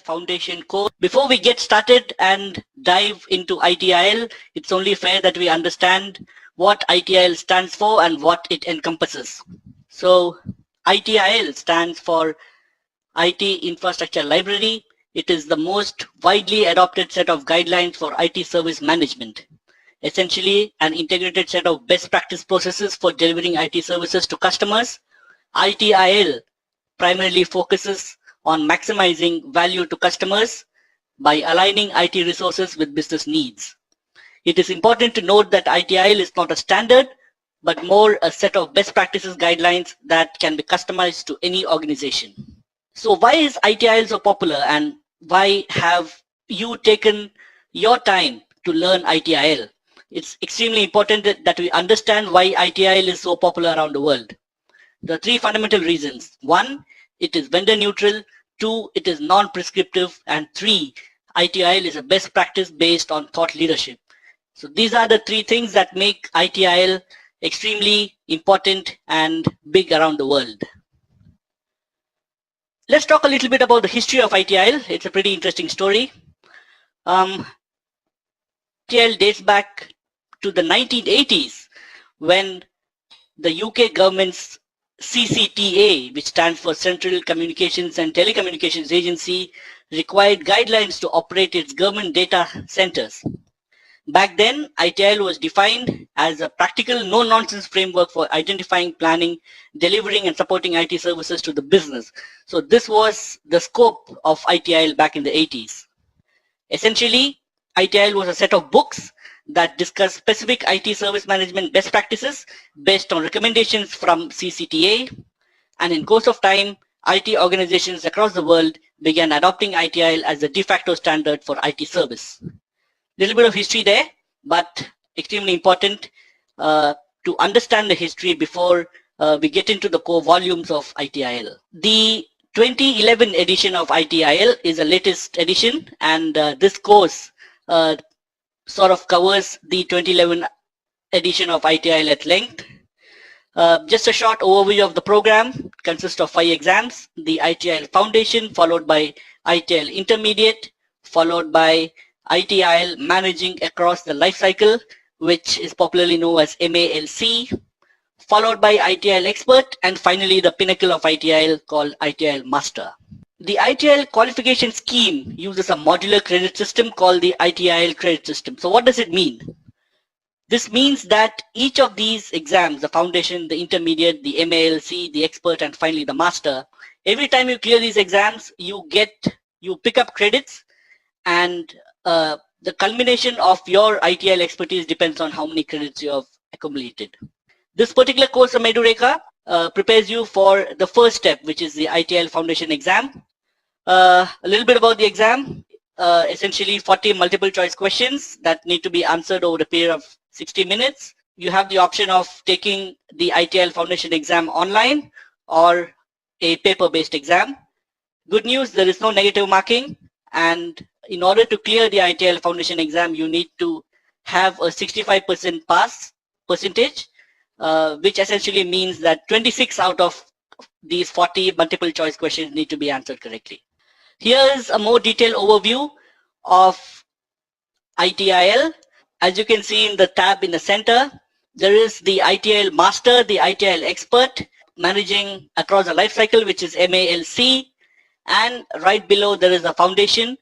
Foundation course. Before we get started and dive into ITIL, it's only fair that we understand what ITIL stands for and what it encompasses. So ITIL stands for IT Infrastructure Library. It is the most widely adopted set of guidelines for IT service management. Essentially, an integrated set of best practice processes for delivering IT services to customers. ITIL primarily focuses on maximizing value to customers by aligning IT resources with business needs. It is important to note that ITIL is not a standard, but more a set of best practices guidelines that can be customized to any organization. So why is ITIL so popular, and why have you taken your time to learn ITIL? It's extremely important that we understand why ITIL is so popular around the world. There are three fundamental reasons. One, it is vendor neutral. Two, it is non-prescriptive. And three, ITIL is a best practice based on thought leadership. So these are the three things that make ITIL extremely important and big around the world. Let's talk a little bit about the history of ITIL. It's a pretty interesting story. ITIL dates back to the 1980s when the UK government's CCTA, which stands for Central Communications and Telecommunications Agency, required guidelines to operate its government data centers. Back then, ITIL was defined as a practical, no-nonsense framework for identifying, planning, delivering, and supporting IT services to the business. So this was the scope of ITIL back in the 80s. Essentially, ITIL was a set of books that discuss specific IT service management best practices based on recommendations from CCTA. And in course of time, IT organizations across the world began adopting ITIL as the de facto standard for IT service. Little bit of history there, but extremely important to understand the history before we get into the core volumes of ITIL. The 2011 edition of ITIL is the latest edition, and this course sort of covers the 2011 edition of ITIL at length. Just a short overview of the program consists of 5 exams: the ITIL Foundation, followed by ITIL Intermediate, followed by ITIL Managing Across the Life Cycle, which is popularly known as MALC, followed by ITIL Expert, and finally the pinnacle of ITIL called ITIL Master. The ITIL qualification scheme uses a modular credit system called the ITIL credit system. So what does it mean? This means that each of these exams, the foundation, the intermediate, the MALC, the expert, and finally the master, every time you clear these exams, you pick up credits, and the culmination of your ITIL expertise depends on how many credits you have accumulated. This particular course from Edureka prepares you for the first step, which is the ITIL Foundation exam. A little bit about the exam. Essentially 40 multiple choice questions that need to be answered over a period of 60 minutes. You have the option of taking the ITIL Foundation exam online or a paper-based exam. Good news, there is no negative marking, and in order to clear the ITIL Foundation exam, you need to have a 65% pass percentage, which essentially means that 26 out of these 40 multiple choice questions need to be answered correctly. Here is a more detailed overview of ITIL. As you can see in the tab in the center, there is the ITIL Master, the ITIL Expert, Managing Across the Life Cycle, which is MALC, and right below there is a Foundation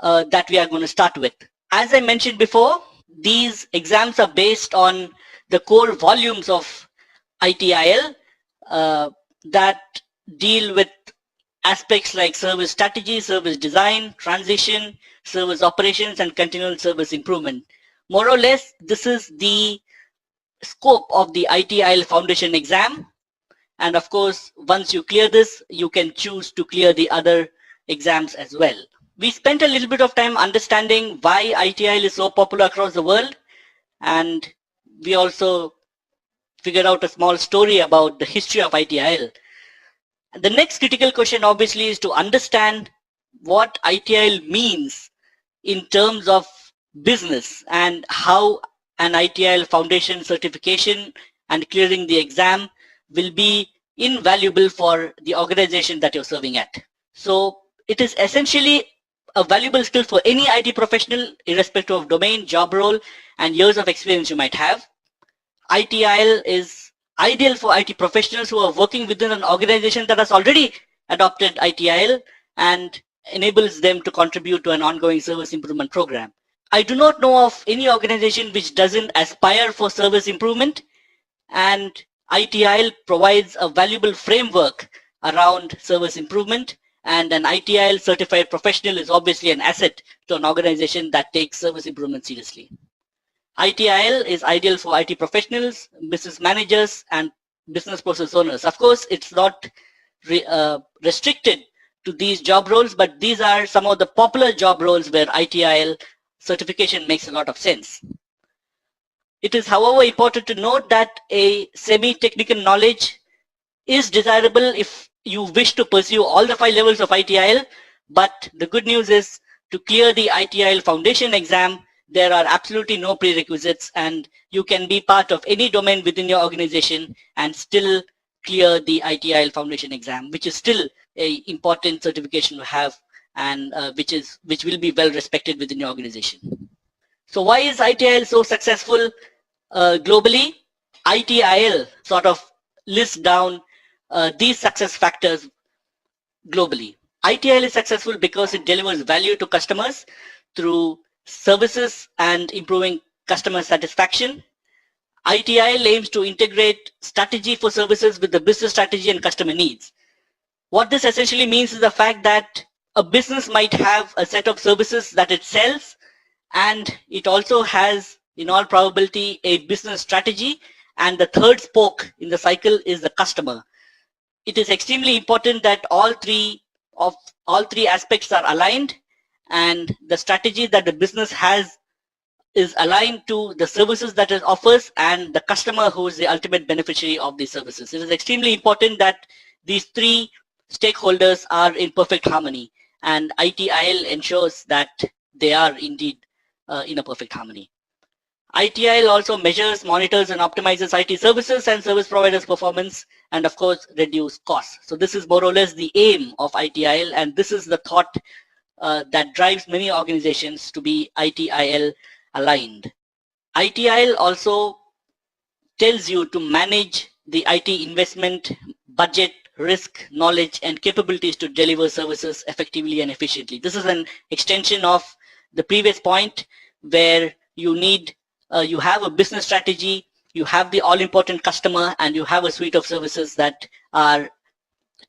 that we are going to start with. As I mentioned before, these exams are based on the core volumes of ITIL that deal with aspects like service strategy, service design, transition, service operations, and continual service improvement. More or less, this is the scope of the ITIL Foundation exam. And of course, once you clear this, you can choose to clear the other exams as well. We spent a little bit of time understanding why ITIL is so popular across the world, and we also figured out a small story about the history of ITIL. The next critical question obviously is to understand what ITIL means in terms of business and how an ITIL Foundation certification and clearing the exam will be invaluable for the organization that you're serving at. So It is essentially a valuable skill for any IT professional, irrespective of domain, job role, and years of experience you might have. ITIL is ideal for IT professionals who are working within an organization that has already adopted ITIL and enables them to contribute to an ongoing service improvement program. I do not know of any organization which doesn't aspire for service improvement, and ITIL provides a valuable framework around service improvement, and an ITIL certified professional is obviously an asset to an organization that takes service improvement seriously. ITIL is ideal for IT professionals, business managers, and business process owners. Of course, it's not restricted to these job roles, but these are some of the popular job roles where ITIL certification makes a lot of sense. It is, however, important to note that a semi-technical knowledge is desirable if you wish to pursue all the 5 levels of ITIL, but the good news is to clear the ITIL foundation exam, there are absolutely no prerequisites, and you can be part of any domain within your organization and still clear the ITIL foundation exam, which is still an important certification to have, and which will be well respected within your organization. So why is ITIL so successful globally? ITIL sort of lists down these success factors globally. ITIL is successful because it delivers value to customers through services and improving customer satisfaction. ITIL aims to integrate strategy for services with the business strategy and customer needs. What this essentially means is the fact that a business might have a set of services that it sells, and it also has, in all probability, a business strategy, and the third spoke in the cycle is the customer. It is extremely important that all three aspects are aligned, and the strategy that the business has is aligned to the services that it offers and the customer who is the ultimate beneficiary of these services. It is extremely important that these 3 stakeholders are in perfect harmony, and ITIL ensures that they are indeed in a perfect harmony. ITIL also measures, monitors, and optimizes IT services and service providers' performance, and of course reduce costs. So this is more or less the aim of ITIL, and this is the thought that drives many organizations to be ITIL aligned. ITIL also tells you to manage the IT investment, budget, risk, knowledge, and capabilities to deliver services effectively and efficiently. This is an extension of the previous point, where you need you have a business strategy, you have the all-important customer, and you have a suite of services that are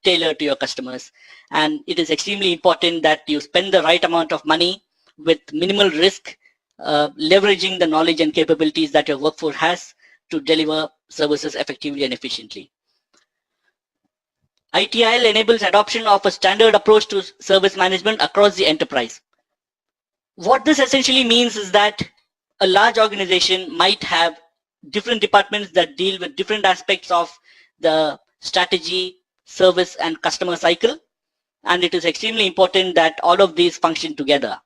tailored to your customers. And it is extremely important that you spend the right amount of money with minimal risk, leveraging the knowledge and capabilities that your workforce has to deliver services effectively and efficiently. ITIL enables adoption of a standard approach to service management across the enterprise. What this essentially means is that a large organization might have different departments that deal with different aspects of the strategy, service, and customer cycle, and it is extremely important that all of these function together.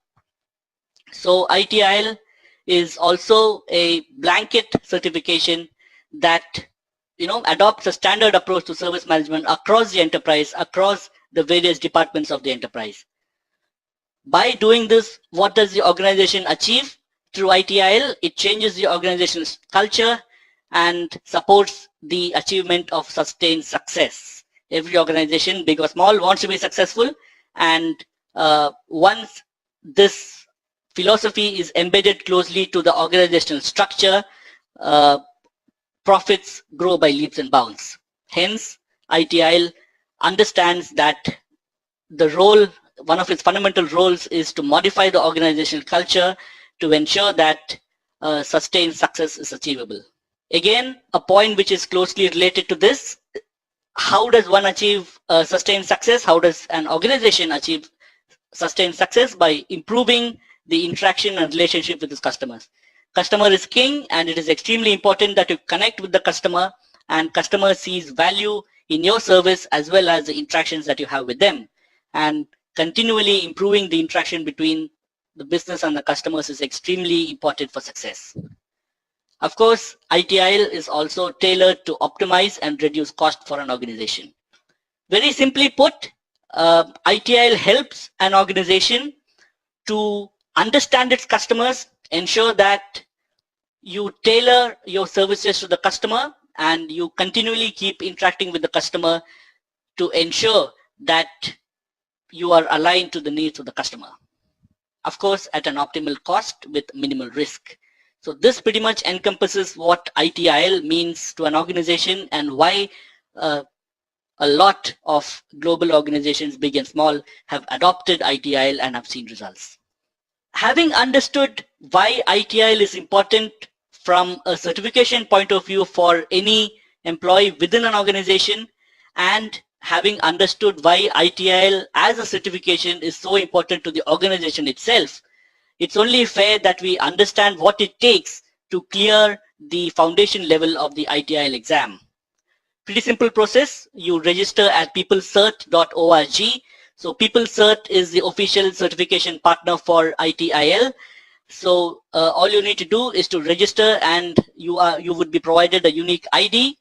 So ITIL is also a blanket certification that adopts a standard approach to service management across the enterprise, across the various departments of the enterprise. By doing this, what does the organization achieve through ITIL? It changes the organization's culture and supports the achievement of sustained success. Every organization, big or small, wants to be successful, and once this philosophy is embedded closely to the organizational structure, profits grow by leaps and bounds. Hence, ITIL understands that the role, one of its fundamental roles, is to modify the organizational culture to ensure that sustained success is achievable. Again, a point which is closely related to this: how does one achieve sustained success? How does an organization achieve sustained success? By improving the interaction and relationship with its customers. Customer is king, and it is extremely important that you connect with the customer, and customer sees value in your service as well as the interactions that you have with them. And continually improving the interaction between the business and the customers is extremely important for success. Of course, ITIL is also tailored to optimize and reduce cost for an organization. Very simply put, ITIL helps an organization to understand its customers, ensure that you tailor your services to the customer, and you continually keep interacting with the customer to ensure that you are aligned to the needs of the customer. Of course, at an optimal cost with minimal risk. So this pretty much encompasses what ITIL means to an organization and why a lot of global organizations, big and small, have adopted ITIL and have seen results. Having understood why ITIL is important from a certification point of view for any employee within an organization, and having understood why ITIL as a certification is so important to the organization itself, it's only fair that we understand what it takes to clear the foundation level of the ITIL exam. Pretty simple process. You register at peoplecert.org. So PeopleCert is the official certification partner for ITIL. So all you need to do is to register, and you would be provided a unique ID.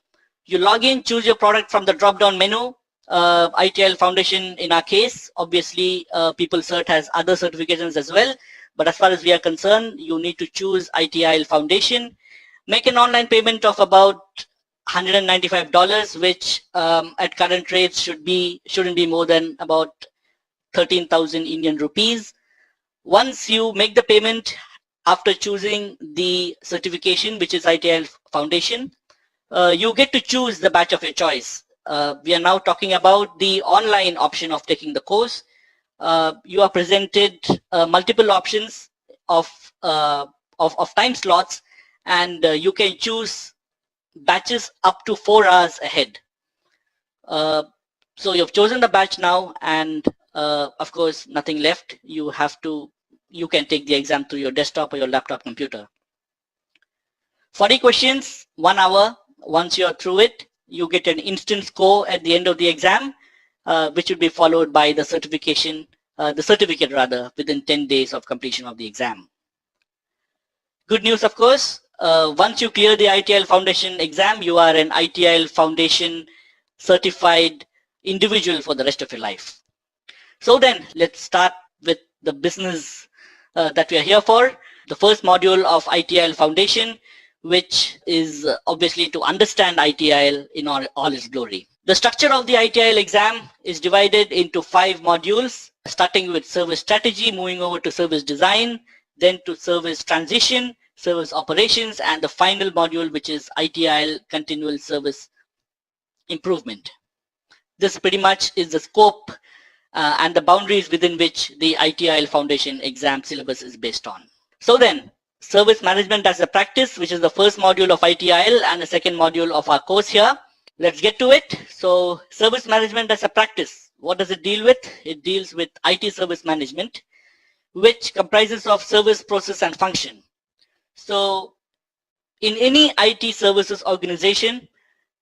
You log in, choose your product from the drop-down menu. ITIL Foundation in our case, obviously PeopleCert has other certifications as well, but as far as we are concerned, you need to choose ITIL Foundation. Make an online payment of about $195, which at current rates shouldn't be more than about 13,000 Indian rupees. Once you make the payment after choosing the certification, which is ITIL Foundation, you get to choose the batch of your choice. We are now talking about the online option of taking the course. You are presented multiple options of time slots, and you can choose batches up to 4 hours ahead. So you've chosen the batch now, and of course nothing left. You can take the exam through your desktop or your laptop computer. 40 questions, 1 hour. Once you're through it, you get an instant score at the end of the exam, which will be followed by the certificate within 10 days of completion of the exam. Good news, of course, once you clear the ITIL Foundation exam, you are an ITIL Foundation certified individual for the rest of your life. So then let's start with the business that we are here for. The first module of ITIL Foundation, which is obviously to understand ITIL in all its glory. The structure of the ITIL exam is divided into 5 modules, starting with service strategy, moving over to service design, then to service transition, service operations, and the final module, which is ITIL continual service improvement. This pretty much is the scope and the boundaries within which the ITIL Foundation exam syllabus is based on. So then, service management as a practice, which is the first module of ITIL and the second module of our course here. Let's get to it. So service management as a practice, what does it deal with? It deals with IT service management, which comprises of service, process, and function. So in any IT services organization,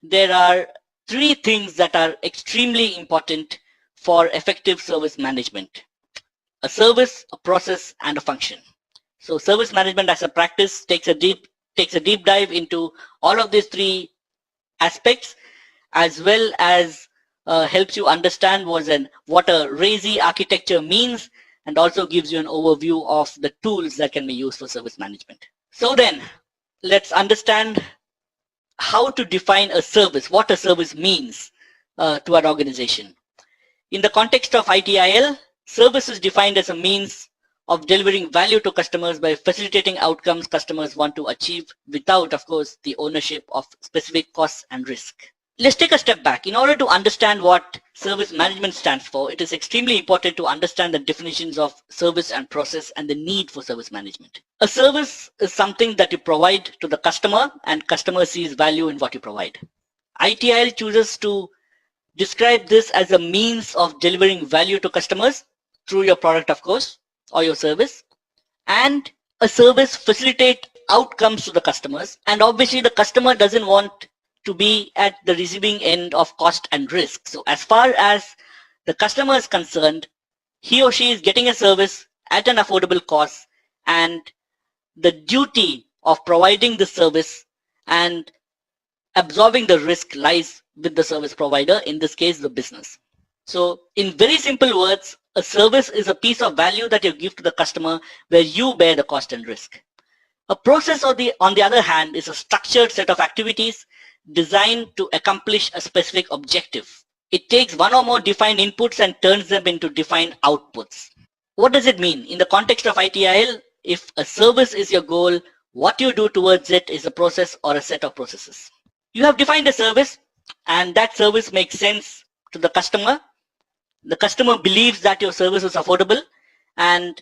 there are 3 things that are extremely important for effective service management: a service, a process, and a function. So service management as a practice takes a deep dive into all of these 3 aspects, as well as helps you understand what a RAISY architecture means, and also gives you an overview of the tools that can be used for service management. So then, let's understand how to define a service, what a service means to an organization. In the context of ITIL, service is defined as a means of delivering value to customers by facilitating outcomes customers want to achieve without, of course, the ownership of specific costs and risk. Let's take a step back. In order to understand what service management stands for, it is extremely important to understand the definitions of service and process and the need for service management. A service is something that you provide to the customer, and customer sees value in what you provide. ITIL chooses to describe this as a means of delivering value to customers through your product, of course, or your service, and a service facilitate outcomes to the customers, and obviously the customer doesn't want to be at the receiving end of cost and risk. So as far as the customer is concerned, he or she is getting a service at an affordable cost, and the duty of providing the service and absorbing the risk lies with the service provider, in this case the business. So in very simple words, a service is a piece of value that you give to the customer where you bear the cost and risk. A process on the other hand is a structured set of activities designed to accomplish a specific objective. It takes one or more defined inputs and turns them into defined outputs. What does it mean? In the context of ITIL, if a service is your goal, what you do towards it is a process or a set of processes. You have defined a service, and that service makes sense to the customer. The customer believes that your service is affordable, and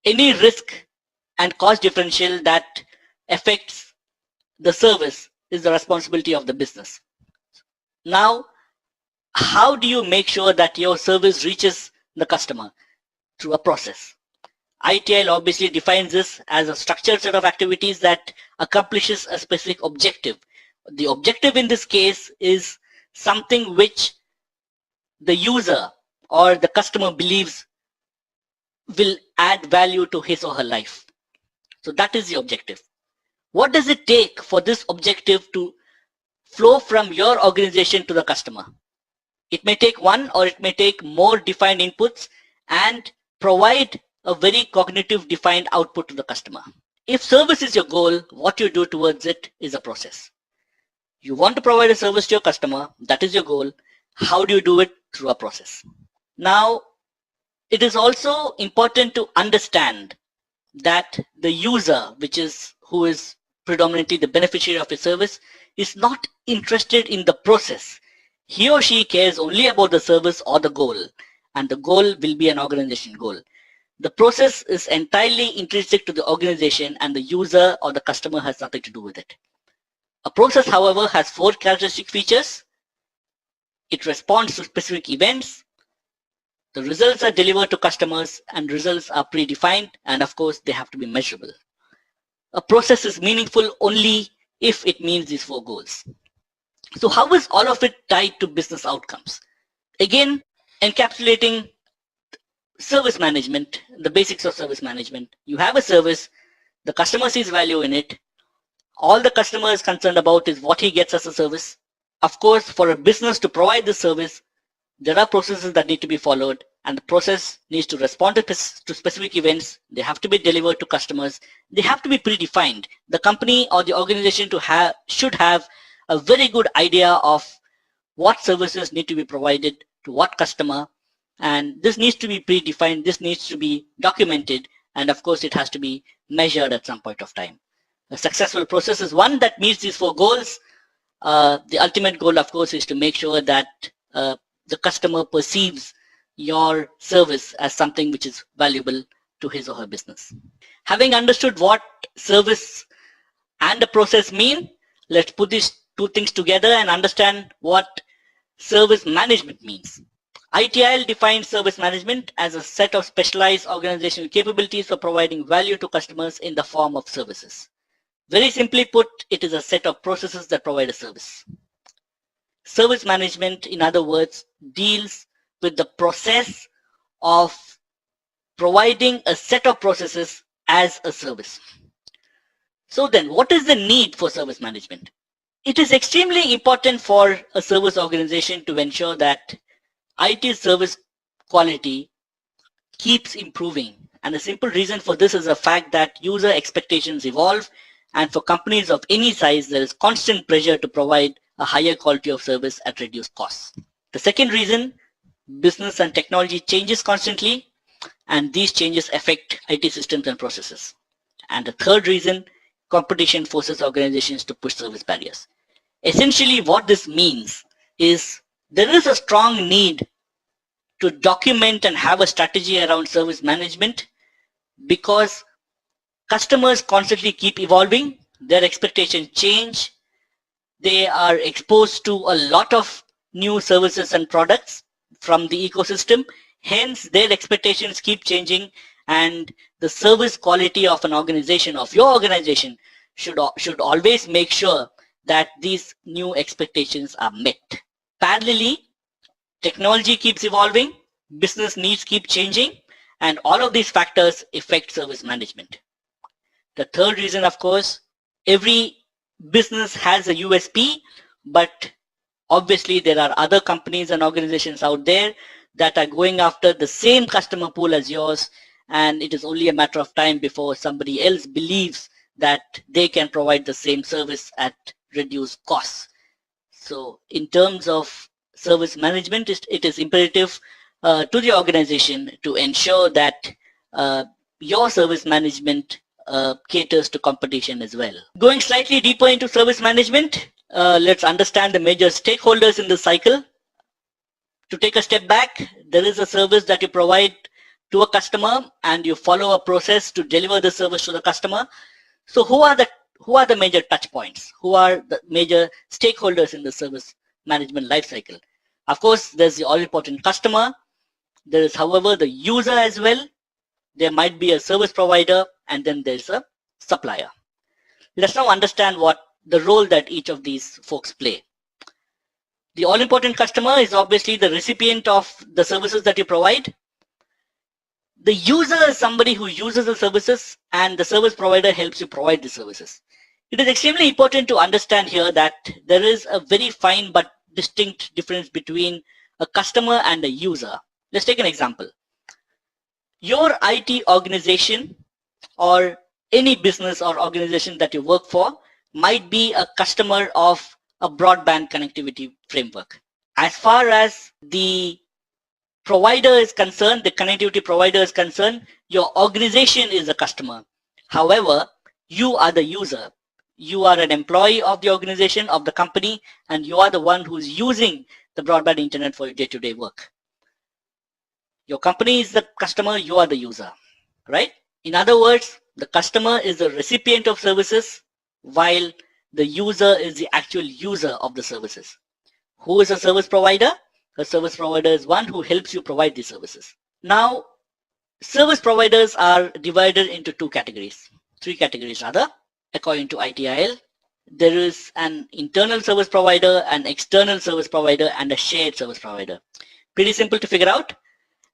any risk and cost differential that affects the service is the responsibility of the business. Now, how do you make sure that your service reaches the customer? Through a process. ITIL obviously defines this as a structured set of activities that accomplishes a specific objective. The objective in this case is something which the user or the customer believes will add value to his or her life. So that is the objective. What does it take for this objective to flow from your organization to the customer? It may take one or it may take more defined inputs and provide a very cognitive defined output to the customer. If service is your goal, what you do towards it is a process. You want to provide a service to your customer, that is your goal. How do you do it? Through a process. Now, it is also important to understand that the user, who is predominantly the beneficiary of a service, is not interested in the process. He or she cares only about the service or the goal, and the goal will be an organization goal. The process is entirely intrinsic to the organization, and the user or the customer has nothing to do with it. A process, however, has 4 characteristic features. It responds to specific events. The results are delivered to customers, and results are predefined, and of course, they have to be measurable. A process is meaningful only if it meets these 4 goals. So how is all of it tied to business outcomes? Again, encapsulating service management, the basics of service management. You have a service, the customer sees value in it. All the customer is concerned about is what he gets as a service. Of course, for a business to provide this service, there are processes that need to be followed, and the process needs to respond to specific events. They have to be delivered to customers. They have to be predefined. The company or the organization should have a very good idea of what services need to be provided to what customer, and this needs to be predefined. This needs to be documented, and of course, it has to be measured at some point of time. A successful process is one that meets these 4 goals. The ultimate goal, of course, is to make sure that the customer perceives your service as something which is valuable to his or her business. Having understood what service and a process mean, let's put these 2 things together and understand what service management means. ITIL defines service management as a set of specialized organizational capabilities for providing value to customers in the form of services. Very simply put, it is a set of processes that provide a service. Service management, in other words, deals with the process of providing a set of processes as a service. So then, what is the need for service management? It is extremely important for a service organization to ensure that IT service quality keeps improving. And the simple reason for this is the fact that user expectations evolve, and for companies of any size, there is constant pressure to provide a higher quality of service at reduced costs. The second reason, business and technology changes constantly, and these changes affect IT systems and processes. And the third reason, competition forces organizations to push service barriers. Essentially, what this means is there is a strong need to document and have a strategy around service management because customers constantly keep evolving, their expectations change, they are exposed to a lot of new services and products from the ecosystem, hence their expectations keep changing, and the service quality of an organization, of your organization, should always make sure that these new expectations are met. Parallelly, technology keeps evolving, business needs keep changing, and all of these factors affect service management. The third reason, of course, every business has a USP, but Obviously, there are other companies and organizations out there that are going after the same customer pool as yours, and it is only a matter of time before somebody else believes that they can provide the same service at reduced costs. So in terms of service management, it is imperative to the organization to ensure that your service management caters to competition as well. Going slightly deeper into service management, let's understand the major stakeholders in the cycle. To take a step back, there is a service that you provide to a customer and you follow a process to deliver the service to the customer. So who are the major touch points? Who are the major stakeholders in the service management lifecycle? Of course, there's the all-important customer. There is, however, the user as well. There might be a service provider, and then there's a supplier. Let's now understand what the role that each of these folks play. The all-important customer is obviously the recipient of the services that you provide. The user is somebody who uses the services, and the service provider helps you provide the services. It is extremely important to understand here that there is a very fine but distinct difference between a customer and a user. Let's take an example. Your IT organization or any business or organization that you work for might be a customer of a broadband connectivity framework. As far as the provider is concerned, the connectivity provider is concerned, your organization is a customer. However, you are the user. You are an employee of the organization, of the company, and you are the one who's using the broadband internet for your day-to-day work. Your company is the customer, you are the user, right? In other words, the customer is the recipient of services while the user is the actual user of the services. Who is a service provider? A service provider is one who helps you provide the services. Now, service providers are divided into three categories rather, according to ITIL. There is an internal service provider, an external service provider, and a shared service provider. Pretty simple to figure out.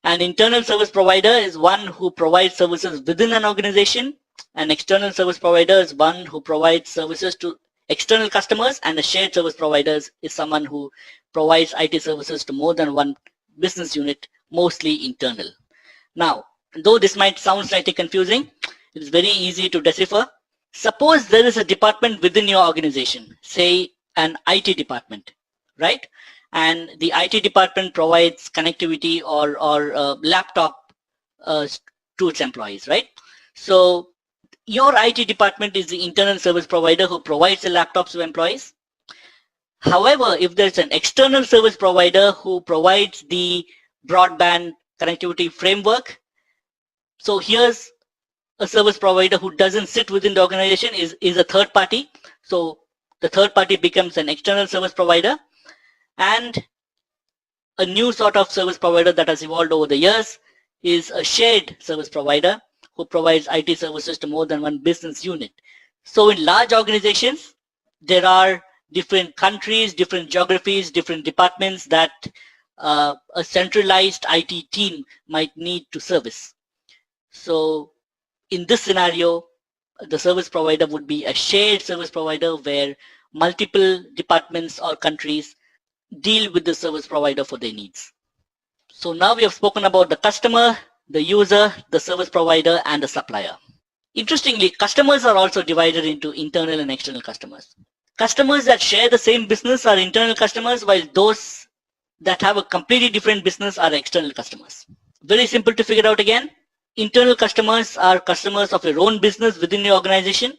An internal service provider is one who provides services within an organization. An external service provider is one who provides services to external customers, and a shared service provider is someone who provides IT services to more than one business unit, mostly internal. Now, though this might sound slightly confusing, it is very easy to decipher. Suppose there is a department within your organization, say an IT department, right? And the IT department provides connectivity or laptop to its employees, right? So your IT department is the internal service provider who provides the laptops to employees. However, if there's an external service provider who provides the broadband connectivity framework, so here's a service provider who doesn't sit within the organization, is a third party. So the third party becomes an external service provider, and a new sort of service provider that has evolved over the years is a shared service provider who provides IT services to more than one business unit. So in large organizations, there are different countries, different geographies, different departments that a centralized IT team might need to service. So in this scenario, the service provider would be a shared service provider where multiple departments or countries deal with the service provider for their needs. So now we have spoken about the customer, the user, the service provider, and the supplier. Interestingly, customers are also divided into internal and external customers. Customers that share the same business are internal customers, while those that have a completely different business are external customers. Very simple to figure out again. Internal customers are customers of your own business within your organization,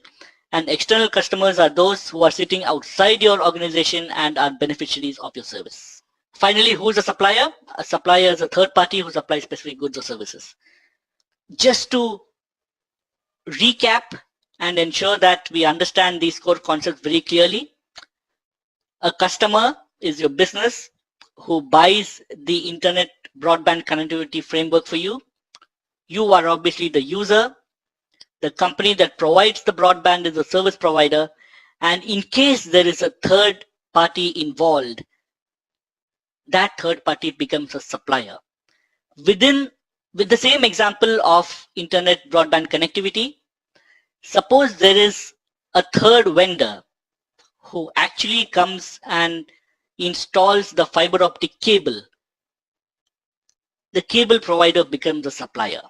and external customers are those who are sitting outside your organization and are beneficiaries of your service. Finally, who's a supplier? A supplier is a third party who supplies specific goods or services. Just to recap and ensure that we understand these core concepts very clearly, a customer is your business who buys the internet broadband connectivity framework for you. You are obviously the user. The company that provides the broadband is a service provider. And in case there is a third party involved, that third party becomes a supplier. With the same example of internet broadband connectivity, suppose there is a third vendor who actually comes and installs the fiber optic cable, the cable provider becomes the supplier.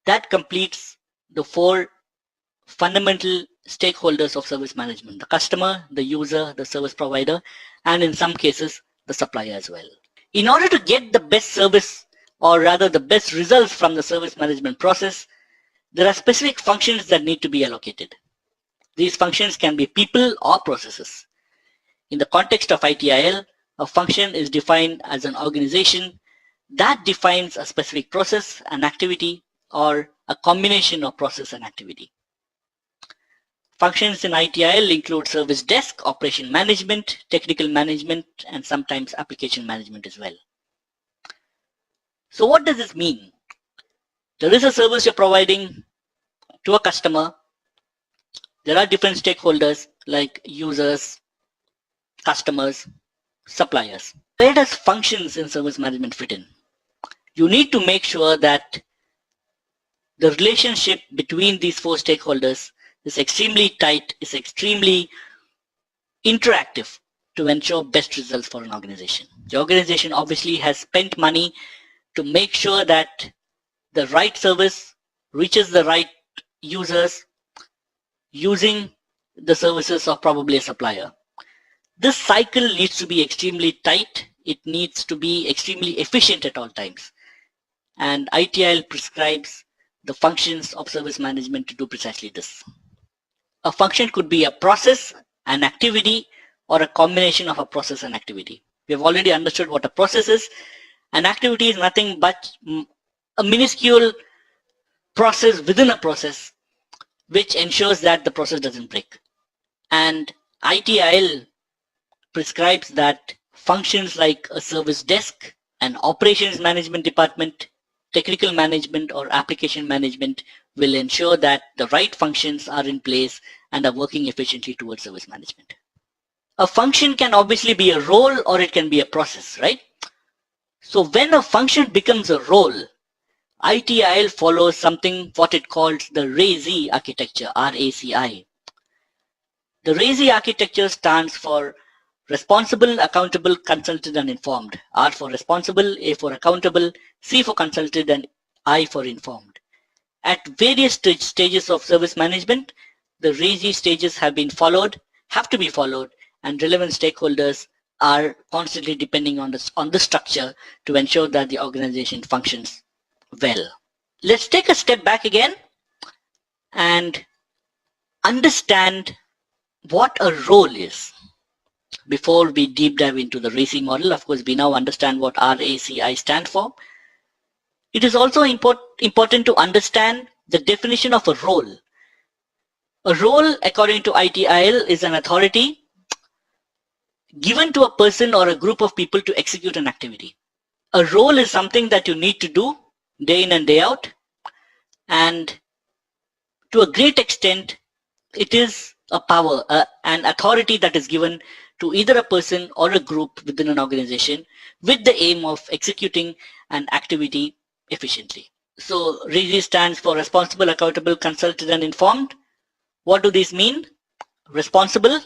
That completes the four fundamental stakeholders of service management: the customer, the user, the service provider, and in some cases, the supplier as well. In order to get the best service, or rather the best results from the service management process, there are specific functions that need to be allocated. These functions can be people or processes. In the context of ITIL, a function is defined as an organization that defines a specific process and activity, or a combination of process and activity. Functions in ITIL include service desk, operation management, technical management, and sometimes application management as well. So what does this mean? There is a service you're providing to a customer. There are different stakeholders like users, customers, suppliers. Where does functions in service management fit in? You need to make sure that the relationship between these four stakeholders is extremely tight, is extremely interactive to ensure best results for an organization. The organization obviously has spent money to make sure that the right service reaches the right users using the services of probably a supplier. This cycle needs to be extremely tight. It needs to be extremely efficient at all times. And ITIL prescribes the functions of service management to do precisely this. A function could be a process, an activity, or a combination of a process and activity. We have already understood what a process is. An activity is nothing but a minuscule process within a process which ensures that the process doesn't break. And ITIL prescribes that functions like a service desk, an operations management department, technical management, or application management will ensure that the right functions are in place and are working efficiently towards service management. A function can obviously be a role or it can be a process, right? So when a function becomes a role, ITIL follows something what it calls the RACI architecture, RACI. The RACI architecture stands for responsible, accountable, consulted, and informed. R for responsible, A for accountable, C for consulted, and I for informed. At various stages of service management, the RACI stages have to be followed, and relevant stakeholders are constantly depending on the structure to ensure that the organization functions well. Let's take a step back again and understand what a role is. Before we deep dive into the RACI model, of course, we now understand what RACI stands for. It is also important to understand the definition of a role. A role, according to ITIL, is an authority given to a person or a group of people to execute an activity. A role is something that you need to do day in and day out, and to a great extent, it is a power, an authority that is given to either a person or a group within an organization with the aim of executing an activity efficiently. So RACI stands for responsible, accountable, consulted, and informed. What do these mean? Responsible,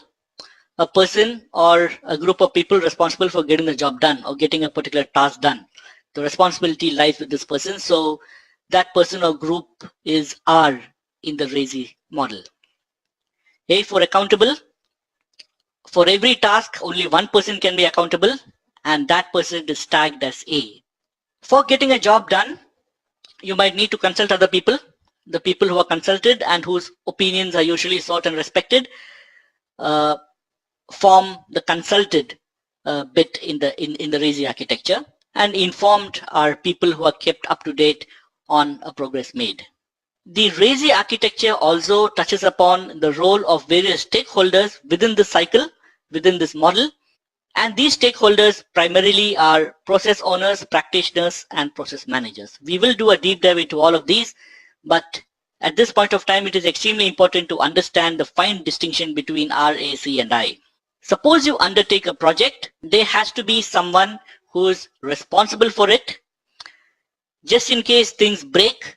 a person or a group of people responsible for getting the job done or getting a particular task done. The responsibility lies with this person, so that person or group is R in the RACI model. A for accountable. For every task, only one person can be accountable, and that person is tagged as A. For getting a job done, you might need to consult other people. The people who are consulted and whose opinions are usually sought and respected form the consulted bit in the RACI architecture, and informed are people who are kept up to date on a progress made. The RACI architecture also touches upon the role of various stakeholders within the cycle, within this model, and these stakeholders primarily are process owners, practitioners, and process managers. We will do a deep dive into all of these, but at this point of time, it is extremely important to understand the fine distinction between R, A, C, and I. Suppose you undertake a project, there has to be someone who is responsible for it. Just in case things break,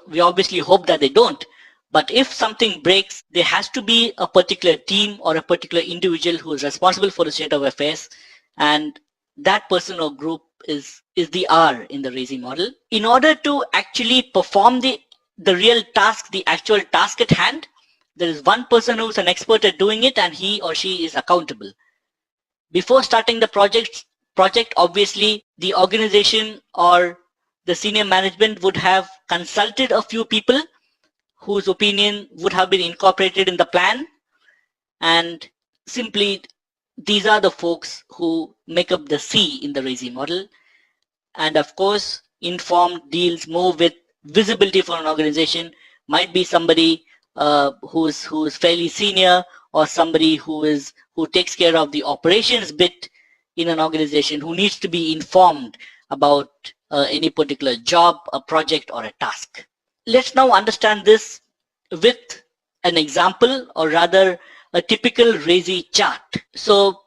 we obviously hope that they don't, But if something breaks, there has to be a particular team or a particular individual who is responsible for the state of affairs, and that person or group is the R in the RAISY model. In order to actually perform the real task, the actual task at hand, there is one person who's an expert at doing it, and he or she is accountable. Before starting the project, obviously the organization or the senior management would have consulted a few people whose opinion would have been incorporated in the plan, and simply these are the folks who make up the C in the RAISY model. And of course, informed deals more with visibility for an organization. Might be somebody who's fairly senior, or somebody who takes care of the operations bit in an organization, who needs to be informed about any particular job, a project, or a task. Let's now understand this with an example, or rather a typical RAISY chart. So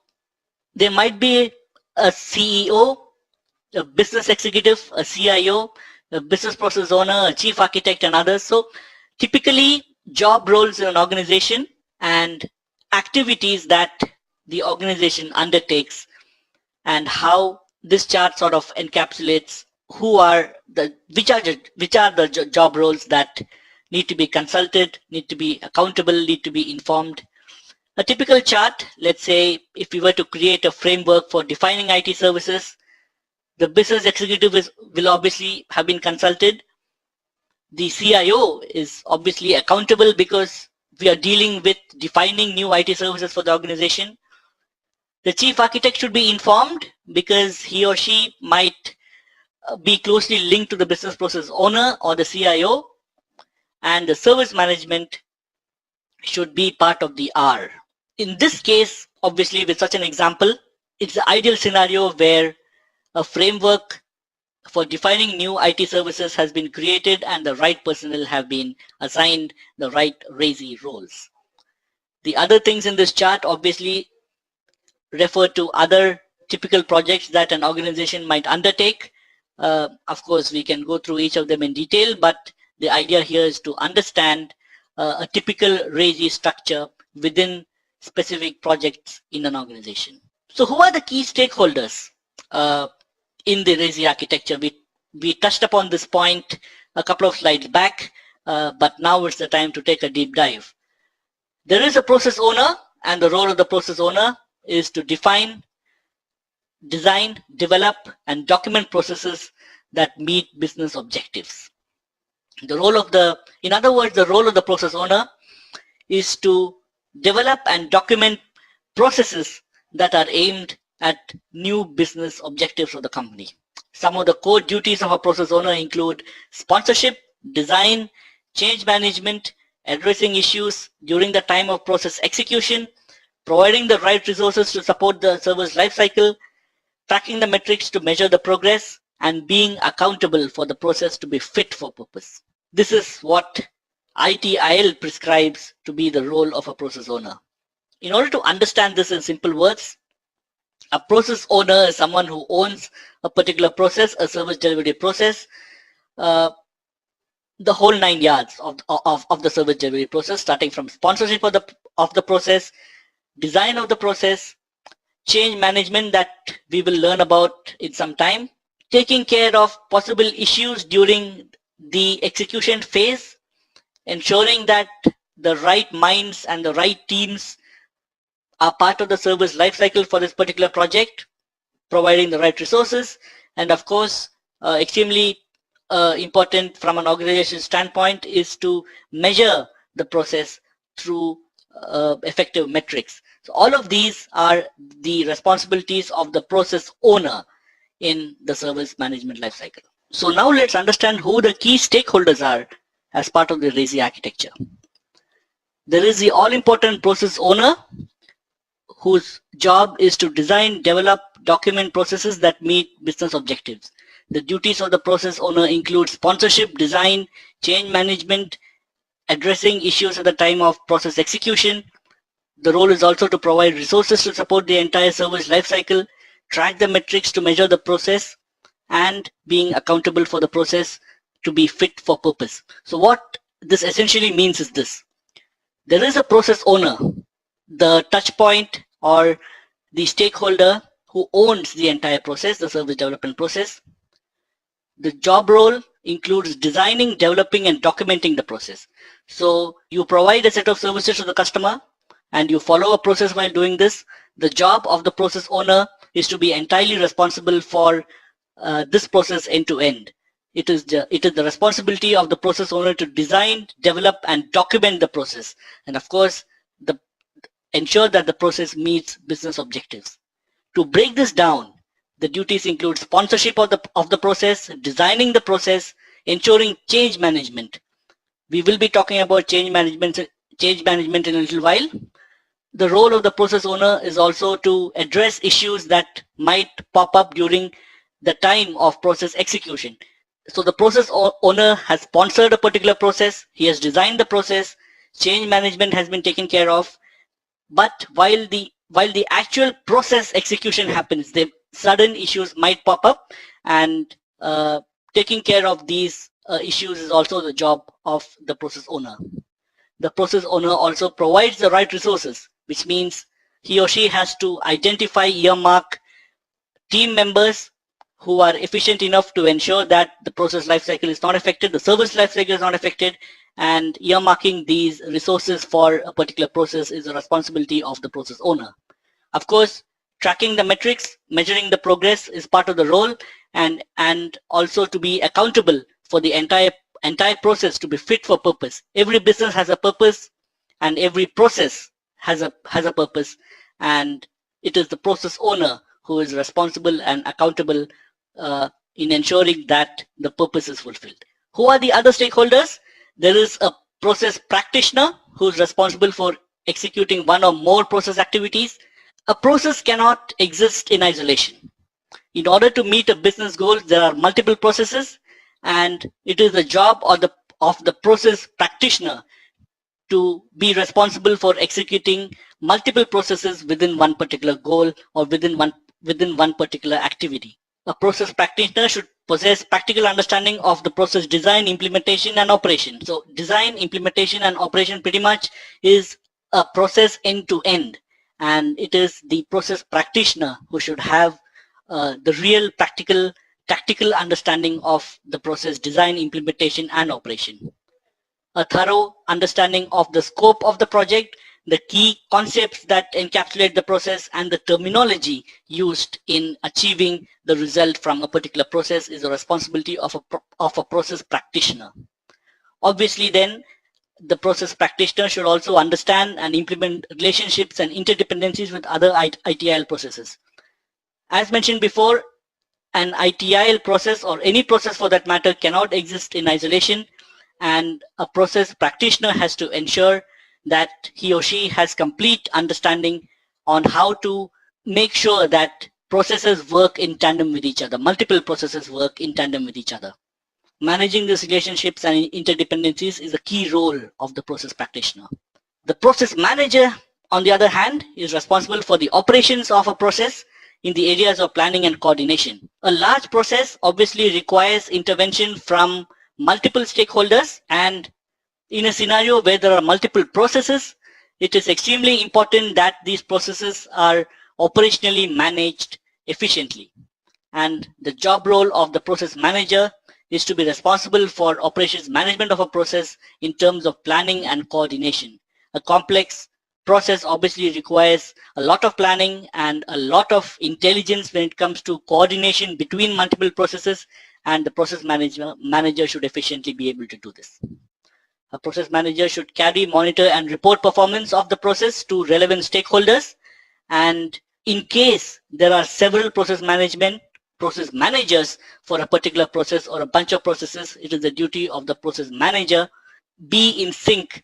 there might be a CEO, a business executive, a CIO, a business process owner, a chief architect, and others. So typically job roles in an organization and activities that the organization undertakes, and how this chart sort of encapsulates which are the job roles that need to be consulted, need to be accountable, need to be informed. A typical chart, let's say if we were to create a framework for defining IT services, the business executive will obviously have been consulted. The CIO is obviously accountable because we are dealing with defining new IT services for the organization. The chief architect should be informed because he or she might be closely linked to the business process owner or the CIO, and the service management should be part of the R. In this case, obviously with such an example, it's the ideal scenario where a framework for defining new IT services has been created and the right personnel have been assigned the right RAISY roles. The other things in this chart obviously refer to other typical projects that an organization might undertake. Of course, we can go through each of them in detail, but the idea here is to understand a typical RAISY structure within specific projects in an organization. So who are the key stakeholders in the RAISY architecture? We touched upon this point a couple of slides back, but now it's the time to take a deep dive. There is a process owner, and the role of the process owner is to define, design, develop, and document processes that meet business objectives. In other words, the role of the process owner is to develop and document processes that are aimed at new business objectives of the company. Some of the core duties of a process owner include sponsorship, design, change management, addressing issues during the time of process execution, providing the right resources to support the service lifecycle, tracking the metrics to measure the progress, and being accountable for the process to be fit for purpose. This is what ITIL prescribes to be the role of a process owner. In order to understand this in simple words, a process owner is someone who owns a particular process, a service delivery process, the whole 9 yards of the service delivery process, starting from sponsorship of the process, design of the process, change management that we will learn about in some time, taking care of possible issues during the execution phase, ensuring that the right minds and the right teams are part of the service lifecycle for this particular project, providing the right resources, and of course, extremely important from an organization standpoint is to measure the process through effective metrics. So all of these are the responsibilities of the process owner in the service management lifecycle. So now let's understand who the key stakeholders are as part of the RAISY architecture. There is the all-important process owner, whose job is to design, develop, document processes that meet business objectives. The duties of the process owner include sponsorship, design, change management, addressing issues at the time of process execution. The role is also to provide resources to support the entire service lifecycle, track the metrics to measure the process, and being accountable for the process to be fit for purpose. So what this essentially means is this. There is a process owner, the touch point or the stakeholder who owns the entire process, the service development process. The job role includes designing, developing, and documenting the process. So you provide a set of services to the customer and you follow a process while doing this. The job of the process owner is to be entirely responsible for this process end to end. It is the responsibility of the process owner to design, develop, and document the process, and of course, ensure that the process meets business objectives. To break this down, the duties include sponsorship of the process, designing the process, ensuring change management. We will be talking about change management in a little while. The role of the process owner is also to address issues that might pop up during the time of process execution. So the process owner has sponsored a particular process, he has designed the process, change management has been taken care of, but while the actual process execution happens, the sudden issues might pop up, and taking care of these issues is also the job of the process owner. The process owner also provides the right resources, which means he or she has to identify, earmark team members who are efficient enough to ensure that the process lifecycle is not affected, the service lifecycle is not affected, and earmarking these resources for a particular process is the responsibility of the process owner. Of course, tracking the metrics, measuring the progress is part of the role, and also to be accountable for the entire process to be fit for purpose. Every business has a purpose, and every process has a purpose, and it is the process owner who is responsible and accountable in ensuring that the purpose is fulfilled. Who are the other stakeholders? There is a process practitioner who is responsible for executing one or more process activities. A process cannot exist in isolation. In order to meet a business goal, there are multiple processes, and it is the job of the process practitioner to be responsible for executing multiple processes within one particular goal or within one particular activity. A process practitioner should possess practical understanding of the process design, implementation, and operation. So design, implementation, and operation pretty much is a process end to end, and it is the process practitioner who should have the real practical, tactical understanding of the process design, implementation, and operation. A thorough understanding of the scope of the project, the key concepts that encapsulate the process, and the terminology used in achieving the result from a particular process is the responsibility of a process practitioner. Obviously, then, the process practitioner should also understand and implement relationships and interdependencies with other ITIL processes. As mentioned before, an ITIL process, or any process for that matter, cannot exist in isolation, and a process practitioner has to ensure that he or she has complete understanding on how to make sure that processes work in tandem with each other, multiple processes work in tandem with each other. Managing these relationships and interdependencies is a key role of the process practitioner. The process manager, on the other hand, is responsible for the operations of a process in the areas of planning and coordination. A large process obviously requires intervention from multiple stakeholders, and in a scenario where there are multiple processes, it is extremely important that these processes are operationally managed efficiently. And the job role of the process manager is to be responsible for operations management of a process in terms of planning and coordination. A complex process obviously requires a lot of planning and a lot of intelligence when it comes to coordination between multiple processes, and the process manager should efficiently be able to do this. A process manager should carry, monitor, and report performance of the process to relevant stakeholders, and in case there are several process managers for a particular process or a bunch of processes, it is the duty of the process manager be in sync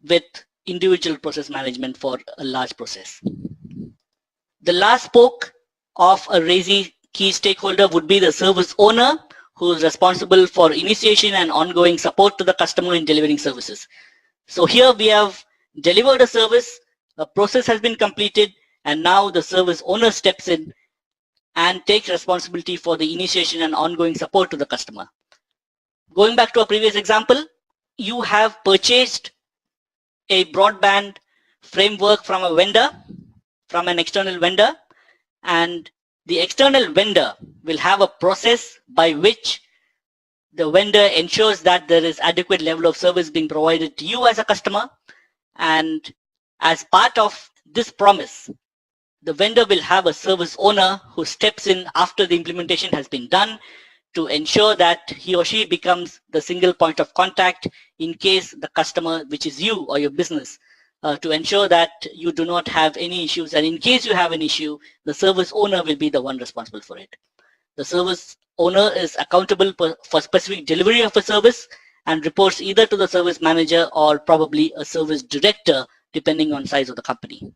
with individual process management for a large process. The last spoke of a RAISY key stakeholder would be the service owner, who is responsible for initiation and ongoing support to the customer in delivering services. So here we have delivered a service, a process has been completed, and now the service owner steps in and takes responsibility for the initiation and ongoing support to the customer. Going back to our previous example, you have purchased a broadband framework from a vendor, from an external vendor, and the external vendor will have a process by which the vendor ensures that there is adequate level of service being provided to you as a customer. And as part of this promise, the vendor will have a service owner who steps in after the implementation has been done to ensure that he or she becomes the single point of contact in case the customer, which is you or your business, to ensure that you do not have any issues. And in case you have an issue, the service owner will be the one responsible for it. The service owner is accountable for specific delivery of a service and reports either to the service manager or probably a service director, depending on size of the company.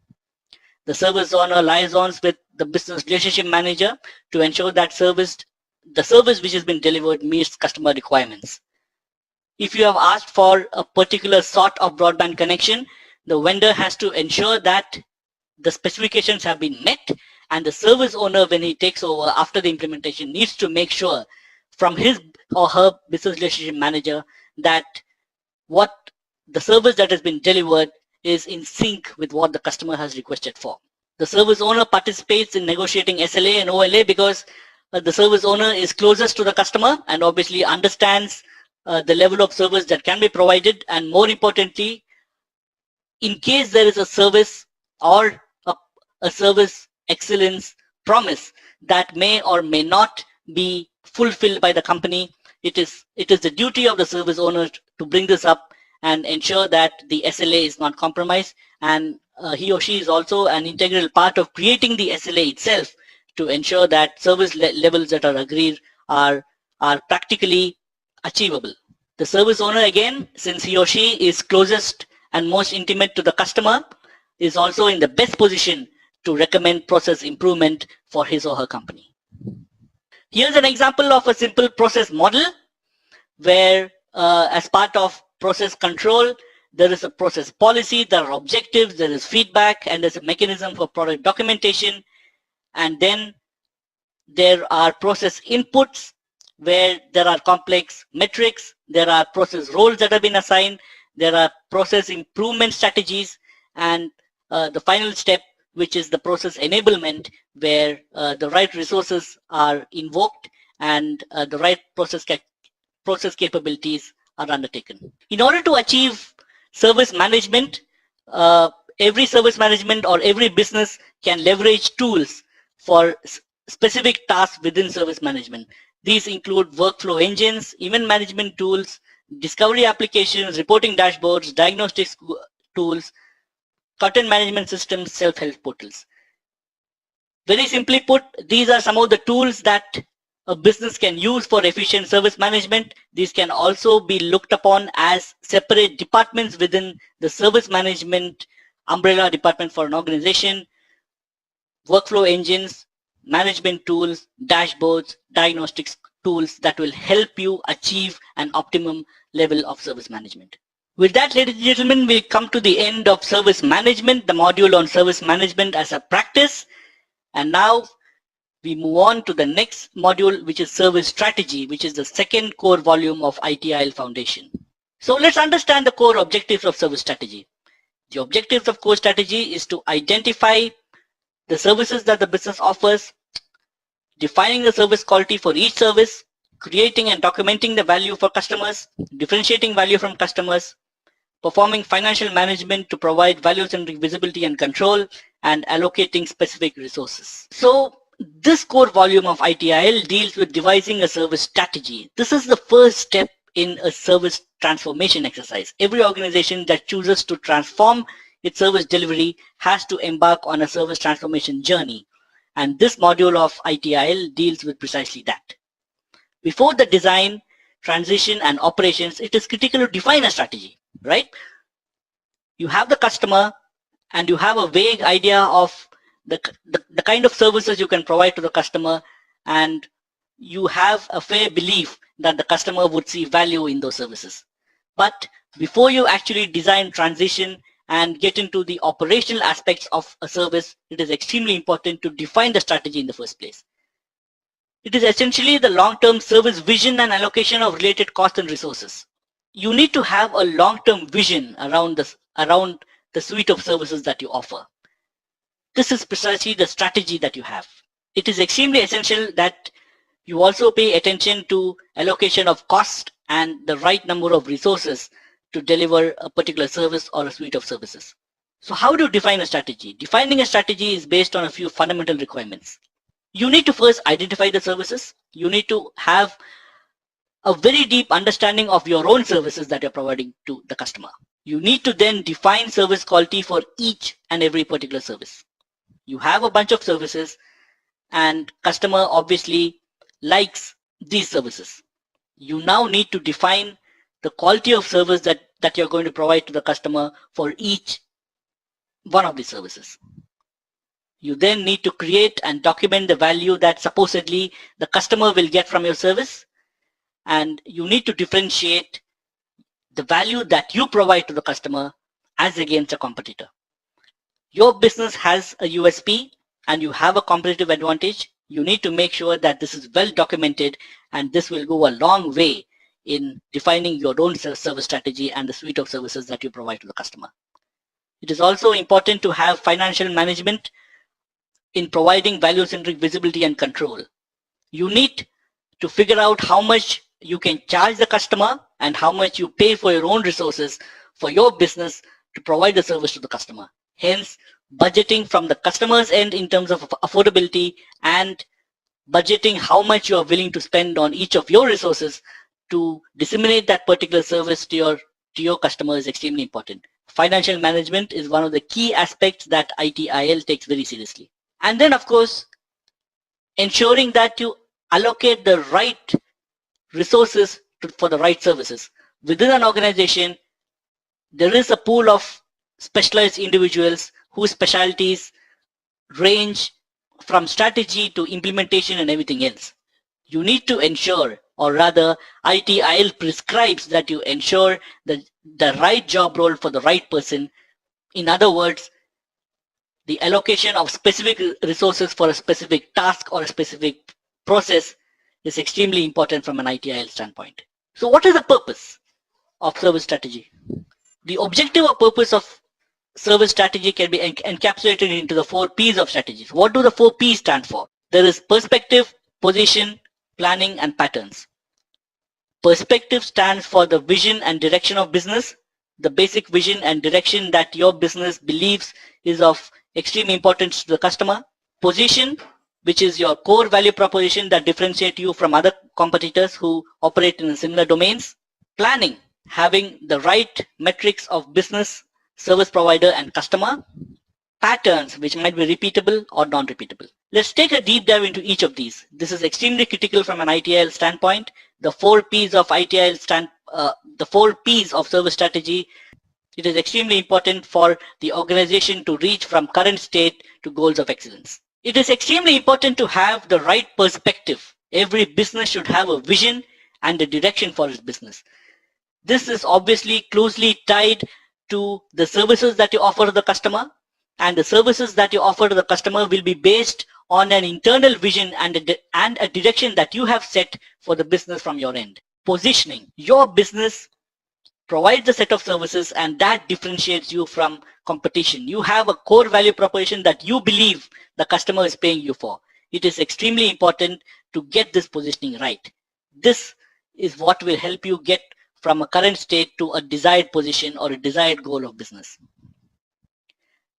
The service owner liaisons with the business relationship manager to ensure that the service which has been delivered meets customer requirements. If you have asked for a particular sort of broadband connection, the vendor has to ensure that the specifications have been met, and the service owner, when he takes over after the implementation, needs to make sure from his or her business relationship manager that what the service that has been delivered is in sync with what the customer has requested for. The service owner participates in negotiating SLA and OLA because the service owner is closest to the customer and obviously understands the level of service that can be provided, and more importantly, in case there is a service or a service excellence promise that may or may not be fulfilled by the company, it is the duty of the service owner to bring this up and ensure that the SLA is not compromised, and he or she is also an integral part of creating the SLA itself to ensure that service levels that are agreed are practically achievable. The service owner, again, since he or she is closest and most intimate to the customer, is also in the best position to recommend process improvement for his or her company. Here's an example of a simple process model where as part of process control, there is a process policy, there are objectives, there is feedback, and there's a mechanism for product documentation. And then there are process inputs where there are complex metrics, there are process roles that have been assigned, there are process improvement strategies, and the final step, which is the process enablement, where the right resources are invoked and the right process capabilities are undertaken. In order to achieve service management, every service management or every business can leverage tools for specific tasks within service management. These include workflow engines, event management tools, discovery applications, reporting dashboards, diagnostics tools, content management systems, self-help portals. Very simply put, these are some of the tools that a business can use for efficient service management. These can also be looked upon as separate departments within the service management umbrella department for an organization. Workflow engines, management tools, dashboards, diagnostics tools that will help you achieve an optimum level of service management. With that, ladies and gentlemen, we come to the end of service management, the module on service management as a practice. And now we move on to the next module, which is service strategy, which is the second core volume of ITIL Foundation. So let's understand the core objectives of service strategy. The objectives of core strategy is to identify the services that the business offers, defining the service quality for each service, creating and documenting the value for customers, differentiating value from customers, performing financial management to provide value-centric visibility and control, and allocating specific resources. So this core volume of ITIL deals with devising a service strategy. This is the first step in a service transformation exercise. Every organization that chooses to transform its service delivery has to embark on a service transformation journey. And this module of ITIL deals with precisely that. Before the design, transition, and operations, it is critical to define a strategy, right? You have the customer and you have a vague idea of the kind of services you can provide to the customer, and you have a fair belief that the customer would see value in those services. But before you actually design, transition, and get into the operational aspects of a service, it is extremely important to define the strategy in the first place. It is essentially the long-term service vision and allocation of related costs and resources. you need to have a long-term vision around the suite of services that you offer. This is precisely the strategy that you have. It is extremely essential that you also pay attention to allocation of cost and the right number of resources to deliver a particular service or a suite of services. So how do you define a strategy? Defining a strategy is based on a few fundamental requirements. You need to first identify the services. You need to have a very deep understanding of your own services that you're providing to the customer. You need to then define service quality for each and every particular service. You have a bunch of services and customer obviously likes these services. You now need to define the quality of service that you're going to provide to the customer for each one of these services. You then need to create and document the value that supposedly the customer will get from your service, and you need to differentiate the value that you provide to the customer as against a competitor. Your business has a USP and you have a competitive advantage. You need to make sure that this is well documented, and this will go a long way in defining your own service strategy and the suite of services that you provide to the customer. It is also important to have financial management in providing value-centric visibility and control. You need to figure out how much you can charge the customer and how much you pay for your own resources for your business to provide the service to the customer. Hence, budgeting from the customer's end in terms of affordability and budgeting how much you are willing to spend on each of your resources to disseminate that particular service to your customer is extremely important. Financial management is one of the key aspects that ITIL takes very seriously. And then, of course, ensuring that you allocate the right resources for the right services. Within an organization, there is a pool of specialized individuals whose specialties range from strategy to implementation and everything else. You need to ensure, or rather ITIL prescribes that you ensure the right job role for the right person. In other words, the allocation of specific resources for a specific task or a specific process is extremely important from an ITIL standpoint. So what is the purpose of service strategy? The objective or purpose of service strategy can be encapsulated into the 4 P's of strategies. What do the 4 P's stand for? There is perspective, position, planning, and patterns. Perspective stands for the vision and direction of business, the basic vision and direction that your business believes is of extreme importance to the customer. Position, which is your core value proposition that differentiates you from other competitors who operate in similar domains. Planning, having the right metrics of business, service provider, and customer. Patterns, which might be repeatable or non-repeatable. Let's take a deep dive into each of these. This is extremely critical from an ITIL standpoint. The 4 P's of the 4 P's of service strategy. It is extremely important for the organization to reach from current state to goals of excellence. It is extremely important to have the right perspective. Every business should have a vision and a direction for its business. This is obviously closely tied to the services that you offer to the customer, and the services that you offer to the customer will be based on an internal vision and a direction that you have set for the business from your end. Positioning. Your business provides a set of services and that differentiates you from competition. You have a core value proposition that you believe the customer is paying you for. It is extremely important to get this positioning right. This is what will help you get from a current state to a desired position or a desired goal of business.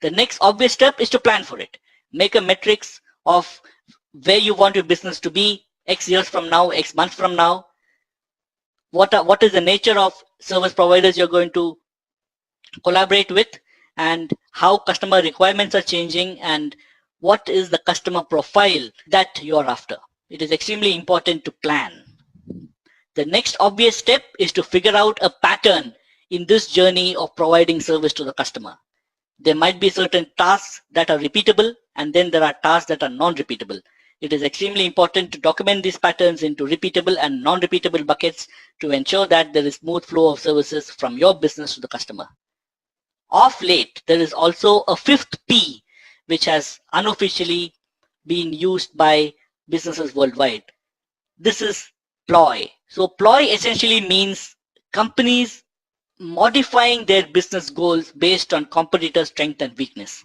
The next obvious step is to plan for it. Make a matrix of where you want your business to be X years from now, X months from now. What is the nature of service providers you're going to collaborate with, and how customer requirements are changing, and what is the customer profile that you're after. It is extremely important to plan. The next obvious step is to figure out a pattern in this journey of providing service to the customer. There might be certain tasks that are repeatable, and then there are tasks that are non-repeatable. It is extremely important to document these patterns into repeatable and non-repeatable buckets to ensure that there is smooth flow of services from your business to the customer. Of late, there is also a 5th P, which has unofficially been used by businesses worldwide. This is ploy. So ploy essentially means companies modifying their business goals based on competitor strength and weakness.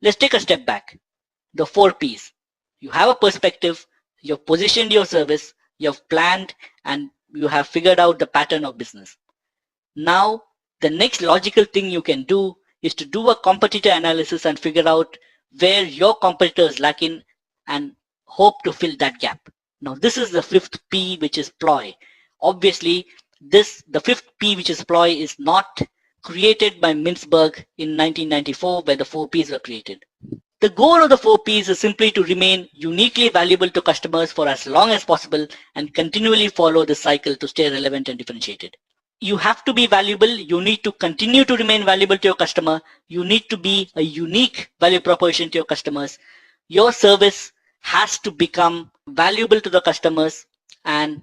Let's take a step back. The 4 Ps. You have a perspective, you've positioned your service, you've planned, and you have figured out the pattern of business. Now, the next logical thing you can do is to do a competitor analysis and figure out where your competitors lack in and hope to fill that gap. Now, this is the 5th P, which is ploy. Obviously, the 5th P, which is ploy, is not created by Mintzberg in 1994, where the 4 Ps were created. The goal of the 4 Ps is simply to remain uniquely valuable to customers for as long as possible and continually follow the cycle to stay relevant and differentiated. You have to be valuable. You need to continue to remain valuable to your customer. You need to be a unique value proposition to your customers. Your service has to become valuable to the customers, and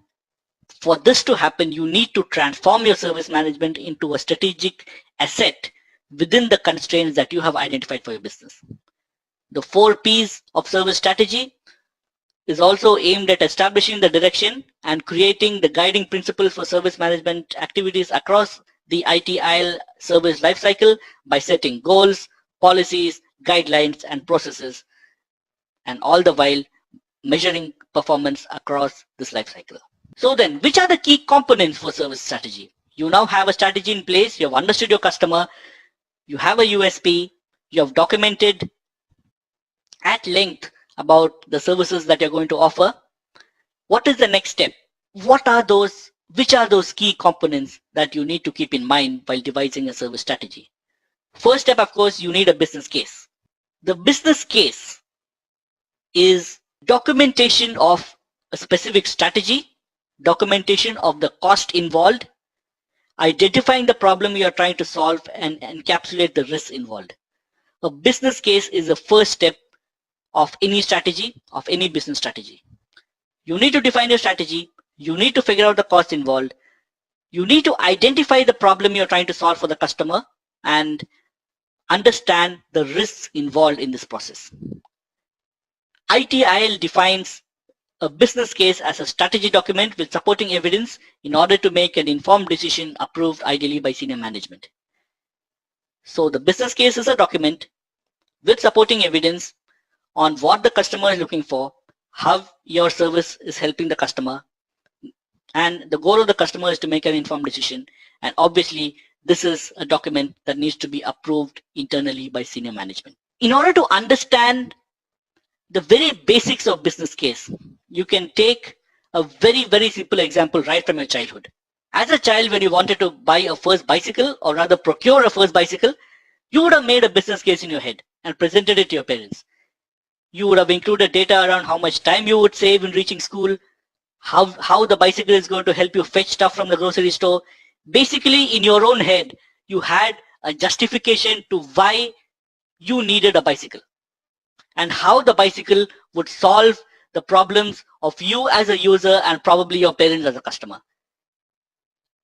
for this to happen, you need to transform your service management into a strategic asset within the constraints that you have identified for your business. The 4 Ps of service strategy is also aimed at establishing the direction and creating the guiding principles for service management activities across the ITIL service lifecycle by setting goals, policies, guidelines, and processes, and all the while measuring performance across this lifecycle. So then, which are the key components for service strategy? You now have a strategy in place, you have understood your customer, you have a USP, you have documented at length about the services that you're going to offer. What is the next step? Which are those key components that you need to keep in mind while devising a service strategy? First step, of course, you need a business case. The business case is documentation of a specific strategy, documentation of the cost involved, identifying the problem you are trying to solve, and encapsulate the risks involved. A business case is the first step of any strategy, of any business strategy. You need to define your strategy, you need to figure out the cost involved, you need to identify the problem you're trying to solve for the customer, and understand the risks involved in this process. ITIL defines a business case as a strategy document with supporting evidence in order to make an informed decision approved ideally by senior management. So the business case is a document with supporting evidence on what the customer is looking for, how your service is helping the customer, and the goal of the customer is to make an informed decision. And obviously, this is a document that needs to be approved internally by senior management. In order to understand the very basics of business case, you can take a very, very simple example right from your childhood. As a child, when you wanted to buy a first bicycle, or rather procure a first bicycle, you would have made a business case in your head and presented it to your parents. You would have included data around how much time you would save in reaching school, how the bicycle is going to help you fetch stuff from the grocery store. Basically, in your own head, you had a justification to why you needed a bicycle and how the bicycle would solve the problems of you as a user and probably your parents as a customer.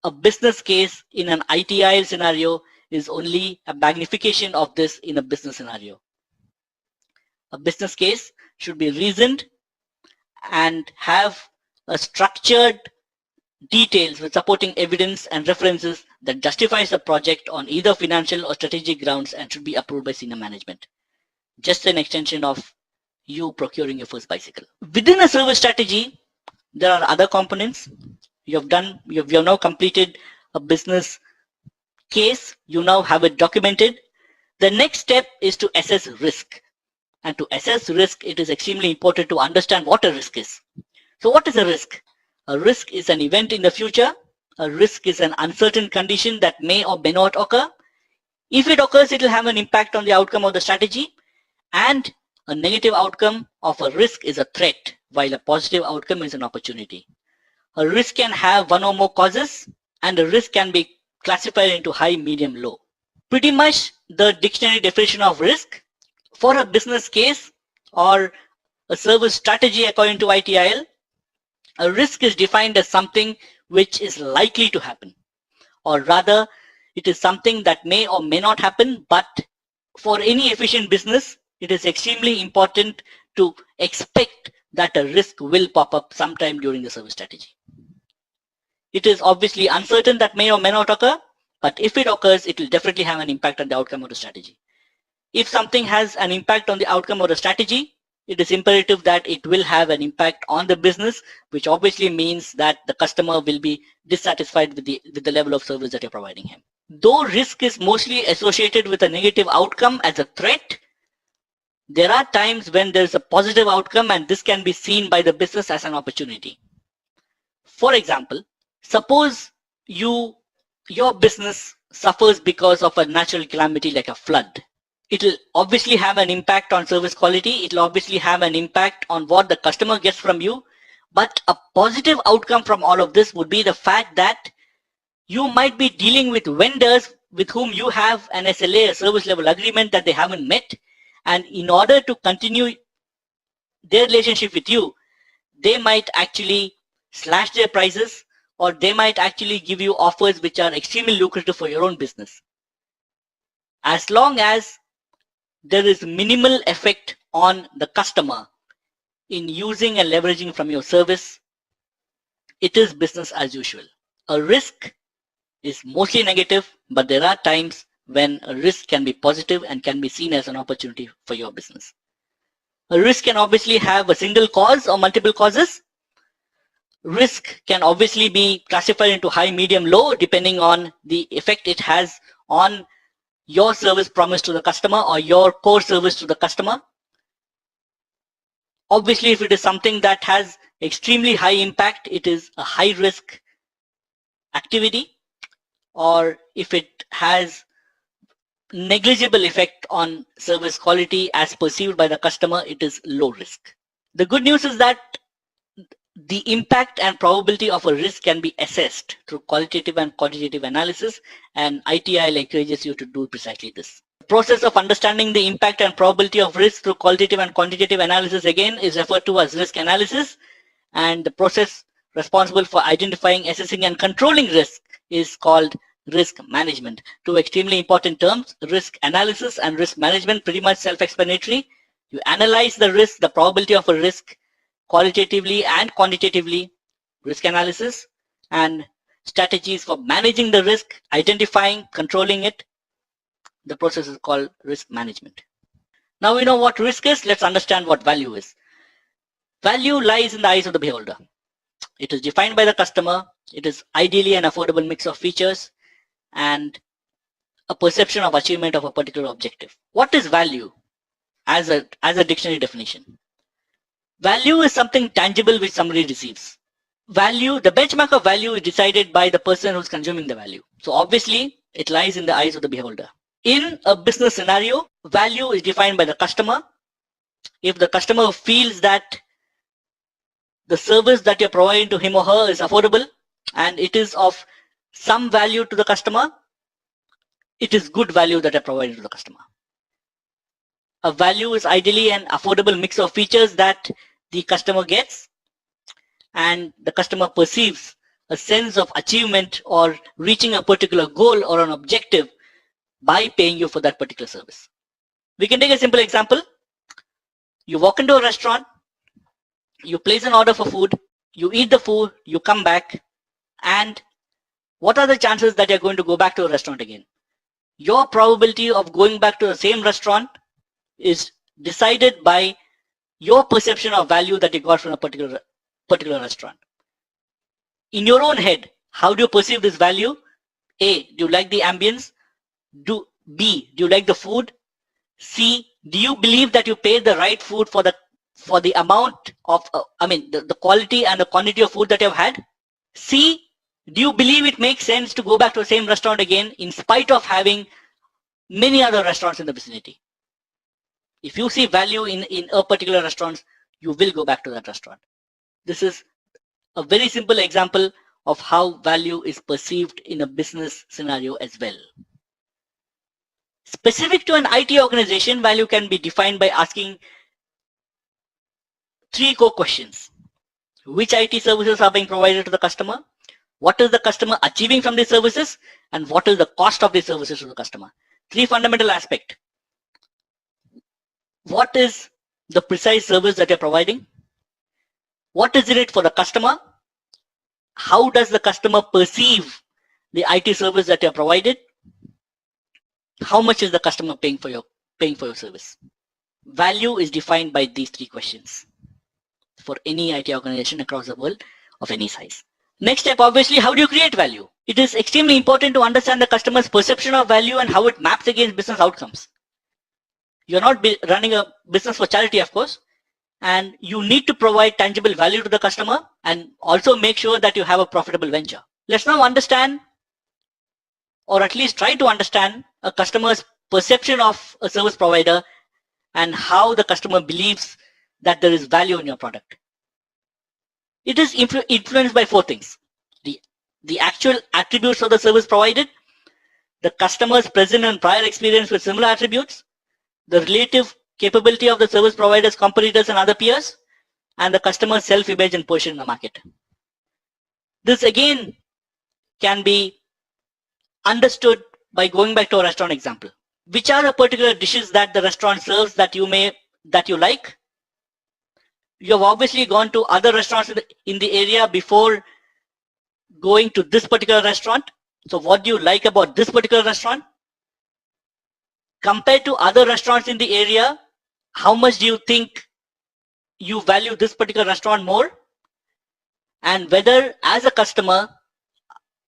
A business case in an ITIL scenario is only a magnification of this in a business scenario. A business case should be reasoned and have a structured details with supporting evidence and references that justifies the project on either financial or strategic grounds and should be approved by senior management. Just an extension of you procuring your first bicycle. Within a service strategy, there are other components. You have now completed a business case. You now have it documented. The next step is to assess risk. And to assess risk, it is extremely important to understand what a risk is. So what is a risk? A risk is an event in the future. A risk is an uncertain condition that may or may not occur. If it occurs, it will have an impact on the outcome of the strategy. And a negative outcome of a risk is a threat, while a positive outcome is an opportunity. A risk can have one or more causes, and a risk can be classified into high, medium, low. Pretty much the dictionary definition of risk for a business case or a service strategy according to ITIL, a risk is defined as something which is likely to happen, or rather it is something that may or may not happen, but for any efficient business, it is extremely important to expect that a risk will pop up sometime during the service strategy. It is obviously uncertain that may or may not occur, but if it occurs, it will definitely have an impact on the outcome of the strategy. If something has an impact on the outcome of the strategy, it is imperative that it will have an impact on the business, which obviously means that the customer will be dissatisfied with the level of service that you're providing him. Though risk is mostly associated with a negative outcome as a threat, there are times when there's a positive outcome, and this can be seen by the business as an opportunity. For example, suppose your business suffers because of a natural calamity like a flood. It'll obviously have an impact on service quality. It'll obviously have an impact on what the customer gets from you. But a positive outcome from all of this would be the fact that you might be dealing with vendors with whom you have an SLA, a service level agreement, that they haven't met. And in order to continue their relationship with you, they might actually slash their prices, or they might actually give you offers which are extremely lucrative for your own business. As long as there is minimal effect on the customer in using and leveraging from your service, it is business as usual. A risk is mostly negative, but there are times when a risk can be positive and can be seen as an opportunity for your business. A risk can obviously have a single cause or multiple causes. Risk can obviously be classified into high, medium, low, depending on the effect it has on your service promise to the customer or your core service to the customer. Obviously, if it is something that has extremely high impact, it is a high risk activity. Or if it has negligible effect on service quality as perceived by the customer, it is low risk. The good news is that the impact and probability of a risk can be assessed through qualitative and quantitative analysis, and ITIL encourages you to do precisely this. The process of understanding the impact and probability of risk through qualitative and quantitative analysis again is referred to as risk analysis, and the process responsible for identifying, assessing, and controlling risk is called risk management. Two extremely important terms, risk analysis and risk management, pretty much self-explanatory. You analyze the risk, the probability of a risk, qualitatively and quantitatively, risk analysis, and strategies for managing the risk, identifying, controlling it. The process is called risk management. Now we know what risk is. Let's understand what value is. Value lies in the eyes of the beholder. It is defined by the customer. It is ideally an affordable mix of features and a perception of achievement of a particular objective. What is value as a dictionary definition? Value is something tangible which somebody receives. Value, the benchmark of value is decided by the person who's consuming the value. So obviously, it lies in the eyes of the beholder. In a business scenario, value is defined by the customer. If the customer feels that the service that you're providing to him or her is affordable and it is of some value to the customer, it is good value that you're providing to the customer. A value is ideally an affordable mix of features that the customer gets, and the customer perceives a sense of achievement or reaching a particular goal or an objective by paying you for that particular service. We can take a simple example. You walk into a restaurant, you place an order for food, you eat the food, you come back, and what are the chances that you're going to go back to a restaurant again? Your probability of going back to the same restaurant is decided by your perception of value that you got from a particular restaurant. In your own head, how do you perceive this value? A, do you like the ambience? B, do you like the food? C, do you believe that you paid the right food for the amount of, the quality and the quantity of food that you've had? C, do you believe it makes sense to go back to the same restaurant again in spite of having many other restaurants in the vicinity? If you see value in a particular restaurant, you will go back to that restaurant. This is a very simple example of how value is perceived in a business scenario as well. Specific to an IT organization, value can be defined by asking three core questions. Which IT services are being provided to the customer? What is the customer achieving from these services? And what is the cost of these services to the customer? Three fundamental aspects. What is the precise service that you're providing? What is it for the customer? how does the customer perceive the IT service that you have provided? How much is the customer paying for your service? Value is defined by these three questions for any IT organization across the world of any size. Next step, obviously, how do you create value? It is extremely important to understand the customer's perception of value and how it maps against business outcomes. You're not running a business for charity, of course, and you need to provide tangible value to the customer and also make sure that you have a profitable venture. Let's now understand, or at least try to understand, a customer's perception of a service provider and how the customer believes that there is value in your product. It is influenced by four things: the actual attributes of the service provided, the customer's present and prior experience with similar attributes, the relative capability of the service provider's competitors and other peers, and the customer's self-image and position in the market. This again can be understood by going back to a restaurant example. Which are the particular dishes that the restaurant serves that you like? You have obviously gone to other restaurants in the area before going to this particular restaurant. So what do you like about this particular restaurant? Compared to other restaurants in the area, how much do you think you value this particular restaurant more? And whether, as a customer,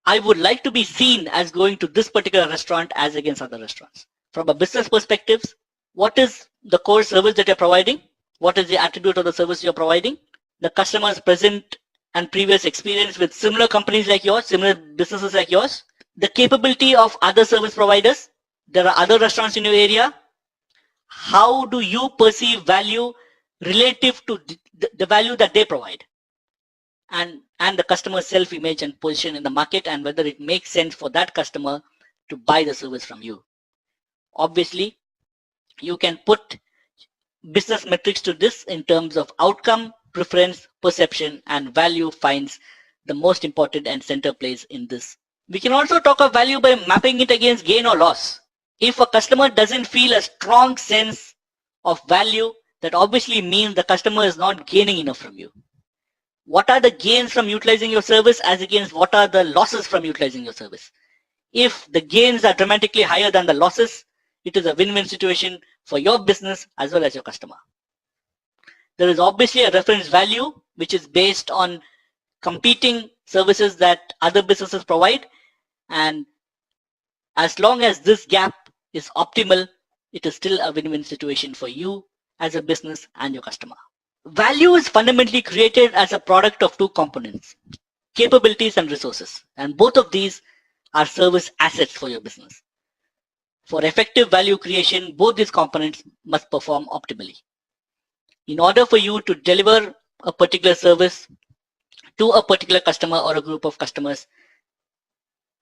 I would like to be seen as going to this particular restaurant as against other restaurants. From a business perspective, what is the core service that you're providing? What is the attribute of the service you're providing? The customer's present and previous experience with similar companies like yours, similar businesses like yours. The capability of other service providers. There are other restaurants in your area. How do you perceive value relative to the value that they provide? And the customer's self-image and position in the market, and whether it makes sense for that customer to buy the service from you. Obviously, you can put business metrics to this in terms of outcome, preference, perception, and value finds the most important and center place in this. We can also talk of value by mapping it against gain or loss. If a customer doesn't feel a strong sense of value, that obviously means the customer is not gaining enough from you. What are the gains from utilizing your service as against what are the losses from utilizing your service? If the gains are dramatically higher than the losses, it is a win-win situation for your business as well as your customer. There is obviously a reference value which is based on competing services that other businesses provide, and as long as this gap is optimal, it is still a win-win situation for you as a business and your customer. Value is fundamentally created as a product of two components: capabilities and resources, and both of these are service assets for your business. For effective value creation, both these components must perform optimally. In order for you to deliver a particular service to a particular customer or a group of customers,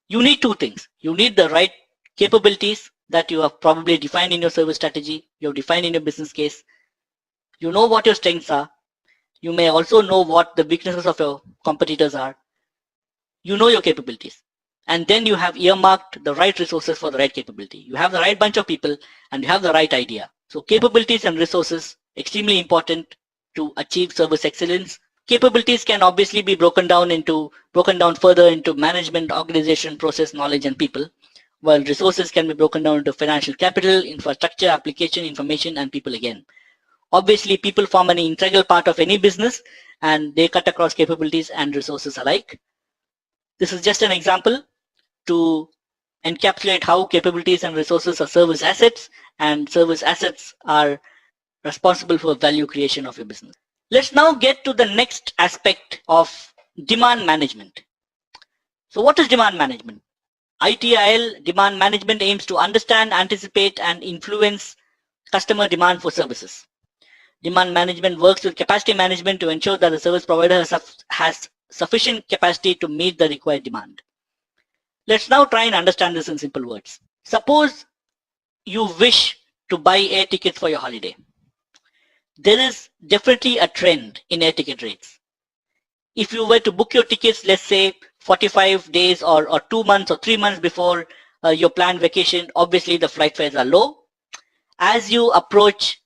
you need two things. You need the right capabilities that you have probably defined in your service strategy, you have defined in your business case. You know what your strengths are. You may also know what the weaknesses of your competitors are. You know your capabilities. And then you have earmarked the right resources for the right capability. You have the right bunch of people and you have the right idea. So capabilities and resources, extremely important to achieve service excellence. Capabilities can obviously be broken down further into management, organization, process, knowledge, and people, while resources can be broken down into financial capital, infrastructure, application, information, and people again. Obviously, people form an integral part of any business and they cut across capabilities and resources alike. This is just an example to encapsulate how capabilities and resources are service assets, and service assets are responsible for value creation of your business. Let's now get to the next aspect of demand management. So what is demand management? ITIL demand management aims to understand, anticipate, and influence customer demand for services. Demand management works with capacity management to ensure that the service provider has sufficient capacity to meet the required demand. Let's now try and understand this in simple words. Suppose you wish to buy air tickets for your holiday. There is definitely a trend in air ticket rates. If you were to book your tickets, let's say 45 days or 2 months or 3 months before your planned vacation, obviously the flight fares are low. As you approach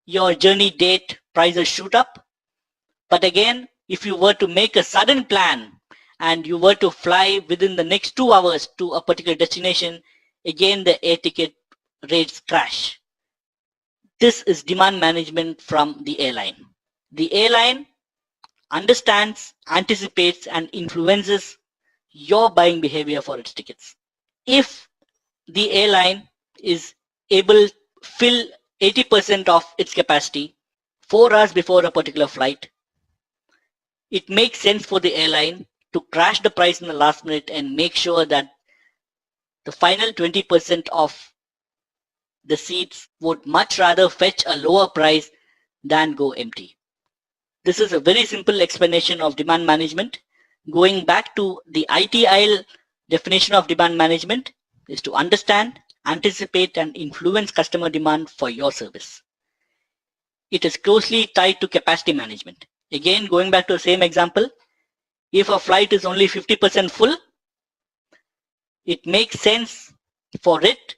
your journey date, prices shoot up. But again, if you were to make a sudden plan and you were to fly within the next 2 hours to a particular destination, again the air ticket rates crash. This is demand management from the airline. The airline understands, anticipates, and influences your buying behavior for its tickets. If the airline is able to fill 80% of its capacity 4 hours before a particular flight, it makes sense for the airline to crash the price in the last minute and make sure that the final 20% of the seats would much rather fetch a lower price than go empty. This is a very simple explanation of demand management. Going back to the ITIL definition of demand management is to understand, anticipate, and influence customer demand for your service. It is closely tied to capacity management. Again, going back to the same example, if a flight is only 50% full, it makes sense for it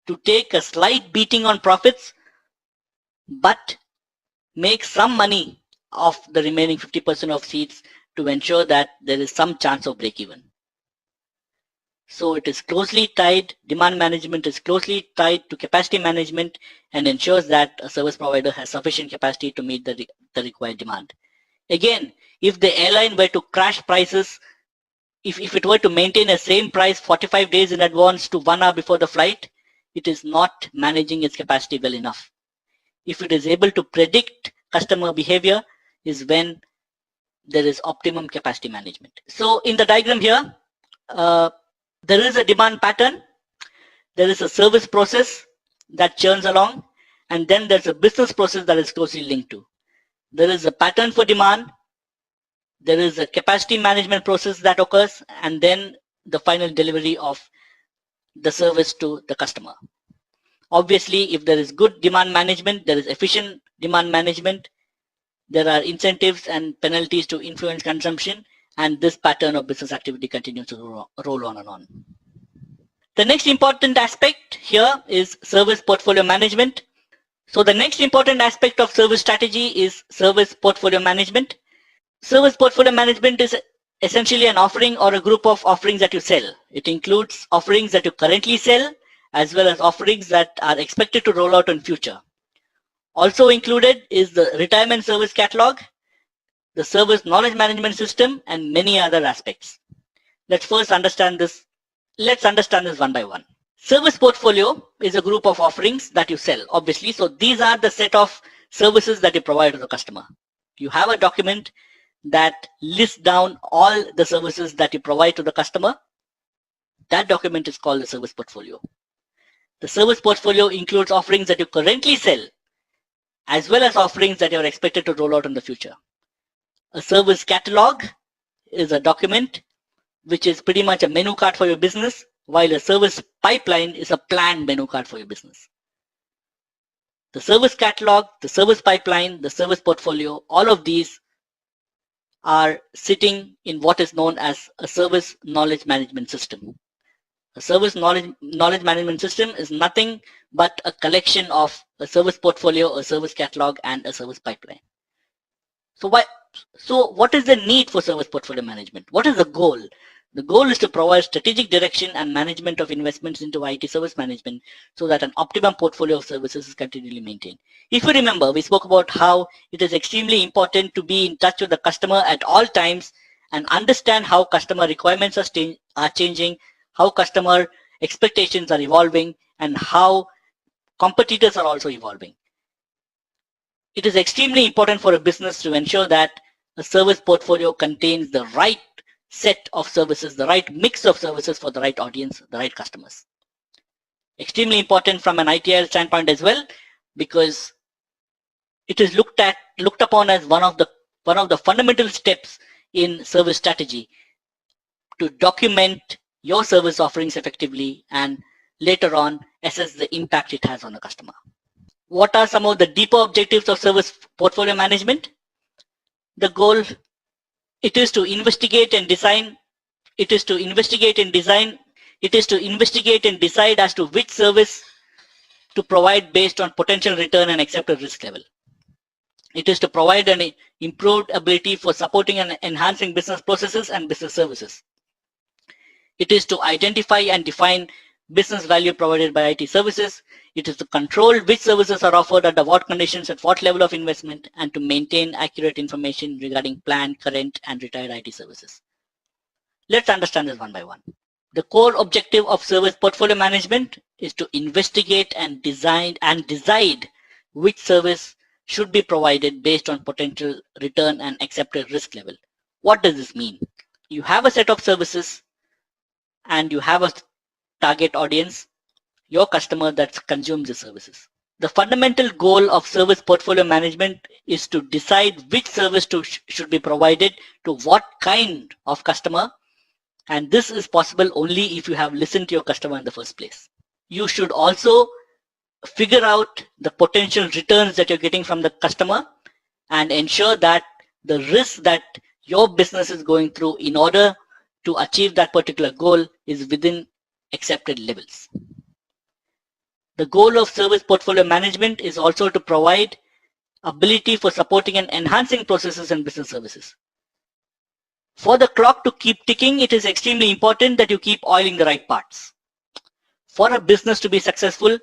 to take a slight beating on profits, but make some money off the remaining 50% of seats to ensure that there is some chance of break even. So it is closely tied, demand management is closely tied to capacity management and ensures that a service provider has sufficient capacity to meet the required demand. Again, if the airline were to crash prices, if it were to maintain the same price 45 days in advance to 1 hour before the flight, it is not managing its capacity well enough. If it is able to predict customer behavior is when there is optimum capacity management. So in the diagram here, there is a demand pattern, there is a service process that churns along, and then there's a business process that is closely linked to. There is a pattern for demand, there is a capacity management process that occurs, and then the final delivery of the service to the customer. Obviously, if there is good demand management, there is efficient demand management, there are incentives and penalties to influence consumption, and this pattern of business activity continues to roll on and on. The next important aspect here is service portfolio management. So the next important aspect of service strategy is service portfolio management. Service portfolio management is essentially an offering or a group of offerings that you sell. It includes offerings that you currently sell as well as offerings that are expected to roll out in future. Also included is the retirement service catalog, the service knowledge management system, and many other aspects. Let's first understand this. Let's understand this one by one. Service portfolio is a group of offerings that you sell, obviously. So these are the set of services that you provide to the customer. You have a document that lists down all the services that you provide to the customer. That document is called the service portfolio. The service portfolio includes offerings that you currently sell, as well as offerings that you are expected to roll out in the future. A service catalog is a document which is pretty much a menu card for your business, while a service pipeline is a planned menu card for your business. The service catalog, the service pipeline, the service portfolio, all of these are sitting in what is known as a service knowledge management system. A service knowledge management system is nothing but a collection of a service portfolio, a service catalog, and a service pipeline. So what is the need for service portfolio management? What is the goal? The goal is to provide strategic direction and management of investments into IT service management so that an optimum portfolio of services is continually maintained. If you remember, we spoke about how it is extremely important to be in touch with the customer at all times and understand how customer requirements are changing, how customer expectations are evolving, and how competitors are also evolving. It is extremely important for a business to ensure that a service portfolio contains the right set of services, the right mix of services for the right audience, the right customers. Extremely important from an ITIL standpoint as well, because it is looked upon as one of the fundamental steps in service strategy to document your service offerings effectively and later on assess the impact it has on the customer. What are some of the deeper objectives of service portfolio management? The goal, it is to investigate and design. It is to investigate and design. It is to investigate and decide as to which service to provide based on potential return and accepted risk level. It is to provide an improved ability for supporting and enhancing business processes and business services. It is to identify and define business value provided by IT services. It is to control which services are offered under what conditions at what level of investment, and to maintain accurate information regarding planned, current, and retired IT services. Let's understand this one by one. The core objective of service portfolio management is to investigate and decide which service should be provided based on potential return and accepted risk level. What does this mean? You have a set of services and you have a target audience, your customer that consumes the services. The fundamental goal of service portfolio management is to decide which service should be provided to what kind of customer, and this is possible only if you have listened to your customer in the first place. You should also figure out the potential returns that you're getting from the customer and ensure that the risk that your business is going through in order to achieve that particular goal is within accepted levels. The goal of service portfolio management is also to provide ability for supporting and enhancing processes and business services. For the clock to keep ticking, it is extremely important that you keep oiling the right parts. For a business to be successful,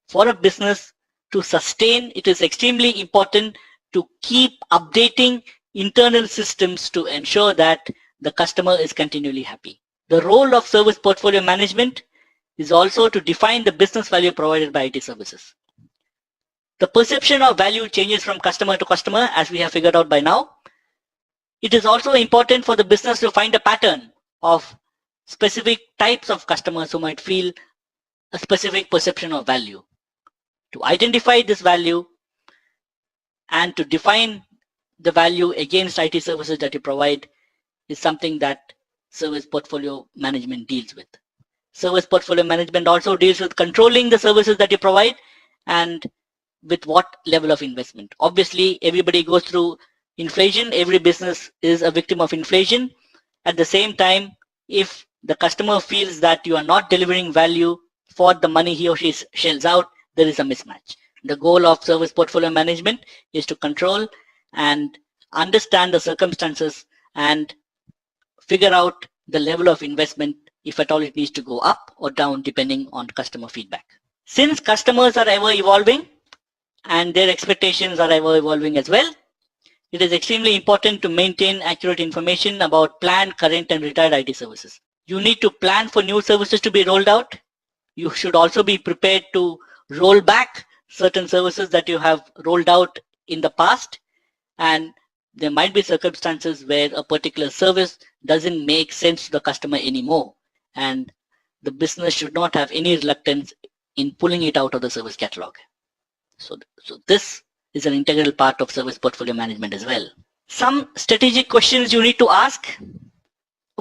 for a business to sustain, it is extremely important to keep updating internal systems to ensure that the customer is continually happy. The role of service portfolio management is also to define the business value provided by IT services. The perception of value changes from customer to customer, as we have figured out by now. It is also important for the business to find a pattern of specific types of customers who might feel a specific perception of value. To identify this value and to define the value against IT services that you provide is something that service portfolio management deals with. Service portfolio management also deals with controlling the services that you provide and with what level of investment. Obviously, everybody goes through inflation. Every business is a victim of inflation. At the same time, if the customer feels that you are not delivering value for the money he or she shells out, there is a mismatch. The goal of service portfolio management is to control and understand the circumstances and figure out the level of investment, if at all it needs to go up or down depending on customer feedback. Since customers are ever evolving and their expectations are ever evolving as well, it is extremely important to maintain accurate information about planned, current, and retired IT services. You need to plan for new services to be rolled out. You should also be prepared to roll back certain services that you have rolled out in the past, and there might be circumstances where a particular service doesn't make sense to the customer anymore, and the business should not have any reluctance in pulling it out of the service catalog. So this is an integral part of service portfolio management as well. Some strategic questions you need to ask.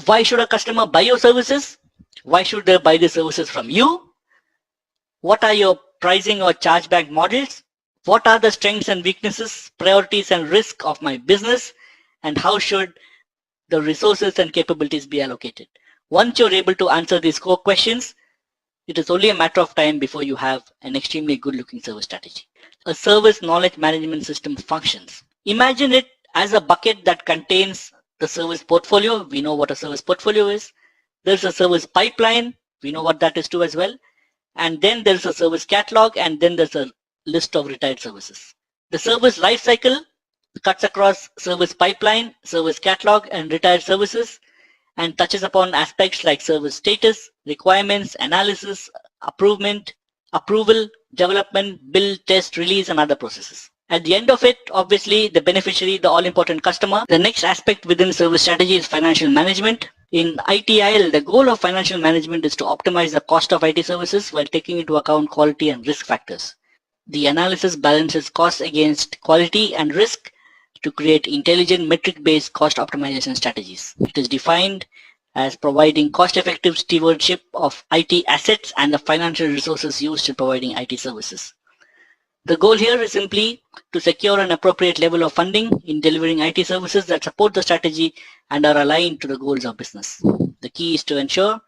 Why should a customer buy your services? Why should they buy the services from you? What are your pricing or chargeback models? What are the strengths and weaknesses, priorities and risk of my business? And how should the resources and capabilities be allocated? Once you're able to answer these core questions, it is only a matter of time before you have an extremely good looking service strategy. A service knowledge management system functions. Imagine it as a bucket that contains the service portfolio. We know what a service portfolio is. There's a service pipeline. We know what that is too as well. And then there's a service catalog, and then there's a list of retired services. The service life cycle cuts across service pipeline, service catalog, and retired services, and touches upon aspects like service status, requirements, analysis, approval, development, build, test, release, and other processes. At the end of it, obviously, the beneficiary, the all-important customer. The next aspect within service strategy is financial management. In ITIL, the goal of financial management is to optimize the cost of IT services while taking into account quality and risk factors. The analysis balances cost against quality and risk to create intelligent metric-based cost optimization strategies. It is defined as providing cost-effective stewardship of IT assets and the financial resources used in providing IT services. The goal here is simply to secure an appropriate level of funding in delivering IT services that support the strategy and are aligned to the goals of business. The key is to ensure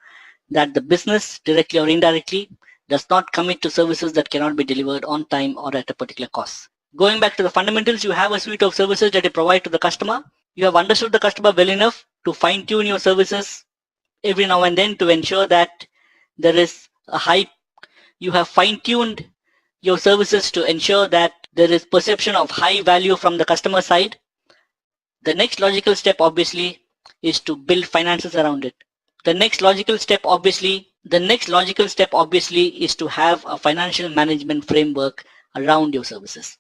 that the business, directly or indirectly, does not commit to services that cannot be delivered on time or at a particular cost. Going back to the fundamentals, you have a suite of services that you provide to the customer. You have understood the customer well enough to fine-tune your services every now and then to ensure that there is a high, you have fine-tuned your services to ensure that there is perception of high value from the customer side. The next logical step obviously is to build finances around it. The next logical step obviously is to have a financial management framework around your services.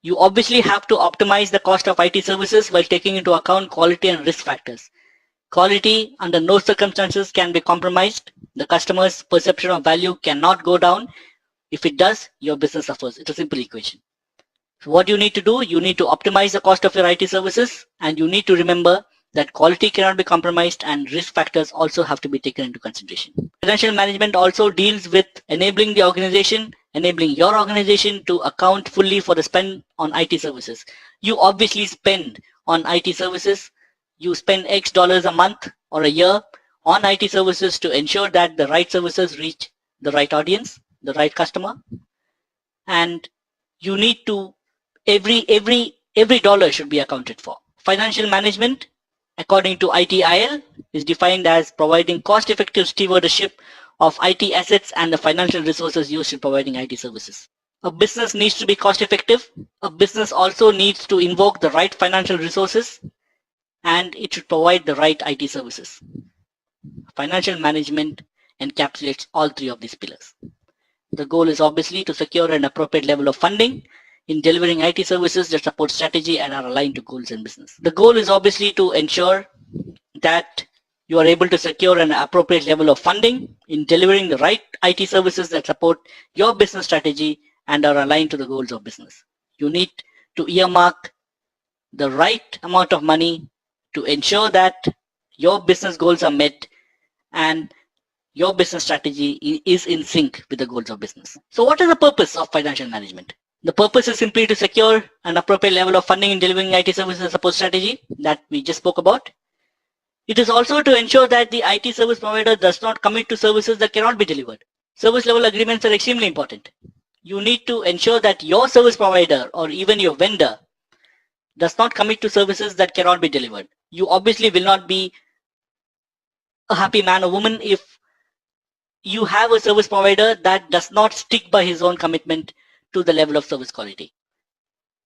You obviously have to optimize the cost of IT services while taking into account quality and risk factors. Quality under no circumstances can be compromised. The customer's perception of value cannot go down. If it does, your business suffers. It's a simple equation. So what you need to do, you need to optimize the cost of your IT services, and you need to remember that quality cannot be compromised and risk factors also have to be taken into consideration. Financial management also deals with enabling your organization to account fully for the spend on IT services. You obviously spend on IT services. You spend X dollars a month or a year on IT services to ensure that the right services reach the right audience, the right customer, and you need to every dollar should be accounted for. Financial management, according to ITIL, is defined as providing cost-effective stewardship of IT assets and the financial resources used in providing IT services. A business needs to be cost-effective. A business also needs to invoke the right financial resources, and it should provide the right IT services. Financial management encapsulates all three of these pillars. The goal is obviously to secure an appropriate level of funding in delivering IT services that support strategy and are aligned to goals in business. The goal is obviously to ensure that you are able to secure an appropriate level of funding in delivering the right IT services that support your business strategy and are aligned to the goals of business. You need to earmark the right amount of money to ensure that your business goals are met and your business strategy is in sync with the goals of business. So what is the purpose of financial management? The purpose is simply to secure an appropriate level of funding in delivering IT services and support strategy that we just spoke about. It is also to ensure that the IT service provider does not commit to services that cannot be delivered. Service level agreements are extremely important. You need to ensure that your service provider or even your vendor does not commit to services that cannot be delivered. You obviously will not be a happy man or woman if you have a service provider that does not stick by his own commitment to the level of service quality.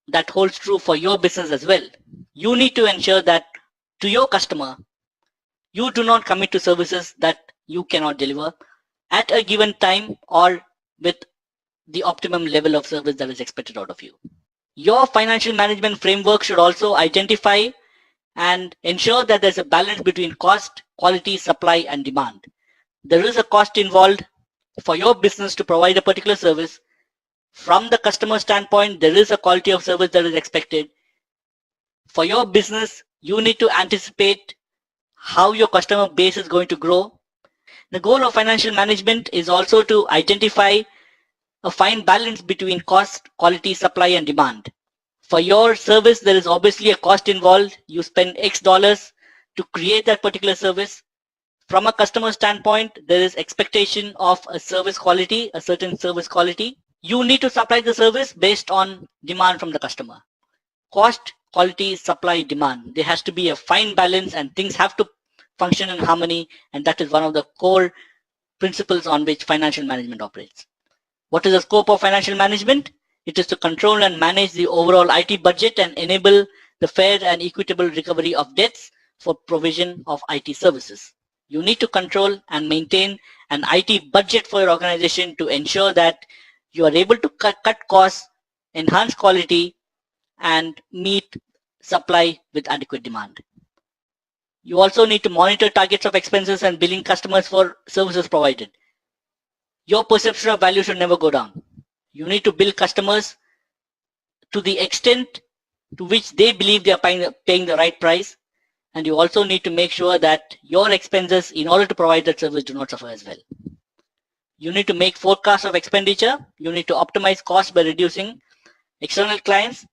That holds true for your business as well. You need to ensure that to your customer, you do not commit to services that you cannot deliver at a given time or with the optimum level of service that is expected out of you. Your financial management framework should also identify and ensure that there's a balance between cost, quality, supply, and demand. There is a cost involved for your business to provide a particular service. From the customer standpoint, there is a quality of service that is expected. For your business, you need to anticipate how your customer base is going to grow. The goal of financial management is also to identify a fine balance between cost, quality, supply, and demand. For your service, there is obviously a cost involved. You spend X dollars to create that particular service. From a customer standpoint, there is expectation of a service quality, a certain service quality. You need to supply the service based on demand from the customer. Cost, quality, supply, demand. There has to be a fine balance and things have to function in harmony, and that is one of the core principles on which financial management operates. What is the scope of financial management? It is to control and manage the overall IT budget and enable the fair and equitable recovery of debts for provision of IT services. You need to control and maintain an IT budget for your organization to ensure that you are able to cut costs, enhance quality, and meet supply with adequate demand. You also need to monitor targets of expenses and billing customers for services provided. Your perception of value should never go down. You need to bill customers to the extent to which they believe they are paying the right price, and you also need to make sure that your expenses in order to provide that service do not suffer as well. You need to make forecasts of expenditure. You need to optimize costs by reducing external clients,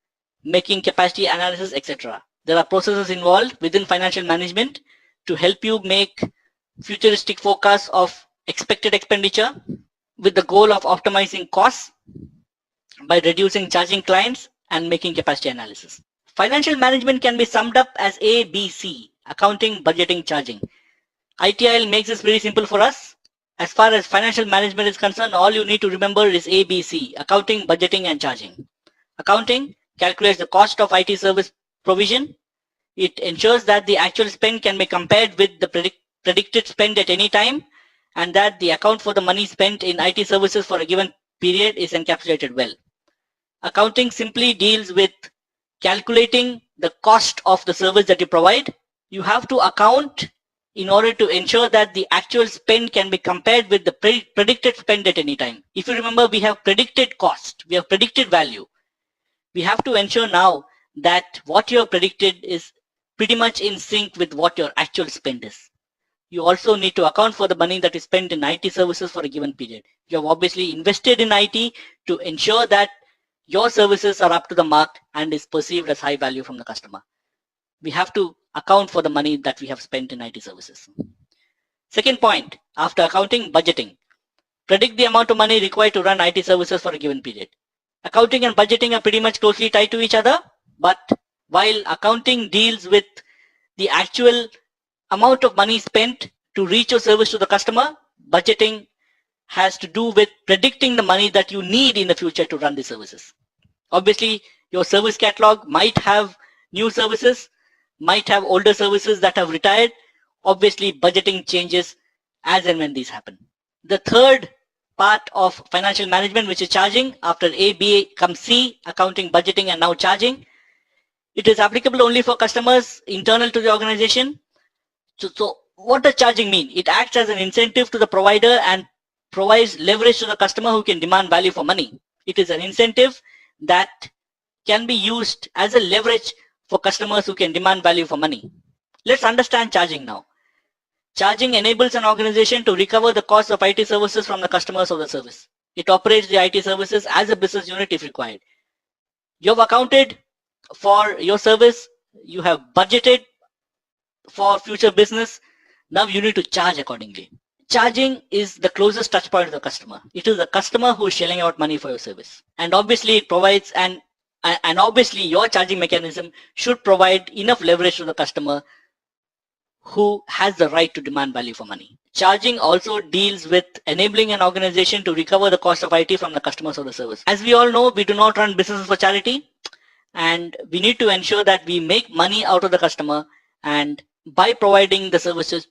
making capacity analysis, etc. There are processes involved within financial management to help you make futuristic forecasts of expected expenditure with the goal of optimizing costs by reducing charging clients and making capacity analysis. Financial management can be summed up as ABC: accounting, budgeting, charging. ITIL makes this very simple for us. As far as financial management is concerned, all you need to remember is ABC: accounting, budgeting, and charging. Accounting calculates the cost of IT service provision. It ensures that the actual spend can be compared with the predicted spend at any time, and that the account for the money spent in IT services for a given period is encapsulated well. Accounting simply deals with calculating the cost of the service that you provide. You have to account in order to ensure that the actual spend can be compared with the predicted spend at any time. If you remember, we have predicted cost, we have predicted value. We have to ensure now that what you have predicted is pretty much in sync with what your actual spend is. You also need to account for the money that is spent in IT services for a given period. You have obviously invested in IT to ensure that your services are up to the mark and is perceived as high value from the customer. We have to account for the money that we have spent in IT services. Second point, after accounting, budgeting. Predict the amount of money required to run IT services for a given period. Accounting and budgeting are pretty much closely tied to each other, but while accounting deals with the actual amount of money spent to reach your service to the customer, budgeting has to do with predicting the money that you need in the future to run the services. Obviously, your service catalog might have new services, might have older services that have retired. Obviously, budgeting changes as and when these happen. The third part of financial management, which is charging, after A, B comes C, accounting, budgeting, and now charging. It is applicable only for customers internal to the organization. So what does charging mean? It acts as an incentive to the provider and provides leverage to the customer who can demand value for money. It is an incentive that can be used as a leverage for customers who can demand value for money. Let's understand charging now. Charging enables an organization to recover the cost of IT services from the customers of the service. It operates the IT services as a business unit if required. You have accounted for your service, you have budgeted for future business. Now you need to charge accordingly. Charging is the closest touch point to the customer. It is the customer who is shelling out money for your service. And obviously it provides and obviously your charging mechanism should provide enough leverage to the customer who has the right to demand value for money. Charging also deals with enabling an organization to recover the cost of IT from the customers of the service. As we all know, we do not run businesses for charity, and we need to ensure that we make money out of the customer, and by providing the services,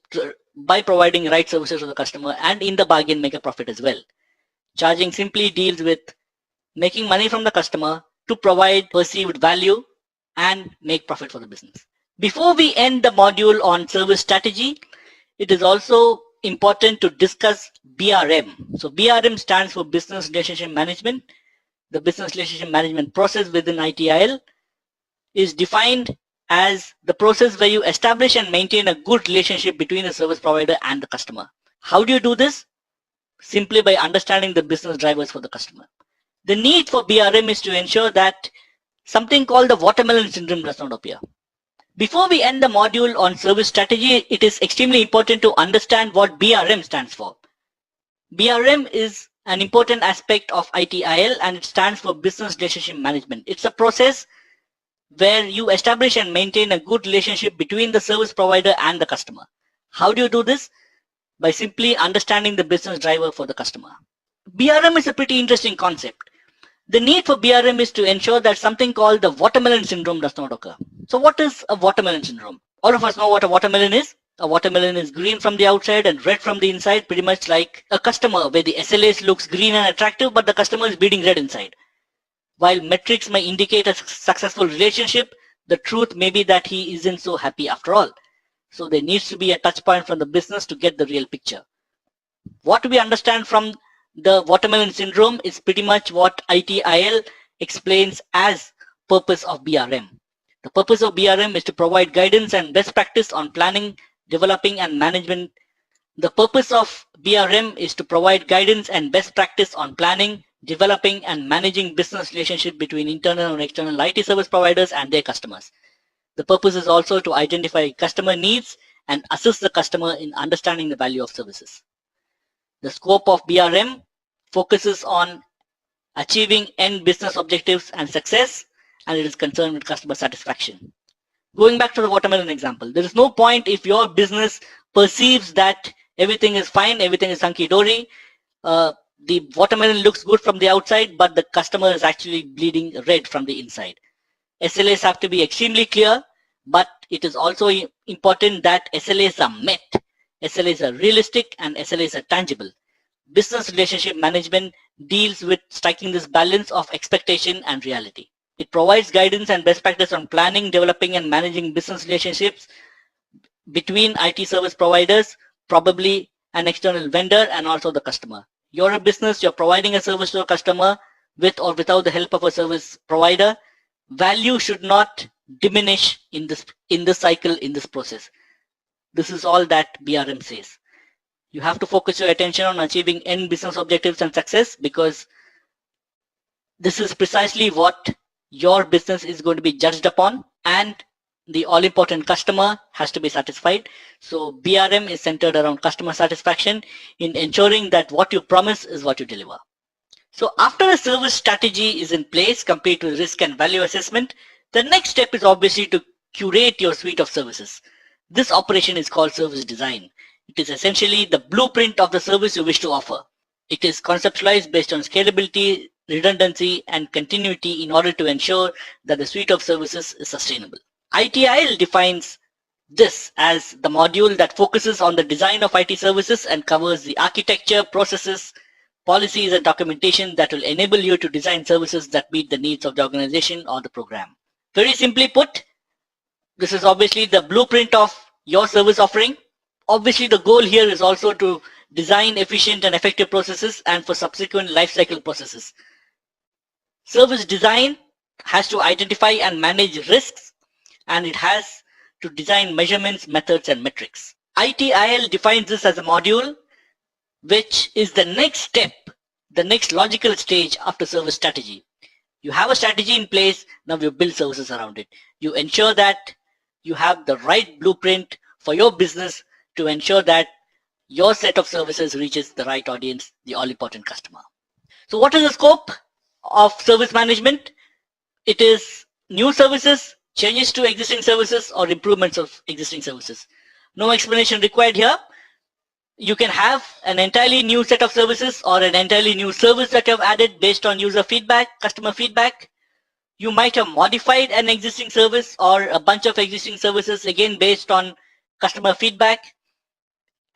by providing right services to the customer, and in the bargain make a profit as well. Charging simply deals with making money from the customer to provide perceived value and make profit for the business. Before we end the module on service strategy, it is also important to discuss BRM. So BRM stands for Business Relationship Management. The Business Relationship Management process within ITIL is defined as the process where you establish and maintain a good relationship between the service provider and the customer. How do you do this? Simply by understanding the business drivers for the customer. The need for BRM is to ensure that something called the watermelon syndrome does not appear. Before we end the module on service strategy, it is extremely important to understand what BRM stands for. BRM is an important aspect of ITIL, and it stands for Business Relationship Management. It's a process where you establish and maintain a good relationship between the service provider and the customer. How do you do this? By simply understanding the business driver for the customer. BRM is a pretty interesting concept. The need for BRM is to ensure that something called the watermelon syndrome does not occur. So what is a watermelon syndrome? All of us know what a watermelon is. A watermelon is green from the outside and red from the inside, pretty much like a customer where the SLAs looks green and attractive, but the customer is bleeding red inside. While metrics may indicate a successful relationship, the truth may be that he isn't so happy after all. So there needs to be a touch point from the business to get the real picture. What we understand from the watermelon syndrome is pretty much what ITIL explains as purpose of BRM. The purpose of BRM is to provide guidance and best practice on planning, developing, and management. The purpose of BRM is to provide guidance and best practice on planning, developing, and managing business relationship between internal and external IT service providers and their customers. The purpose is also to identify customer needs and assist the customer in understanding the value of services. The scope of BRM focuses on achieving end business objectives and success, and it is concerned with customer satisfaction. Going back to the watermelon example, there is no point if your business perceives that everything is fine, everything is hunky-dory, the watermelon looks good from the outside, but the customer is actually bleeding red from the inside. SLAs have to be extremely clear, but it is also important that SLAs are met. SLAs are realistic and SLAs are tangible. Business relationship management deals with striking this balance of expectation and reality. It provides guidance and best practice on planning, developing, and managing business relationships between IT service providers, probably an external vendor, and also the customer. You're a business, you're providing a service to a customer with or without the help of a service provider. Value should not diminish in this cycle, in this process. This is all that BRM says. You have to focus your attention on achieving end business objectives and success, because this is precisely what your business is going to be judged upon, and the all-important customer has to be satisfied. So BRM is centered around customer satisfaction in ensuring that what you promise is what you deliver. So after a service strategy is in place, complete with risk and value assessment, the next step is obviously to curate your suite of services. This operation is called service design. It is essentially the blueprint of the service you wish to offer. It is conceptualized based on scalability, redundancy, and continuity in order to ensure that the suite of services is sustainable. ITIL defines this as the module that focuses on the design of IT services and covers the architecture, processes, policies, and documentation that will enable you to design services that meet the needs of the organization or the program. Very simply put, this is obviously the blueprint of your service offering. Obviously, the goal here is also to design efficient and effective processes and for subsequent lifecycle processes. Service design has to identify and manage risks, and it has to design measurements, methods, and metrics. ITIL defines this as a module, which is the next step, the next logical stage after service strategy. You have a strategy in place, now you build services around it. You ensure that you have the right blueprint for your business to ensure that your set of services reaches the right audience, the all-important customer. So what is the scope of service management? It is new services, changes to existing services, or improvements of existing services. No explanation required here. You can have an entirely new set of services or an entirely new service that you have added based on user feedback, customer feedback. You might have modified an existing service or a bunch of existing services, again based on customer feedback.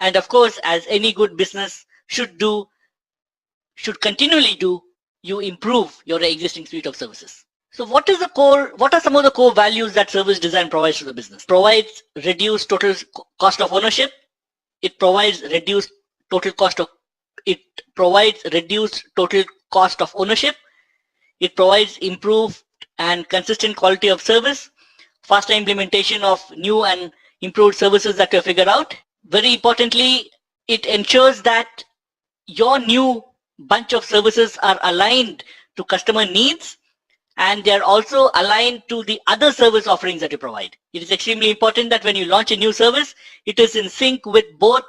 And of course, as any good business should continually do, you improve your existing suite of services. So what are some of the core values that service design provides to the business? Provides reduced total cost of ownership. It provides reduced total cost of ownership. It provides improved and consistent quality of service, faster implementation of new and improved services that you figure out. Very importantly, it ensures that your new bunch of services are aligned to customer needs, and they are also aligned to the other service offerings that you provide. It is extremely important that when you launch a new service, it is in sync with both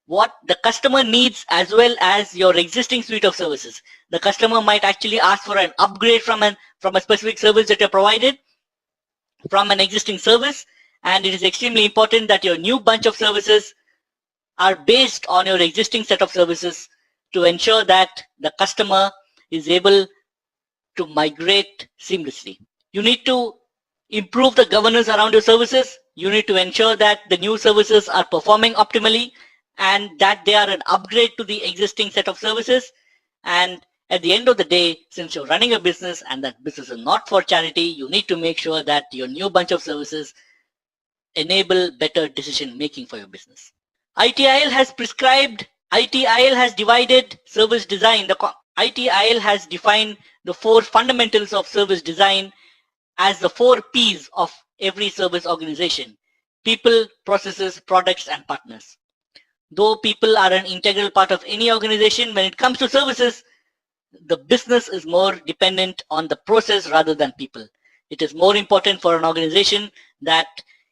what the customer needs as well as your existing suite of services. The customer might actually ask for an upgrade from a specific service that you provided from an existing service, and it is extremely important that your new bunch of services are based on your existing set of services to ensure that the customer is able to migrate seamlessly. You need to improve the governance around your services. You need to ensure that the new services are performing optimally and that they are an upgrade to the existing set of services. And at the end of the day, since you're running a business and that business is not for charity, you need to make sure that your new bunch of services enable better decision making for your business. ITIL has divided service design. ITIL has defined the 4 fundamentals of service design as the 4 P's of every service organization: people, processes, products, and partners. Though people are an integral part of any organization, when it comes to services, the business is more dependent on the process rather than people. It is more important for an organization that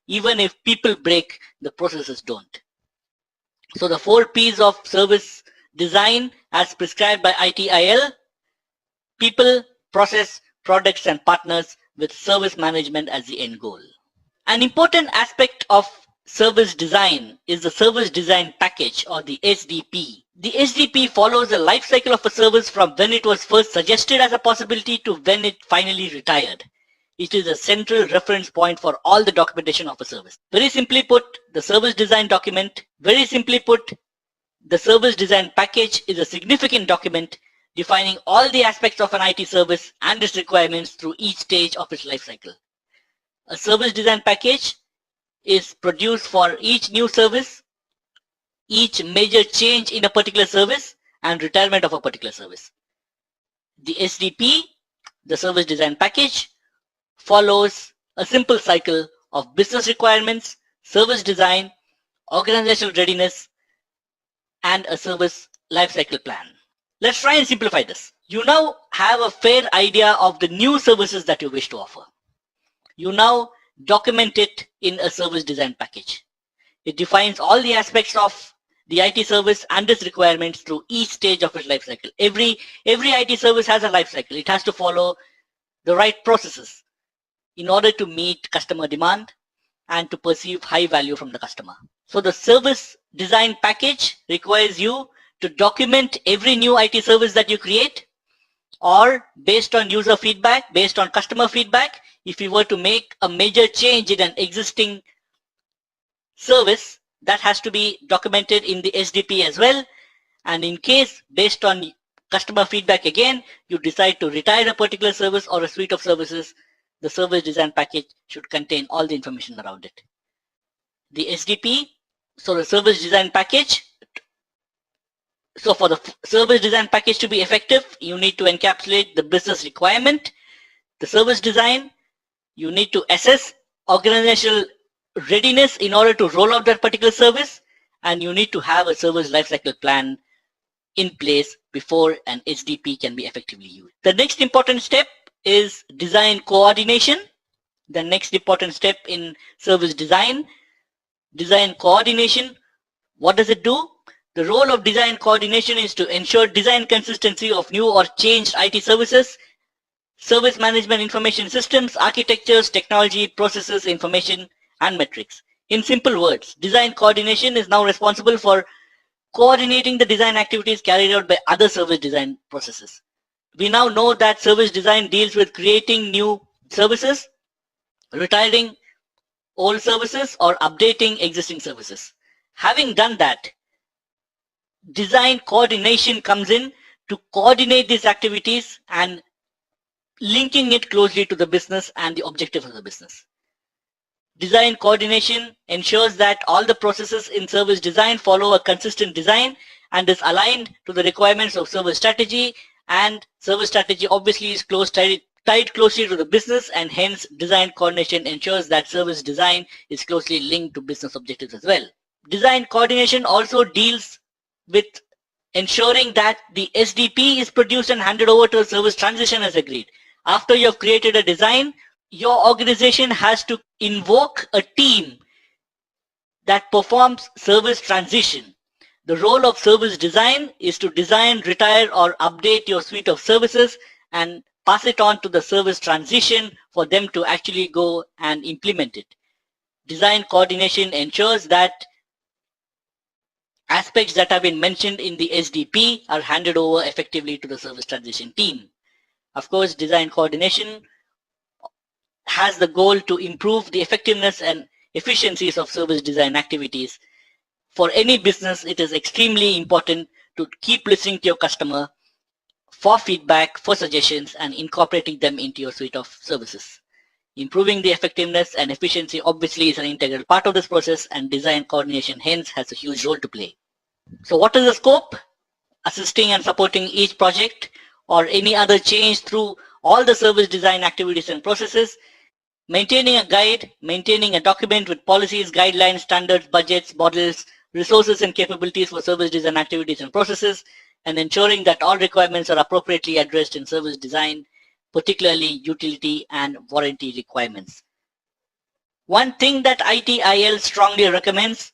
even if people break, the processes don't. So the 4 P's of service design as prescribed by ITIL: people, process, products, and partners. with service management as the end goal. An important aspect of service design is the service design package, or the SDP. The SDP follows the life cycle of a service from when it was first suggested as a possibility to when it finally retired. It is a central reference point for all the documentation of a service. Very simply put, the service design package is a significant document defining all the aspects of an IT service and its requirements through each stage of its life cycle. A service design package is produced for each new service, each major change in a particular service, and retirement of a particular service. The SDP, the service design package, follows a simple cycle of business requirements, service design, organizational readiness, and a service lifecycle plan. Let's try and simplify this. You now have a fair idea of the new services that you wish to offer. You now document it in a service design package. It defines all the aspects of the IT service and its requirements through each stage of its life cycle. Every IT service has a life cycle. It has to follow the right processes in order to meet customer demand and to perceive high value from the customer. So the service design package requires you to document every new IT service that you create, or based on user feedback, based on customer feedback, if you were to make a major change in an existing service, that has to be documented in the SDP as well. And in case, based on customer feedback again, you decide to retire a particular service or a suite of services, the service design package should contain all the information around it. The SDP, so the service design package. So for the service design package to be effective, you need to encapsulate the business requirement, the service design. You need to assess organizational readiness in order to roll out that particular service, and you need to have a service lifecycle plan in place before an SDP can be effectively used. The next important step is design coordination. The next important step in service design coordination. What does it do? The role of design coordination is to ensure design consistency of new or changed IT services, service management information systems, architectures, technology, processes, information, and metrics. In simple words, design coordination is now responsible for coordinating the design activities carried out by other service design processes. We now know that service design deals with creating new services, retiring old services, or updating existing services. Having done that, design coordination comes in to coordinate these activities and linking it closely to the business and the objectives of the business. Design coordination ensures that all the processes in service design follow a consistent design and is aligned to the requirements of service strategy, and service strategy obviously is tied closely to the business, and hence design coordination ensures that service design is closely linked to business objectives as well. Design coordination also deals with ensuring that the SDP is produced and handed over to a service transition as agreed. After you have created a design, your organization has to invoke a team that performs service transition. The role of service design is to design, retire, or update your suite of services and pass it on to the service transition for them to actually go and implement it. Design coordination ensures that aspects that have been mentioned in the SDP are handed over effectively to the service transition team. Of course, design coordination has the goal to improve the effectiveness and efficiencies of service design activities. For any business, it is extremely important to keep listening to your customer for feedback, for suggestions, and incorporating them into your suite of services. Improving the effectiveness and efficiency obviously is an integral part of this process, and design coordination hence has a huge role to play. So what is the scope? Assisting and supporting each project or any other change through all the service design activities and processes, maintaining a guide, maintaining a document with policies, guidelines, standards, budgets, models, resources and capabilities for service design activities and processes, and ensuring that all requirements are appropriately addressed in service design, particularly utility and warranty requirements. One thing that ITIL strongly recommends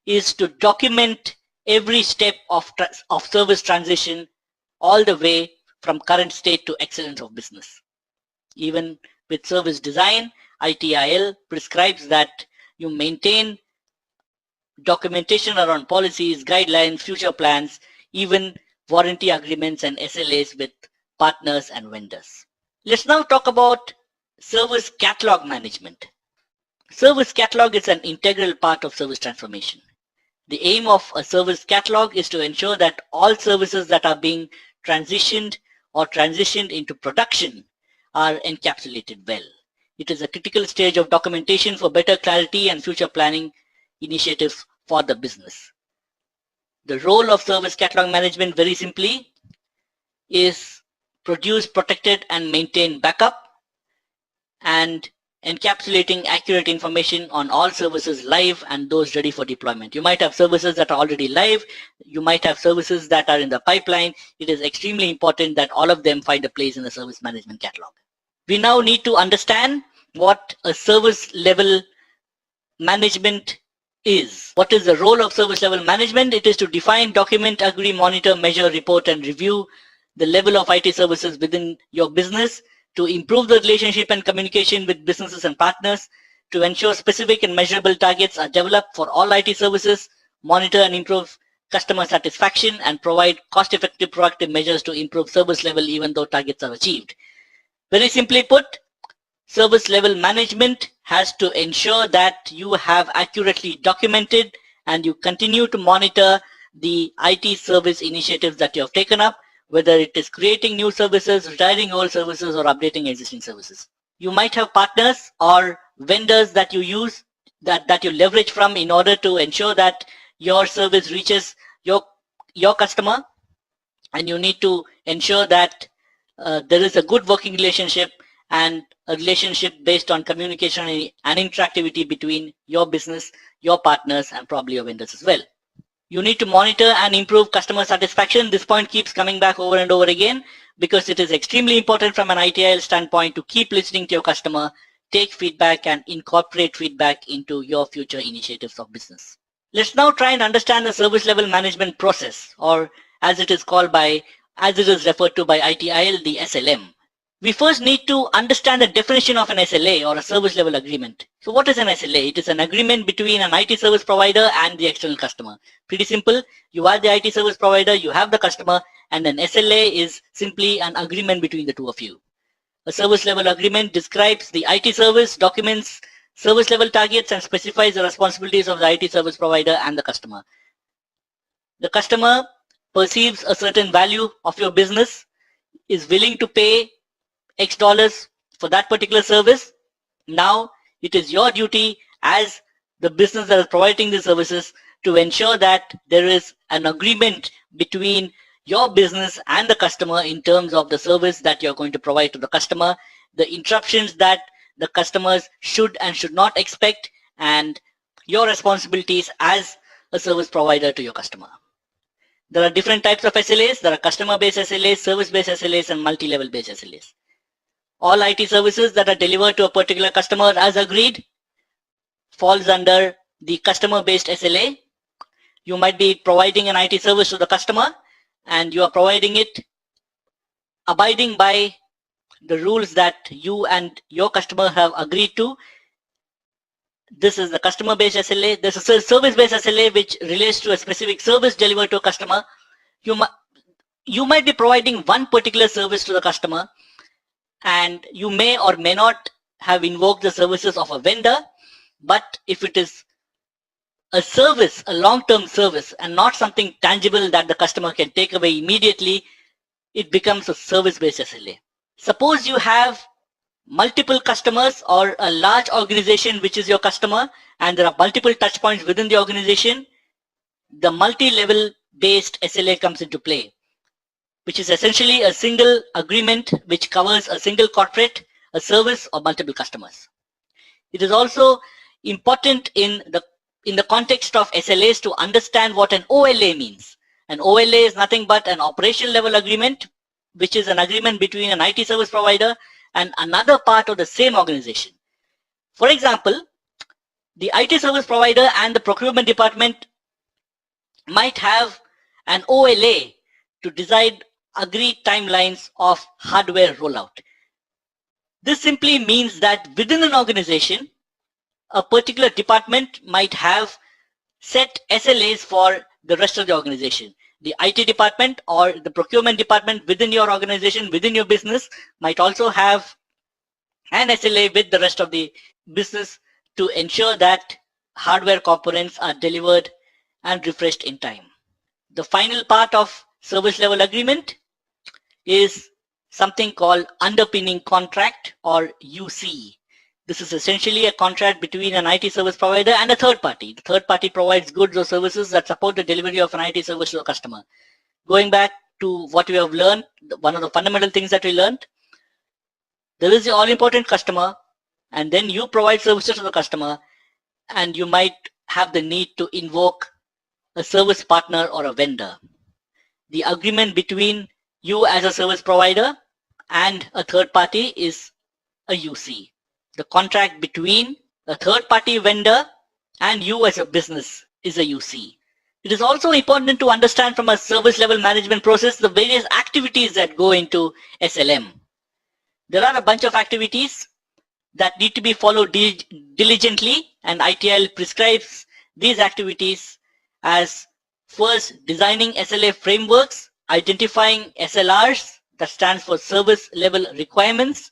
is to document every step of service transition all the way from current state to excellence of business. Even with service design, ITIL prescribes that you maintain documentation around policies, guidelines, future plans, even warranty agreements and SLAs with partners and vendors. Let's now talk about service catalog management. Service catalog is an integral part of service transformation. The aim of a service catalog is to ensure that all services that are being transitioned or transitioned into production are encapsulated well. It is a critical stage of documentation for better clarity and future planning initiatives for the business. The role of service catalog management, very simply, is produce, protected, and maintain backup and encapsulating accurate information on all services live and those ready for deployment. You might have services that are already live. You might have services that are in the pipeline. It is extremely important that all of them find a place in the service management catalog. We now need to understand what a service level management is. What is the role of service level management? It is to define, document, agree, monitor, measure, report, and review the level of IT services within your business, to improve the relationship and communication with businesses and partners, to ensure specific and measurable targets are developed for all IT services, monitor and improve customer satisfaction, and provide cost-effective proactive measures to improve service level even though targets are achieved. Very simply put, service level management has to ensure that you have accurately documented and you continue to monitor the IT service initiatives that you have taken up, whether it is creating new services, retiring old services, or updating existing services. You might have partners or vendors that you use, that you leverage from in order to ensure that your service reaches your customer, and you need to ensure that there is a good working relationship and a relationship based on communication and interactivity between your business, your partners, and probably your vendors as well. You need to monitor and improve customer satisfaction. This point keeps coming back over and over again because it is extremely important from an ITIL standpoint to keep listening to your customer, take feedback, and incorporate feedback into your future initiatives of business. Let's now try and understand the service level management process, or as it is referred to by ITIL, the SLM. We first need to understand the definition of an SLA, or a service level agreement. So what is an SLA? It is an agreement between an IT service provider and the external customer. Pretty simple. You are the IT service provider, you have the customer, and an SLA is simply an agreement between the two of you. A service level agreement describes the IT service, documents service level targets, and specifies the responsibilities of the IT service provider and the customer. The customer perceives a certain value of your business, is willing to pay X dollars for that particular service. Now it is your duty as the business that is providing the services to ensure that there is an agreement between your business and the customer in terms of the service that you're going to provide to the customer, the interruptions that the customers should and should not expect, and your responsibilities as a service provider to your customer. There are different types of SLAs. There are customer-based SLAs, service-based SLAs, and multi-level based SLAs. All IT services that are delivered to a particular customer as agreed falls under the customer-based SLA. You might be providing an IT service to the customer, and you are providing it abiding by the rules that you and your customer have agreed to. This is the customer-based SLA. There's a service-based SLA which relates to a specific service delivered to a customer. You might be providing one particular service to the customer, and you may or may not have invoked the services of a vendor, but if it is a service, a long-term service, and not something tangible that the customer can take away immediately, it becomes a service-based SLA. Suppose you have multiple customers or a large organization which is your customer, and there are multiple touch points within the organization. The multi-level based SLA comes into play, which is essentially a single agreement which covers a single corporate, a service, or multiple customers. It is also important in the context of SLAs to understand what an OLA means. An OLA is nothing but an operational level agreement, which is an agreement between an IT service provider and another part of the same organization. For example, the IT service provider and the procurement department might have an OLA to decide agreed timelines of hardware rollout. This simply means that within an organization, a particular department might have set SLAs for the rest of the organization. The IT department or the procurement department within your organization, within your business, might also have an SLA with the rest of the business to ensure that hardware components are delivered and refreshed in time. The final part of service level agreement is something called underpinning contract, or UC. This is essentially a contract between an IT service provider and a third party. The third party provides goods or services that support the delivery of an IT service to a customer. Going back to what we have learned, one of the fundamental things that we learned, there is the all-important customer, and then you provide services to the customer, and you might have the need to invoke a service partner or a vendor. The agreement between you as a service provider and a third party is a UC. The contract between a third party vendor and you as a business is a UC. It is also important to understand from a service level management process the various activities that go into SLM. There are a bunch of activities that need to be followed diligently, and ITIL prescribes these activities as first designing SLA frameworks, identifying SLRs, that stands for service level requirements.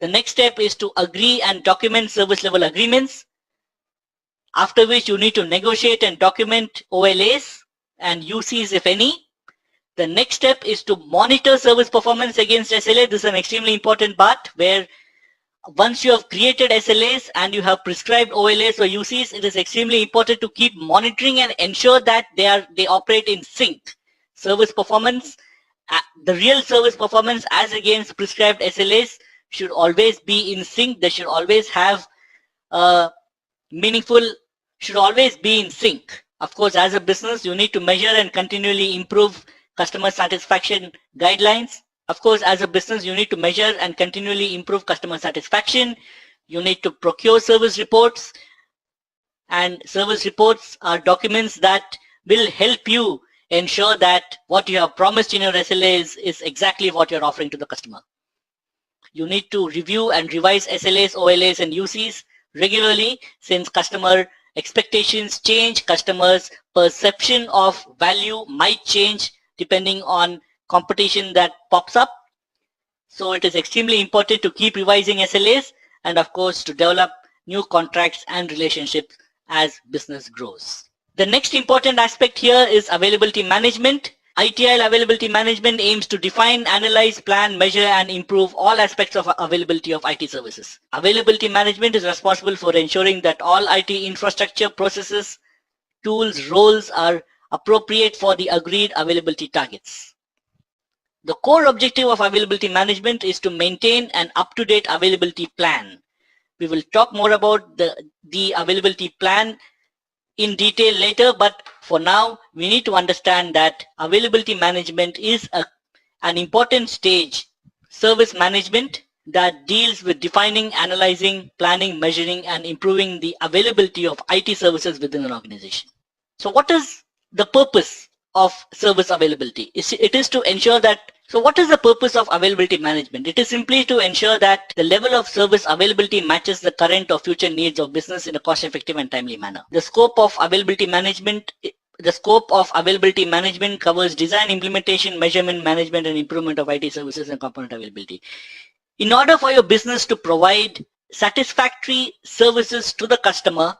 The next step is to agree and document service level agreements, after which you need to negotiate and document OLAs and UCs if any. The next step is to monitor service performance against SLA. This is an extremely important part where once you have created SLAs and you have prescribed OLAs or UCs, it is extremely important to keep monitoring and ensure that they operate in sync. Service performance, the real service performance as against prescribed SLAs should always be in sync. They should always have should always be in sync. Of course, as a business, you need to measure and continually improve customer satisfaction guidelines. Of course, as a business, you need to measure and continually improve customer satisfaction. You need to procure service reports, and service reports are documents that will help you ensure that what you have promised in your SLAs is exactly what you're offering to the customer. You need to review and revise SLAs, OLAs, and UCs regularly, since customer expectations change, customers' perception of value might change depending on competition that pops up. So it is extremely important to keep revising SLAs and of course to develop new contracts and relationships as business grows. The next important aspect here is availability management. ITIL availability management aims to define, analyze, plan, measure, and improve all aspects of availability of IT services. Availability management is responsible for ensuring that all IT infrastructure, processes, tools, roles are appropriate for the agreed availability targets. The core objective of availability management is to maintain an up-to-date availability plan. We will talk more about the availability plan in detail later, but for now, we need to understand that availability management is an important stage, service management, that deals with defining, analyzing, planning, measuring, and improving the availability of IT services within an organization. So what is the purpose of service availability? It is to ensure that, so what is the purpose of availability management? It is simply to ensure that the level of service availability matches the current or future needs of business in a cost-effective and timely manner. The scope of availability management covers design, implementation, measurement, management, and improvement of IT services and component availability. In order for your business to provide satisfactory services to the customer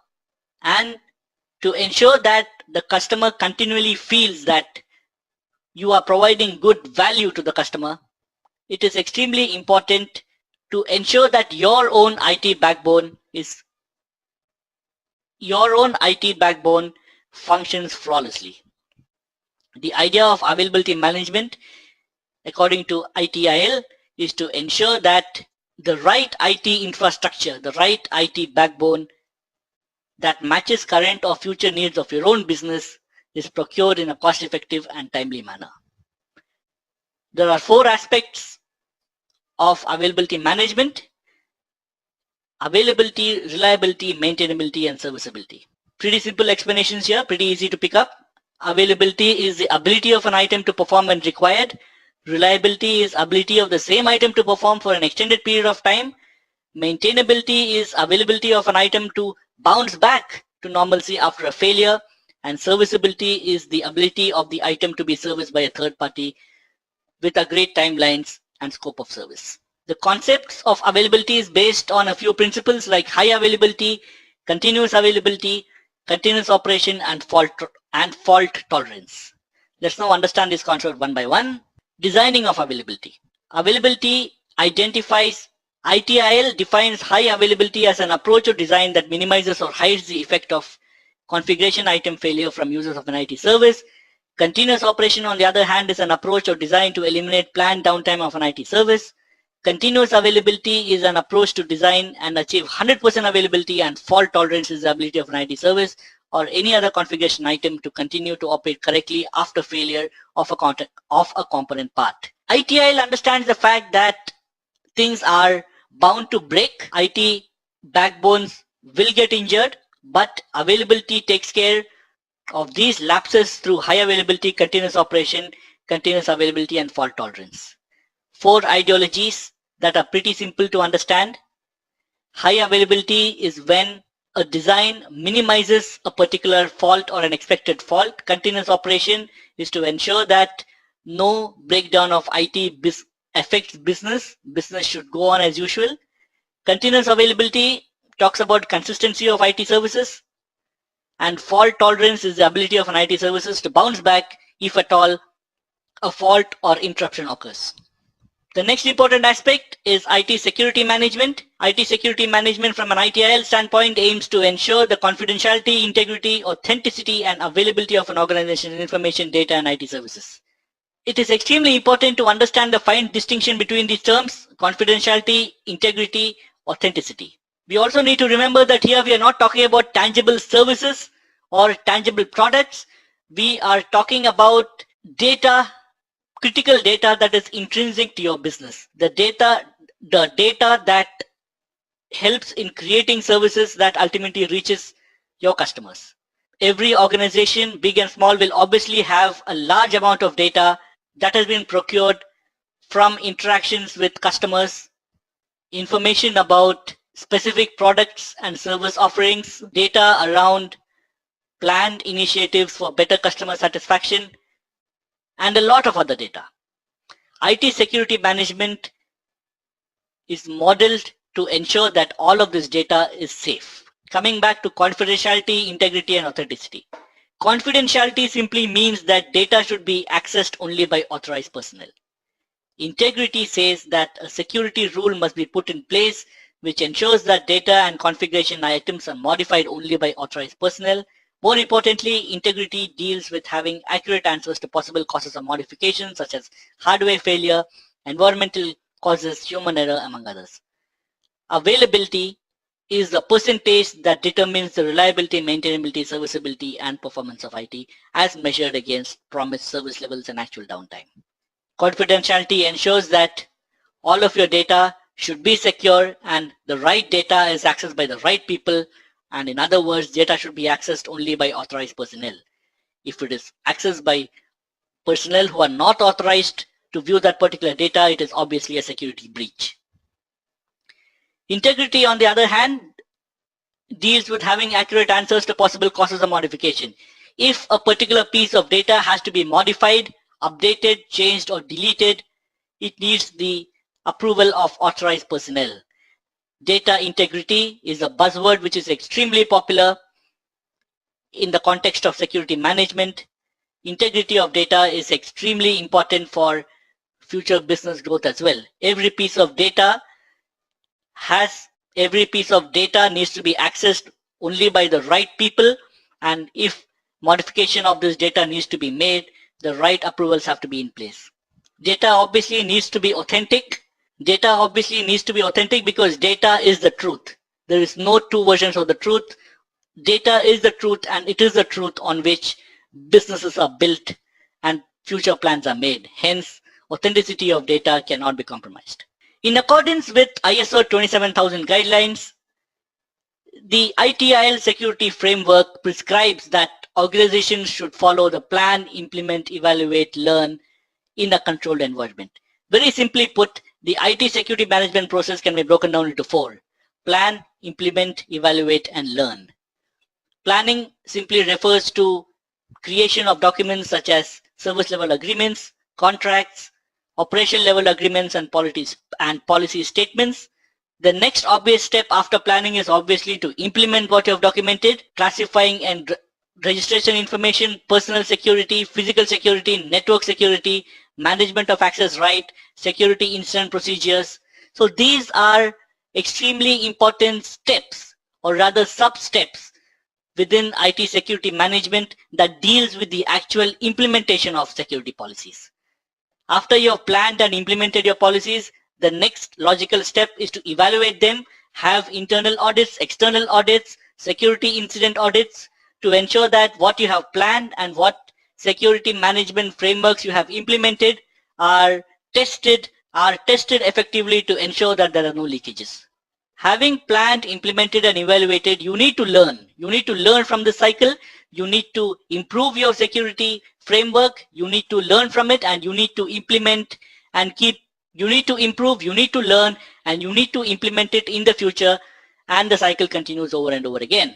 and to ensure that the customer continually feels that you are providing good value to the customer, it is extremely important to ensure that your own IT backbone functions flawlessly. The idea of availability management, according to ITIL, is to ensure that the right IT infrastructure, the right IT backbone that matches current or future needs of your own business is procured in a cost-effective and timely manner. There are 4 aspects of availability management: availability, reliability, maintainability, and serviceability. Pretty simple explanations here, pretty easy to pick up. Availability is the ability of an item to perform when required. Reliability is ability of the same item to perform for an extended period of time. Maintainability is availability of an item to bounce back to normalcy after a failure. And serviceability is the ability of the item to be serviced by a third party with agreed timelines and scope of service. The concepts of availability is based on a few principles like high availability, continuous availability, continuous operation, and fault tolerance. Let's now understand this concept one by one. Designing of availability. Availability identifies ITIL defines high availability as an approach or design that minimizes or hides the effect of configuration item failure from users of an IT service. Continuous operation, on the other hand, is an approach or design to eliminate planned downtime of an IT service. Continuous availability is an approach to design and achieve 100% availability, and fault tolerance is the ability of an IT service or any other configuration item to continue to operate correctly after failure of a component part. ITIL understands the fact that things are bound to break. IT backbones will get injured, but availability takes care of these lapses through high availability, continuous operation, continuous availability, and fault tolerance. 4 ideologies that are pretty simple to understand. High availability is when a design minimizes a particular fault or an expected fault. Continuous operation is to ensure that no breakdown of IT affects business. Business should go on as usual. Continuous availability talks about consistency of IT services. And fault tolerance is the ability of an IT services to bounce back if at all a fault or interruption occurs. The next important aspect is IT security management. IT security management from an ITIL standpoint aims to ensure the confidentiality, integrity, authenticity, and availability of an organization's information, data, and IT services. It is extremely important to understand the fine distinction between these terms: confidentiality, integrity, authenticity. We also need to remember that here we are not talking about tangible services or tangible products. We are talking about data, critical data that is intrinsic to your business. The data that helps in creating services that ultimately reaches your customers. Every organization, big and small, will obviously have a large amount of data that has been procured from interactions with customers, information about specific products and service offerings, data around planned initiatives for better customer satisfaction, and a lot of other data. IT security management is modeled to ensure that all of this data is safe. Coming back to confidentiality, integrity, and authenticity. Confidentiality simply means that data should be accessed only by authorized personnel. Integrity says that a security rule must be put in place which ensures that data and configuration items are modified only by authorized personnel. More importantly, integrity deals with having accurate answers to possible causes of modification such as hardware failure, environmental causes, human error, among others. Availability is the percentage that determines the reliability, maintainability, serviceability, and performance of IT as measured against promised service levels and actual downtime. Confidentiality ensures that all of your data should be secure and the right data is accessed by the right people, and in other words, data should be accessed only by authorized personnel. If it is accessed by personnel who are not authorized to view that particular data, it is obviously a security breach. Integrity, on the other hand, deals with having accurate answers to possible causes of modification. If a particular piece of data has to be modified, updated, changed, or deleted, it needs the approval of authorized personnel. Data integrity is a buzzword which is extremely popular in the context of security management. Integrity of data is extremely important for future business growth as well. Every piece of data needs to be accessed only by the right people, and if modification of this data needs to be made, the right approvals have to be in place. Data obviously needs to be authentic. Data obviously needs to be authentic because data is the truth. There is no two versions of the truth. Data is the truth, and it is the truth on which businesses are built and future plans are made. Hence, authenticity of data cannot be compromised. In accordance with ISO 27000 guidelines, the ITIL security framework prescribes that organizations should follow the plan, implement, evaluate, learn, in a controlled environment. Very simply put, the IT security management process can be broken down into 4: plan, implement, evaluate, and learn. Planning simply refers to creation of documents such as service level agreements, contracts, operation level agreements, and policy statements. The next obvious step after planning is obviously to implement what you have documented, classifying and registration information, personal security, physical security, network security, management of access right, security incident procedures. So these are extremely important steps, or rather sub-steps, within IT security management that deals with the actual implementation of security policies. After you have planned and implemented your policies, the next logical step is to evaluate them, have internal audits, external audits, security incident audits to ensure that what you have planned and what security management frameworks you have implemented are tested effectively to ensure that there are no leakages. Having planned, implemented, and evaluated, you need to learn. You need to learn from the cycle. You need to improve your security framework. You need to learn from it, and you need to implement and you need to improve, you need to learn, and you need to implement it in the future, and the cycle continues over and over again.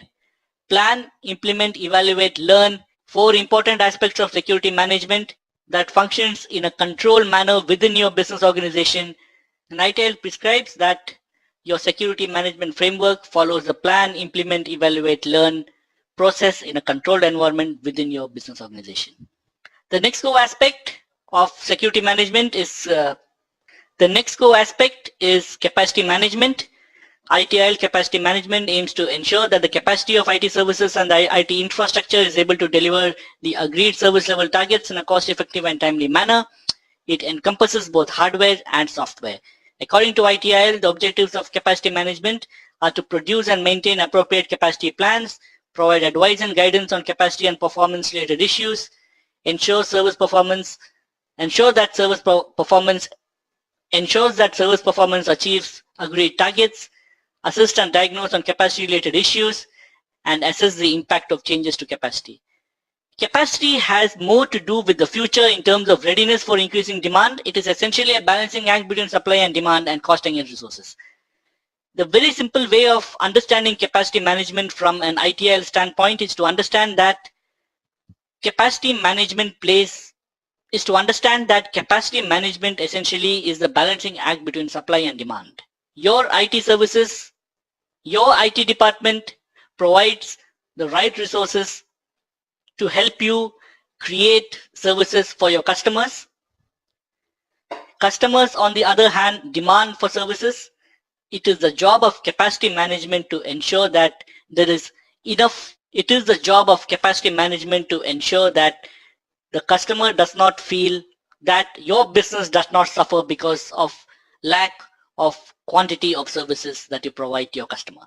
Plan, implement, evaluate, learn, 4 important aspects of security management that functions in a controlled manner within your business organization. And ITIL prescribes that your security management framework follows the plan, implement, evaluate, learn process in a controlled environment within your business organization. The next core aspect of security management is capacity management. ITIL capacity management aims to ensure that the capacity of IT services and the IT infrastructure is able to deliver the agreed service level targets in a cost-effective and timely manner. It encompasses both hardware and software. According to ITIL, the objectives of capacity management are to produce and maintain appropriate capacity plans, provide advice and guidance on capacity and performance related issues, ensures that service performance achieves agreed targets, assist and diagnose on capacity related issues, and assess the impact of changes to capacity. Capacity has more to do with the future in terms of readiness for increasing demand. It is essentially a balancing act between supply and demand and costing and resources. The very simple way of understanding capacity management from an ITIL standpoint is to understand that capacity management essentially is the balancing act between supply and demand. Your IT services, your IT department provides the right resources to help you create services for your customers. Customers, on the other hand, demand for services. It is the job of capacity management to ensure that there is enough. It is the job of capacity management to ensure that the customer does not feel that your business does not suffer because of lack of quantity of services that you provide to your customer.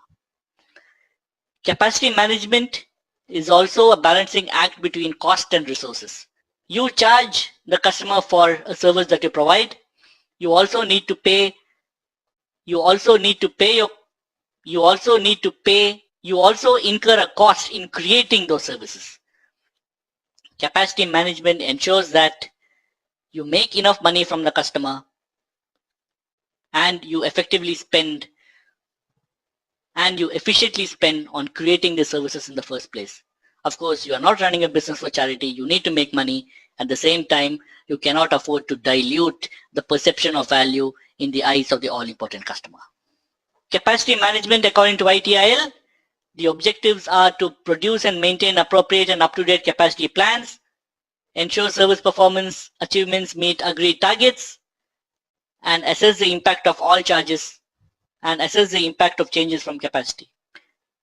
Capacity management is also a balancing act between cost and resources. You charge the customer for a service that you provide. You also need to incur a cost in creating those services. Capacity management ensures that you make enough money from the customer and you efficiently spend on creating the services in the first place. Of course, you are not running a business for charity. You need to make money. At the same time, you cannot afford to dilute the perception of value in the eyes of the all-important customer. Capacity management, according to ITIL, the objectives are to produce and maintain appropriate and up-to-date capacity plans, ensure service performance achievements meet agreed targets, and assess the impact of all charges and assess the impact of changes from capacity.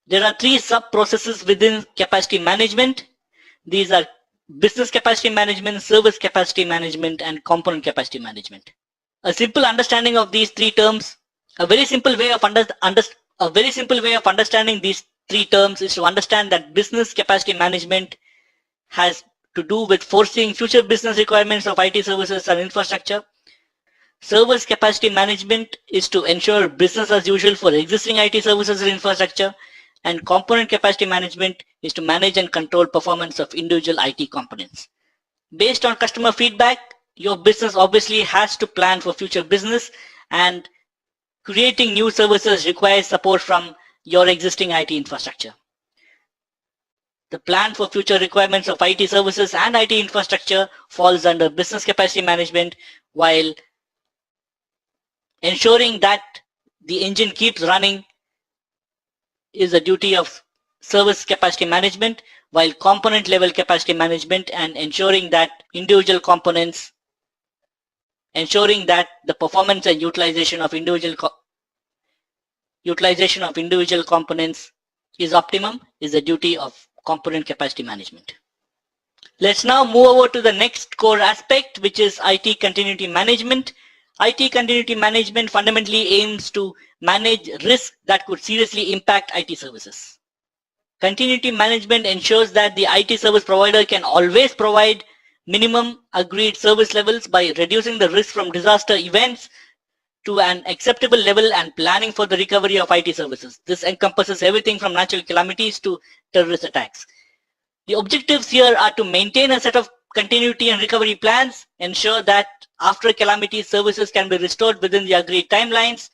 There are 3 sub-processes within capacity management. These are business capacity management, service capacity management, and component capacity management. A simple understanding of these 3 terms, a very simple way of understanding these 3 terms is to understand that business capacity management has to do with foreseeing future business requirements of IT services and infrastructure. Service capacity management is to ensure business as usual for existing IT services and infrastructure, and component capacity management is to manage and control performance of individual IT components. Based on customer feedback, your business obviously has to plan for future business, and creating new services requires support from your existing IT infrastructure. The plan for future requirements of IT services and IT infrastructure falls under business capacity management, while ensuring that the engine keeps running is a duty of service capacity management, while component level capacity management and ensuring that the performance and utilization of individual components is optimum is the duty of component capacity management. Let's now move over to the next core aspect, which is IT continuity management. IT continuity management fundamentally aims to manage risk that could seriously impact IT services. Continuity management ensures that the IT service provider can always provide minimum agreed service levels by reducing the risk from disaster events to an acceptable level and planning for the recovery of IT services. This encompasses everything from natural calamities to terrorist attacks. The objectives here are to maintain a set of continuity and recovery plans, ensure that after a calamity, services can be restored within the agreed timelines,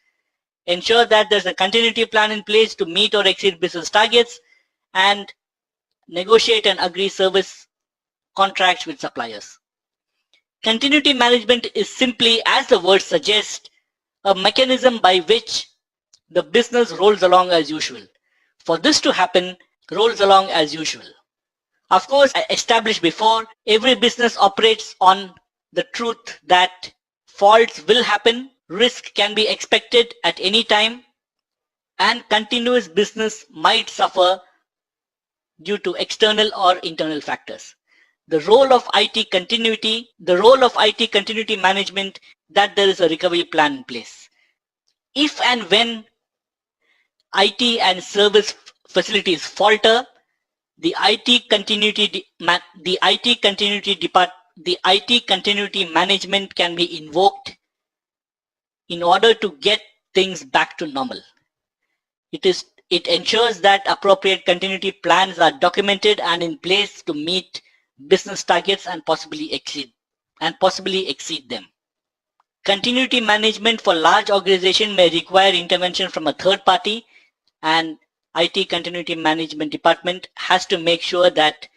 ensure that there's a continuity plan in place to meet or exceed business targets, and negotiate and agree service contracts with suppliers. Continuity management is simply, as the word suggests, a mechanism by which the business rolls along as usual. For this to happen, rolls along as usual. Of course, I established before, every business operates on the truth that faults will happen, risk can be expected at any time, and continuous business might suffer due to external or internal factors. The role of IT continuity management, that there is a recovery plan in place. If and when IT and service facilities falter, the IT continuity management can be invoked in order to get things back to normal. It ensures that appropriate continuity plans are documented and in place to meet business targets and possibly exceed them. Continuity management for large organizations may require intervention from a third party, and IT continuity management department has to make sure that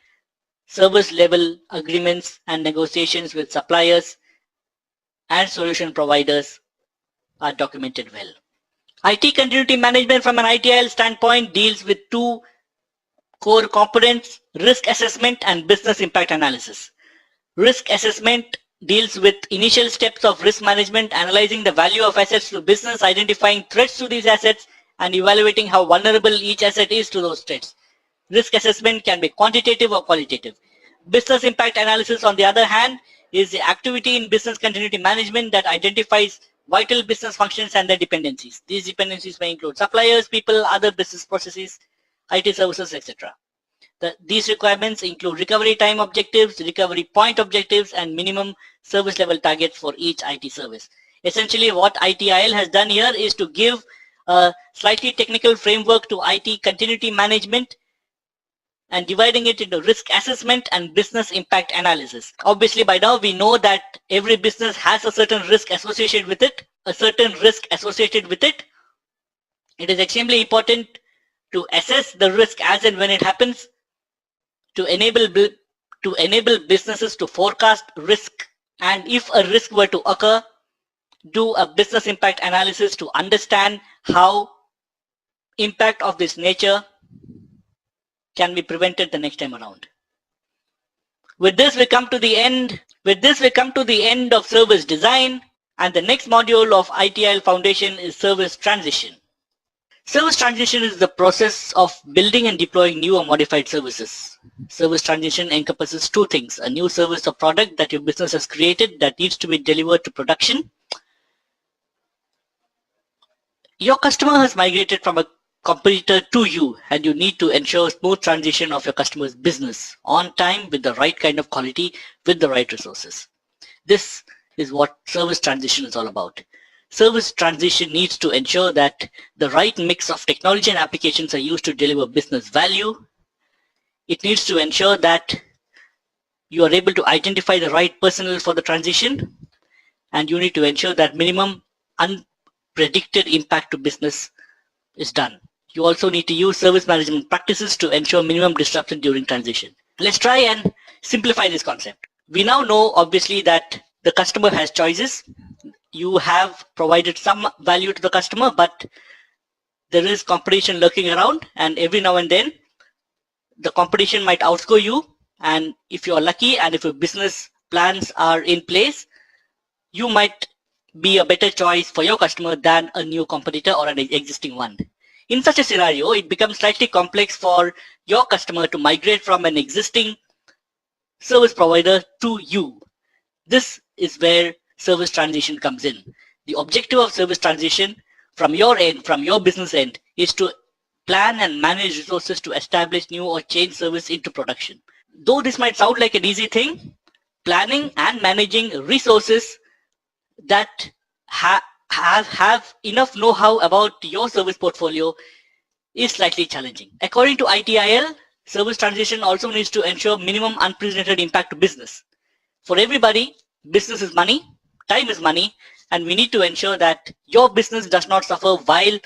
service level agreements and negotiations with suppliers and solution providers are documented well. IT continuity management from an ITIL standpoint deals with two core components: risk assessment and business impact analysis. Risk assessment deals with initial steps of risk management, analyzing the value of assets to business, identifying threats to these assets, and evaluating how vulnerable each asset is to those threats. Risk assessment can be quantitative or qualitative. Business impact analysis, on the other hand, is the activity in business continuity management that identifies vital business functions and their dependencies. These dependencies may include suppliers, people, other business processes, IT services, etc. These requirements include recovery time objectives, recovery point objectives, and minimum service level targets for each IT service. Essentially, what ITIL has done here is to give a slightly technical framework to IT continuity management and dividing it into risk assessment and business impact analysis. Obviously, by now we know that every business has a certain risk associated with it. It is extremely important to assess the risk as and when it happens, to enable businesses to forecast risk, and if a risk were to occur, do a business impact analysis to understand how impact of this nature can be prevented the next time around. With this, we come to the end of service design, and the next module of ITIL Foundation is service transition. Service transition is the process of building and deploying new or modified services. Service transition encompasses two things: a new service or product that your business has created that needs to be delivered to production. Your customer has migrated from a competitor to you, and you need to ensure smooth transition of your customer's business on time with the right kind of quality with the right resources. This is what service transition is all about. Service transition needs to ensure that the right mix of technology and applications are used to deliver business value. It needs to ensure that you are able to identify the right personnel for the transition, and you need to ensure that minimum unpredicted impact to business is done. You also need to use service management practices to ensure minimum disruption during transition. Let's try and simplify this concept. We now know, obviously, that the customer has choices. You have provided some value to the customer, but there is competition lurking around, and every now and then the competition might outscore you. And if you're lucky and if your business plans are in place, you might be a better choice for your customer than a new competitor or an existing one. In such a scenario, it becomes slightly complex for your customer to migrate from an existing service provider to you. This is where service transition comes in. The objective of service transition from your end, from your business end, is to plan and manage resources to establish new or change service into production. Though this might sound like an easy thing, planning and managing resources that have enough know-how about your service portfolio is slightly challenging. According to ITIL, service transition also needs to ensure minimum unprecedented impact to business. For everybody, business is money, time is money, and we need to ensure that your business does not suffer while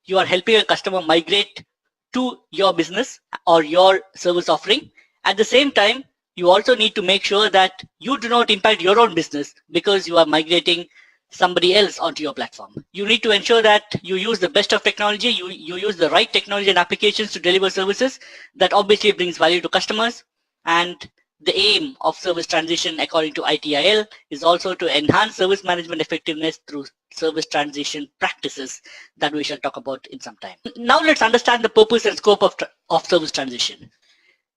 you are helping a customer migrate to your business or your service offering. At the same time, you also need to make sure that you do not impact your own business because you are migrating somebody else onto your platform. You need to ensure that you use the best of technology, you use the right technology and applications to deliver services that obviously brings value to customers. And the aim of service transition, according to ITIL, is also to enhance service management effectiveness through service transition practices that we shall talk about in some time. Now let's understand the purpose and scope of service transition.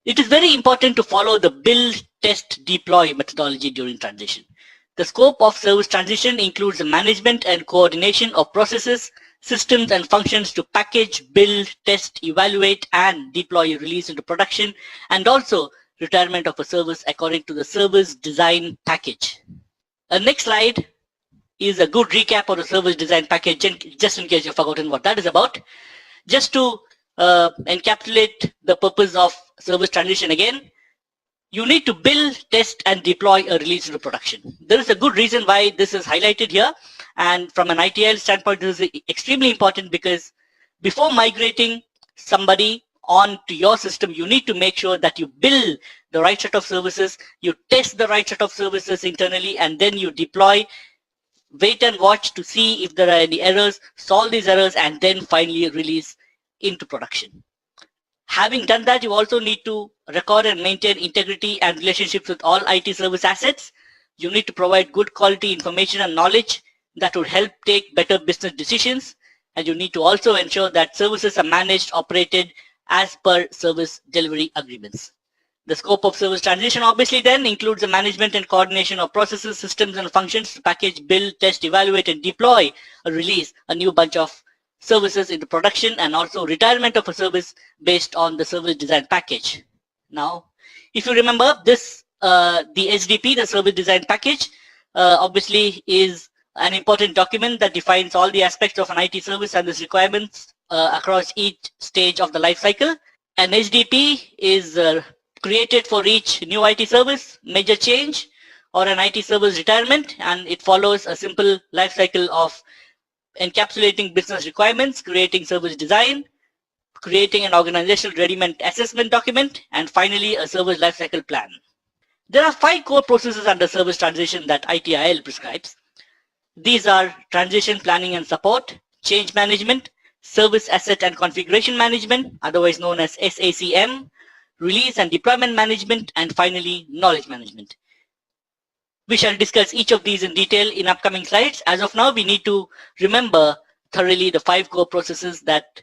It is very important to follow the build, test, deploy methodology during transition. The scope of service transition includes the management and coordination of processes, systems, and functions to package, build, test, evaluate, and deploy a release into production, and also retirement of a service according to the service design package. The next slide is a good recap of the service design package, just in case you've forgotten what that is about. Just to encapsulate the purpose of service transition again, you need to build, test, and deploy a release into production. There is a good reason why this is highlighted here. And from an ITIL standpoint, this is extremely important because before migrating somebody onto your system, you need to make sure that you build the right set of services, you test the right set of services internally, and then you deploy, wait and watch to see if there are any errors, solve these errors, and then finally release into production. Having done that, you also need to record and maintain integrity and relationships with all IT service assets. You need to provide good quality information and knowledge that would help take better business decisions. And you need to also ensure that services are managed, operated as per service delivery agreements. The scope of service transition obviously then includes the management and coordination of processes, systems, and functions to package, build, test, evaluate, and deploy or release a new bunch of services into production, and also retirement of a service based on the service design package. Now, if you remember this, the SDP, the service design package, obviously is an important document that defines all the aspects of an IT service and its requirements across each stage of the life cycle. An SDP is created for each new IT service, major change, or an IT service retirement, and it follows a simple life cycle of encapsulating business requirements, creating service design, creating an organizational readiness assessment document, and finally a service lifecycle plan. There are 5 core processes under service transition that ITIL prescribes. These are transition planning and support, change management, service asset and configuration management, otherwise known as SACM, release and deployment management, and finally knowledge management. We shall discuss each of these in detail in upcoming slides. As of now, we need to remember thoroughly the 5 core processes that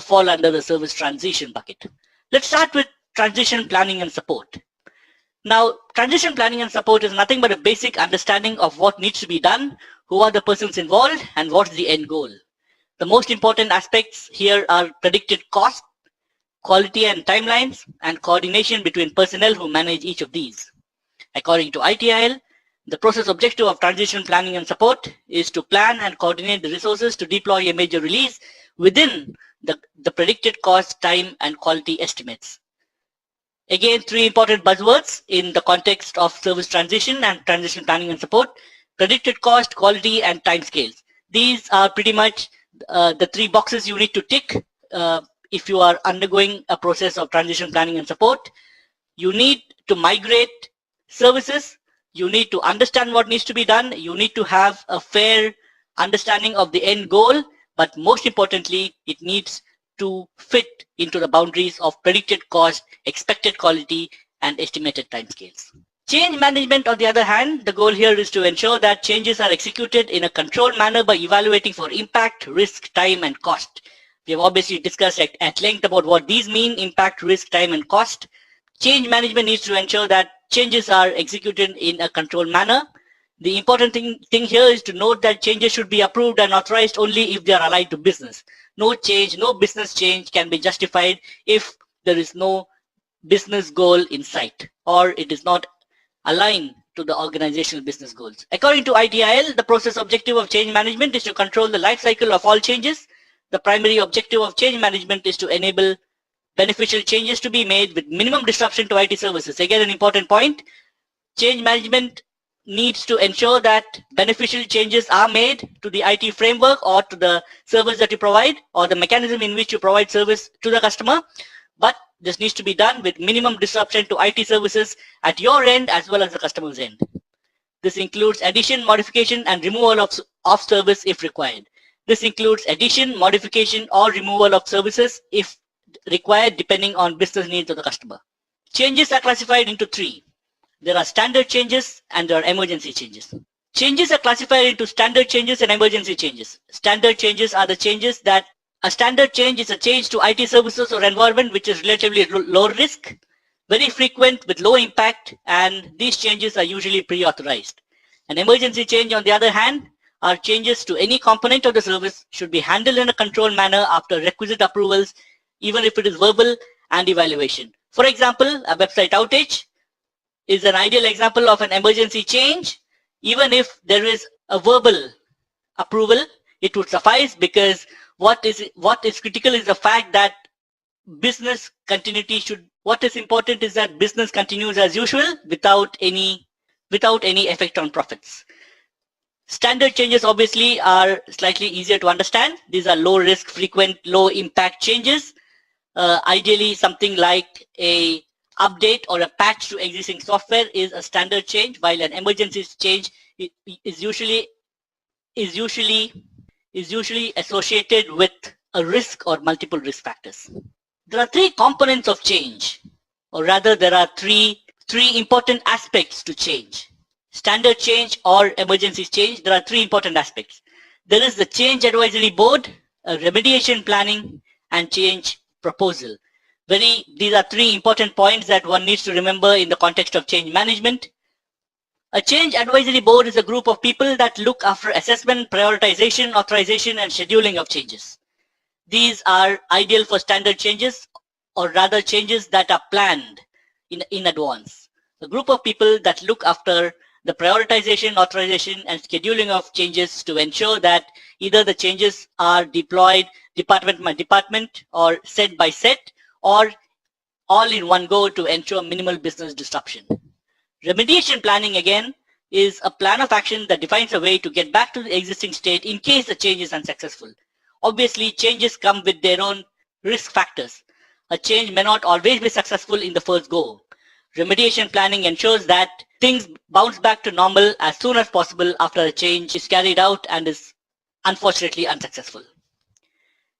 fall under the service transition bucket. Let's start with transition planning and support. Now, transition planning and support is nothing but a basic understanding of what needs to be done, who are the persons involved, and what's the end goal. The most important aspects here are predicted cost, quality and timelines, and coordination between personnel who manage each of these. According to ITIL, the process objective of transition planning and support is to plan and coordinate the resources to deploy a major release within the predicted cost, time, and quality estimates. Again, three important buzzwords in the context of service transition and transition planning and support: predicted cost, quality, and timescales. These are pretty much the three boxes you need to tick if you are undergoing a process of transition planning and support. You need to migrate services. You need to understand what needs to be done. You need to have a fair understanding of the end goal. But most importantly, it needs to fit into the boundaries of predicted cost, expected quality, and estimated timescales. Change management, on the other hand, the goal here is to ensure that changes are executed in a controlled manner by evaluating for impact, risk, time, and cost. We have obviously discussed at length about what these mean: impact, risk, time, and cost. Change management needs to ensure that changes are executed in a controlled manner. The important thing here is to note that changes should be approved and authorized only if they are aligned to business. No change, no business change can be justified if there is no business goal in sight or it is not aligned to the organizational business goals. According to ITIL, the process objective of change management is to control the life cycle of all changes. The primary objective of change management is to enable beneficial changes to be made with minimum disruption to IT services. Again, an important point. Change management needs to ensure that beneficial changes are made to the IT framework or to the service that you provide or the mechanism in which you provide service to the customer. But this needs to be done with minimum disruption to IT services at your end as well as the customer's end. This includes addition, modification, and removal of service if required. This includes addition, modification, or removal of services if required depending on business needs of the customer. Changes are classified into three. There are standard changes and there are emergency changes. Changes are classified into standard changes and emergency changes. Standard changes are the changes that a standard change is a change to IT services or environment which is relatively low risk, very frequent with low impact, and these changes are usually pre-authorized. An emergency change, on the other hand, are changes to any component of the service, should be handled in a controlled manner after requisite approvals, even if it is verbal, and evaluation. For example, a website outage is an ideal example of an emergency change. Even if there is a verbal approval, it would suffice, because what is critical is the fact that business continuity what is important is that business continues as usual without any effect on profits. Standard changes obviously are slightly easier to understand. These are low risk, frequent, low impact changes. Ideally, something like a update or a patch to existing software is a standard change, while an emergency change is usually associated with a risk or multiple risk factors. There are three components of change, or rather there are three important aspects to change. Standard change or emergency change, there are three important aspects. There is the change advisory board, remediation planning, and change proposal. These are three important points that one needs to remember in the context of change management. A change advisory board is a group of people that look after assessment, prioritization, authorization, and scheduling of changes. These are ideal for standard changes, or rather changes that are planned in advance. A group of people that look after the prioritization, authorization, and scheduling of changes to ensure that either the changes are deployed department by department or set by set, or all in one go to ensure minimal business disruption. Remediation planning, again, is a plan of action that defines a way to get back to the existing state in case the change is unsuccessful. Obviously, changes come with their own risk factors. A change may not always be successful in the first go. Remediation planning ensures that things bounce back to normal as soon as possible after a change is carried out and is unfortunately unsuccessful.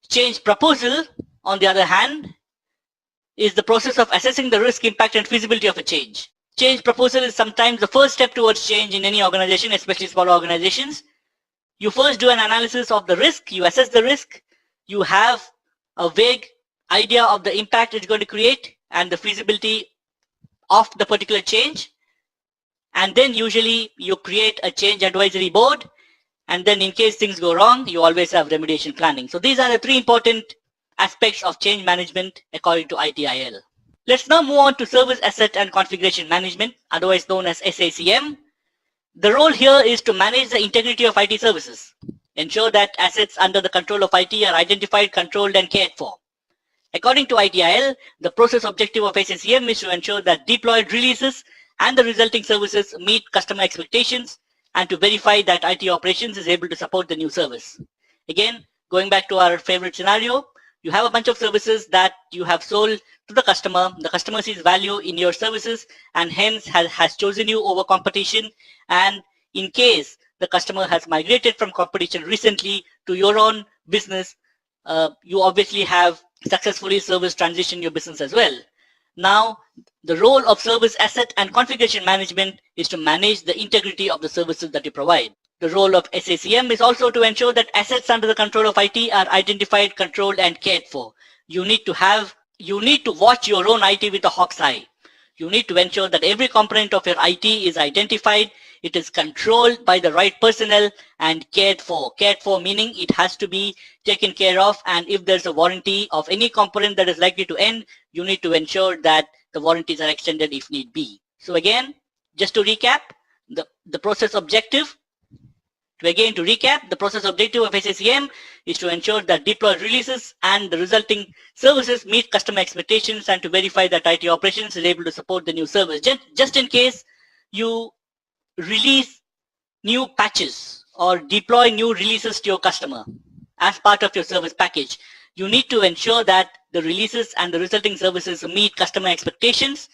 Change proposal, on the other hand, is the process of assessing the risk, impact, and feasibility of a change. Change proposal is sometimes the first step towards change in any organization, especially smaller organizations. You first do an analysis of the risk, you assess the risk, you have a vague idea of the impact it's going to create and the feasibility of the particular change. And then usually you create a change advisory board, and then in case things go wrong, you always have remediation planning. So these are the three important aspects of change management according to ITIL. Let's now move on to service asset and configuration management, otherwise known as SACM. The role here is to manage the integrity of IT services, ensure that assets under the control of IT are identified, controlled, and cared for. According to ITIL, the process objective of SACM is to ensure that deployed releases and the resulting services meet customer expectations and to verify that IT operations is able to support the new service. Again, going back to our favorite scenario, you have a bunch of services that you have sold to the customer sees value in your services and hence has chosen you over competition, and in case the customer has migrated from competition recently to your own business, you obviously have successfully service transition your business as well. Now, the role of service asset and configuration management is to manage the integrity of the services that you provide. The role of SACM is also to ensure that assets under the control of IT are identified, controlled, and cared for. You need to watch your own IT with a hawk's eye. You need to ensure that every component of your IT is identified, it is controlled by the right personnel, and cared for. Cared for meaning it has to be taken care of, and if there's a warranty of any component that is likely to end, you need to ensure that the warranties are extended if need be. So again, just to recap, the process objective, the process objective of SACM is to ensure that deployed releases and the resulting services meet customer expectations and to verify that IT operations is able to support the new service. Just in case you release new patches or deploy new releases to your customer as part of your service package, you need to ensure that the releases and the resulting services meet customer expectations.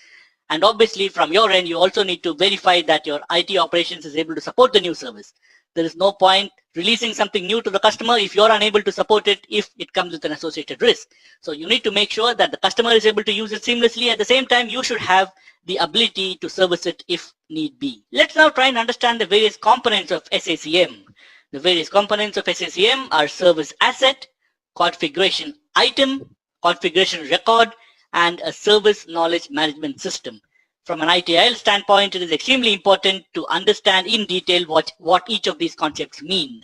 And obviously from your end, you also need to verify that your IT operations is able to support the new service. There is no point releasing something new to the customer if you're unable to support it, if it comes with an associated risk. So you need to make sure that the customer is able to use it seamlessly. At the same time, you should have the ability to service it if need be. Let's now try and understand the various components of SACM. The various components of SACM are service asset, configuration item, configuration record, and a service knowledge management system. From an ITIL standpoint, it is extremely important to understand in detail what each of these concepts mean.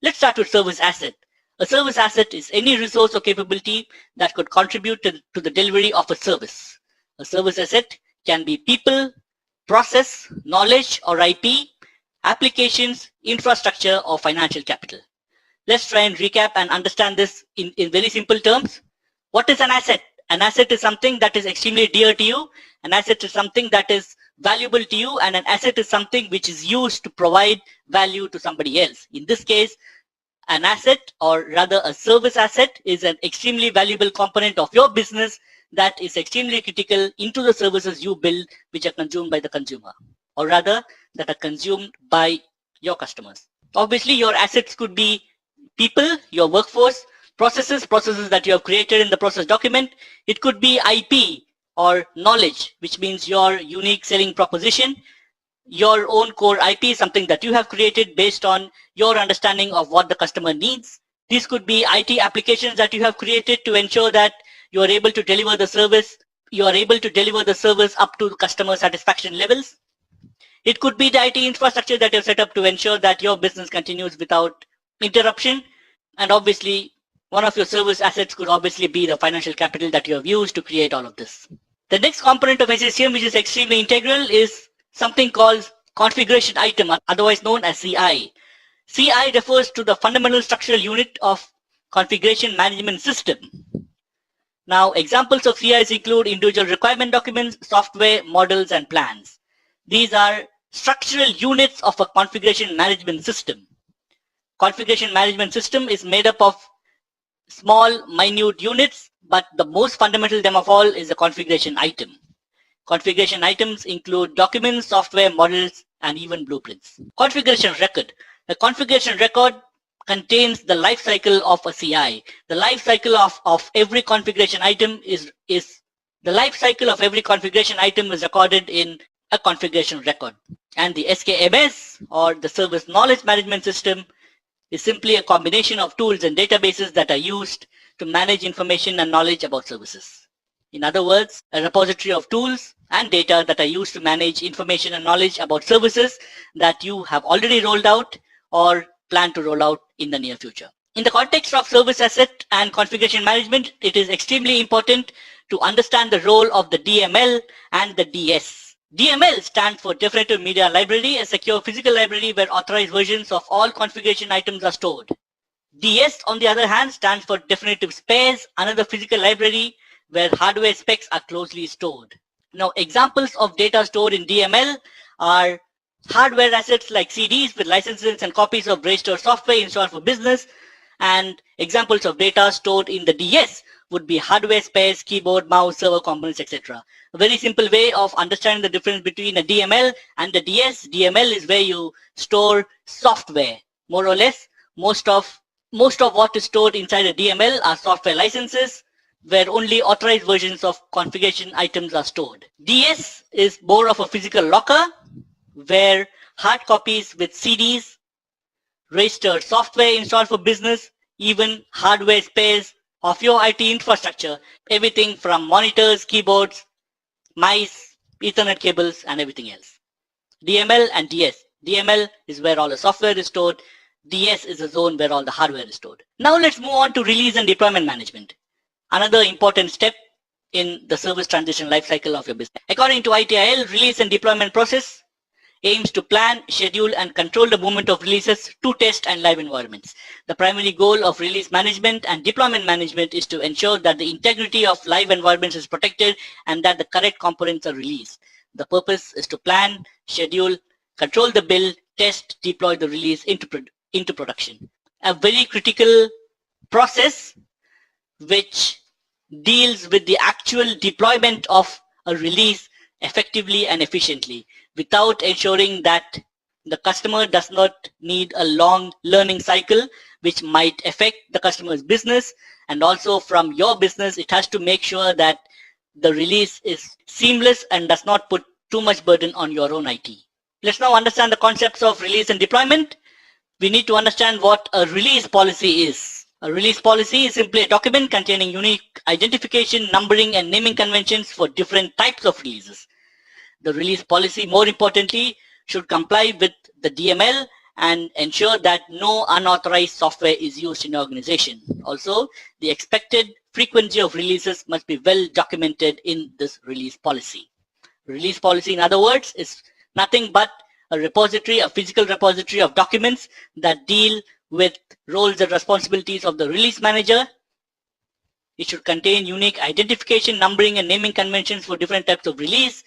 Let's start with service asset. A service asset is any resource or capability that could contribute to the delivery of a service. A service asset can be people, process, knowledge or IP, applications, infrastructure, or financial capital. Let's try and recap and understand this in very simple terms. What is an asset? An asset is something that is extremely dear to you. An asset is something that is valuable to you, and an asset is something which is used to provide value to somebody else. In this case, an asset, or rather a service asset, is an extremely valuable component of your business that is extremely critical into the services you build, which are consumed by the consumer, or rather that are consumed by your customers. Obviously, your assets could be people, your workforce, processes that you have created in the process document. It could be IP or knowledge, which means your unique selling proposition, your own core IP, something that you have created based on your understanding of what the customer needs. These could be IT applications that you have created to ensure that you are able to deliver the service. You are able to deliver the service up to customer satisfaction levels. It could be the IT infrastructure that you have set up to ensure that your business continues without interruption. And obviously, one of your service assets could obviously be the financial capital that you have used to create all of this. The next component of SACM, which is extremely integral, is something called configuration item, otherwise known as CI. CI refers to the fundamental structural unit of configuration management system. Now, examples of CIs include individual requirement documents, software, models, and plans. These are structural units of a configuration management system. Configuration management system is made up of small, minute units, but the most fundamental them of all is a configuration item. Configuration items include documents, software, models, and even blueprints. Configuration record. The configuration record contains the life cycle of a CI. The life cycle of every configuration item is recorded in a configuration record. And the SKMS, or the Service Knowledge Management System, is simply a combination of tools and databases that are used to manage information and knowledge about services. In other words, a repository of tools and data that are used to manage information and knowledge about services that you have already rolled out or plan to roll out in the near future. In the context of service asset and configuration management, it is extremely important to understand the role of the DML and the DS. DML stands for Definitive Media Library, a secure physical library where authorized versions of all configuration items are stored. DS, on the other hand, stands for definitive spares, another physical library where hardware specs are closely stored. Now, examples of data stored in DML are hardware assets like CDs with licenses and copies of registered software installed for business, and examples of data stored in the DS would be hardware spares, keyboard, mouse, server components, etc. A very simple way of understanding the difference between a DML and a DS. DML is where you store software. More or less, most of what is stored inside a DML are software licenses, where only authorized versions of configuration items are stored. DS is more of a physical locker, where hard copies with CDs, registered software installed for business, even hardware spares of your IT infrastructure, everything from monitors, keyboards, mice, Ethernet cables, and everything else. DML and DS. DML is where all the software is stored. DS is the zone where all the hardware is stored. Now let's move on to release and deployment management, another important step in the service transition lifecycle of your business. According to ITIL, release and deployment process aims to plan, schedule, and control the movement of releases to test and live environments. The primary goal of release management and deployment management is to ensure that the integrity of live environments is protected and that the correct components are released. The purpose is to plan, schedule, control the build, test, deploy the release into production. A very critical process which deals with the actual deployment of a release effectively and efficiently, without ensuring that the customer does not need a long learning cycle, which might affect the customer's business. And also from your business, it has to make sure that the release is seamless and does not put too much burden on your own IT. Let's now understand the concepts of release and deployment. We need to understand what a release policy is. A release policy is simply a document containing unique identification, numbering, and naming conventions for different types of releases. The release policy, more importantly, should comply with the DML and ensure that no unauthorized software is used in your organization. Also, the expected frequency of releases must be well documented in this release policy. Release policy, in other words, is nothing but a repository, a physical repository of documents that deal with roles and responsibilities of the release manager. It should contain unique identification, numbering, and naming conventions for different types of release.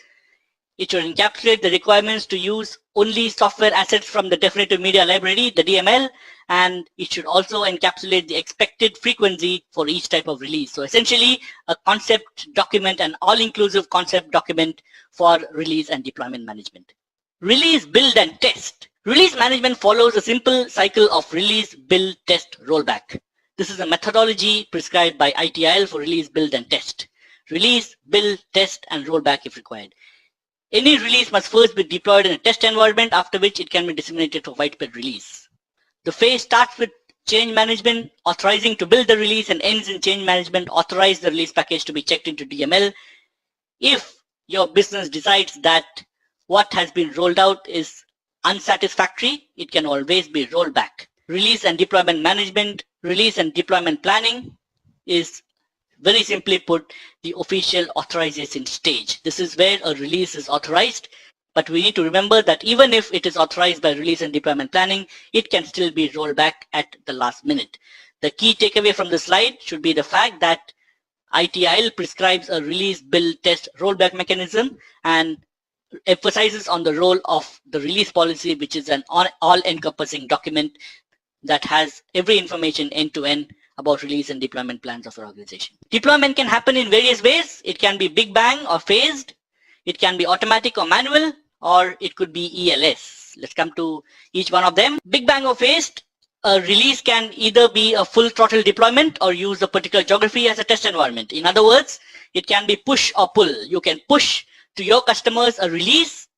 It should encapsulate the requirements to use only software assets from the definitive media library, the DML, and it should also encapsulate the expected frequency for each type of release. So essentially, a concept document, an all-inclusive concept document for release and deployment management. Release, build, and test. Release management follows a simple cycle of release, build, test, rollback. This is a methodology prescribed by ITIL for release, build, and test. Release, build, test, and rollback if required. Any release must first be deployed in a test environment, after which it can be disseminated for widespread release. The phase starts with change management, authorizing to build the release, and ends in change management, authorize the release package to be checked into DML. If your business decides that what has been rolled out is unsatisfactory, it can always be rolled back. Release and deployment management, release and deployment planning is, very simply put, the official authorization stage. This is where a release is authorized, but we need to remember that even if it is authorized by release and deployment planning, it can still be rolled back at the last minute. The key takeaway from the slide should be the fact that ITIL prescribes a release, build, test, rollback mechanism and emphasizes on the role of the release policy, which is an all-encompassing document that has every information end-to-end about release and deployment plans of your organization. Deployment can happen in various ways. It can be big bang or phased. It can be automatic or manual, or it could be ELS. Let's come to each one of them. Big bang or phased, a release can either be a full throttle deployment or use a particular geography as a test environment. In other words, it can be push or pull. You can push to your customers a release,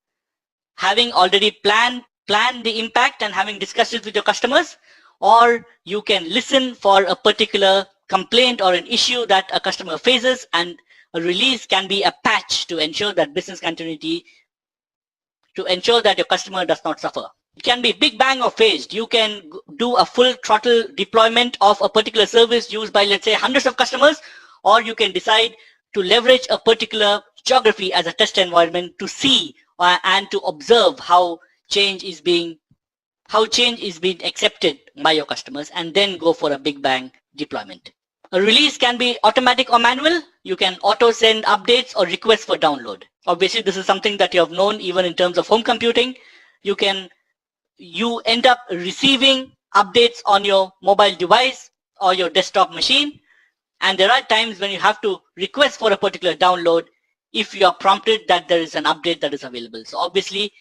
having already planned the impact and having discussed it with your customers, or you can listen for a particular complaint or an issue that a customer faces, and a release can be a patch to ensure that business continuity, to ensure that your customer does not suffer. It can be big bang or phased. You can do a full throttle deployment of a particular service used by, let's say, hundreds of customers, or you can decide to leverage a particular geography as a test environment to see and to observe how change is being how change is being accepted by your customers, and then go for a big bang deployment. A release can be automatic or manual. You can auto send updates or requests for download. Obviously, this is something that you have known even in terms of home computing. You end up receiving updates on your mobile device or your desktop machine. And there are times when you have to request for a particular download if you are prompted that there is an update that is available. So obviously,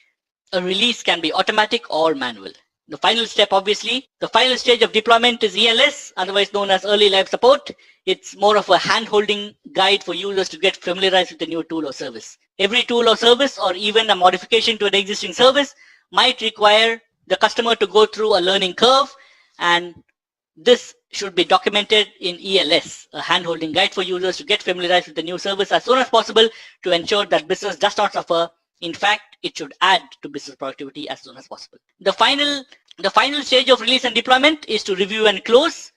a release can be automatic or manual. The final step, obviously, the final stage of deployment is ELS, otherwise known as early life support. It's more of a hand-holding guide for users to get familiarized with the new tool or service. Every tool or service, or even a modification to an existing service, might require the customer to go through a learning curve, and this should be documented in ELS, a hand-holding guide for users to get familiarized with the new service as soon as possible to ensure that business does not suffer. In fact, it should add to business productivity as soon as possible. The final stage of release and deployment is to review and close.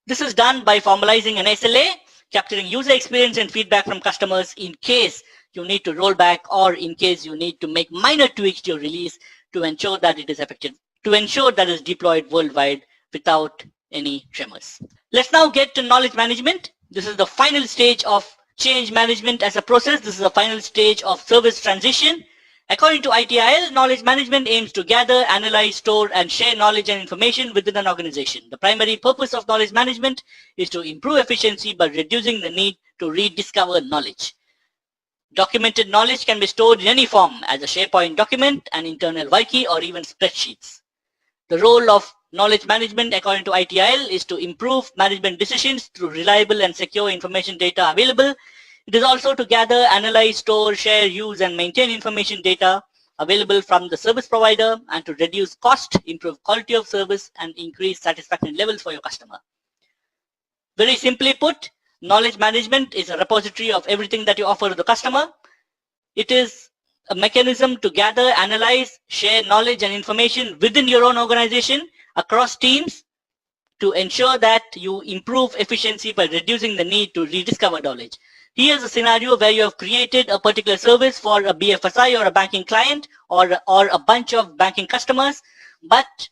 This is done by formalizing an SLA, capturing user experience and feedback from customers in case you need to roll back or in case you need to make minor tweaks to your release to ensure that it is effective, to ensure that it is deployed worldwide without any tremors. Let's now get to knowledge management. This is the final stage of change management as a process. This is the final stage of service transition. According to ITIL, knowledge management aims to gather, analyze, store, and share knowledge and information within an organization. The primary purpose of knowledge management is to improve efficiency by reducing the need to rediscover knowledge. Documented knowledge can be stored in any form as a SharePoint document, an internal wiki, or even spreadsheets. The role of knowledge management, according to ITIL, is to improve management decisions through reliable and secure information data available. It is also to gather, analyze, store, share, use, and maintain information data available from the service provider and to reduce cost, improve quality of service, and increase satisfaction levels for your customer. Very simply put, knowledge management is a repository of everything that you offer to the customer. It is a mechanism to gather, analyze, share knowledge and information within your own organization across teams to ensure that you improve efficiency by reducing the need to rediscover knowledge. Here's a scenario where you have created a particular service for a BFSI or a banking client or a bunch of banking customers, but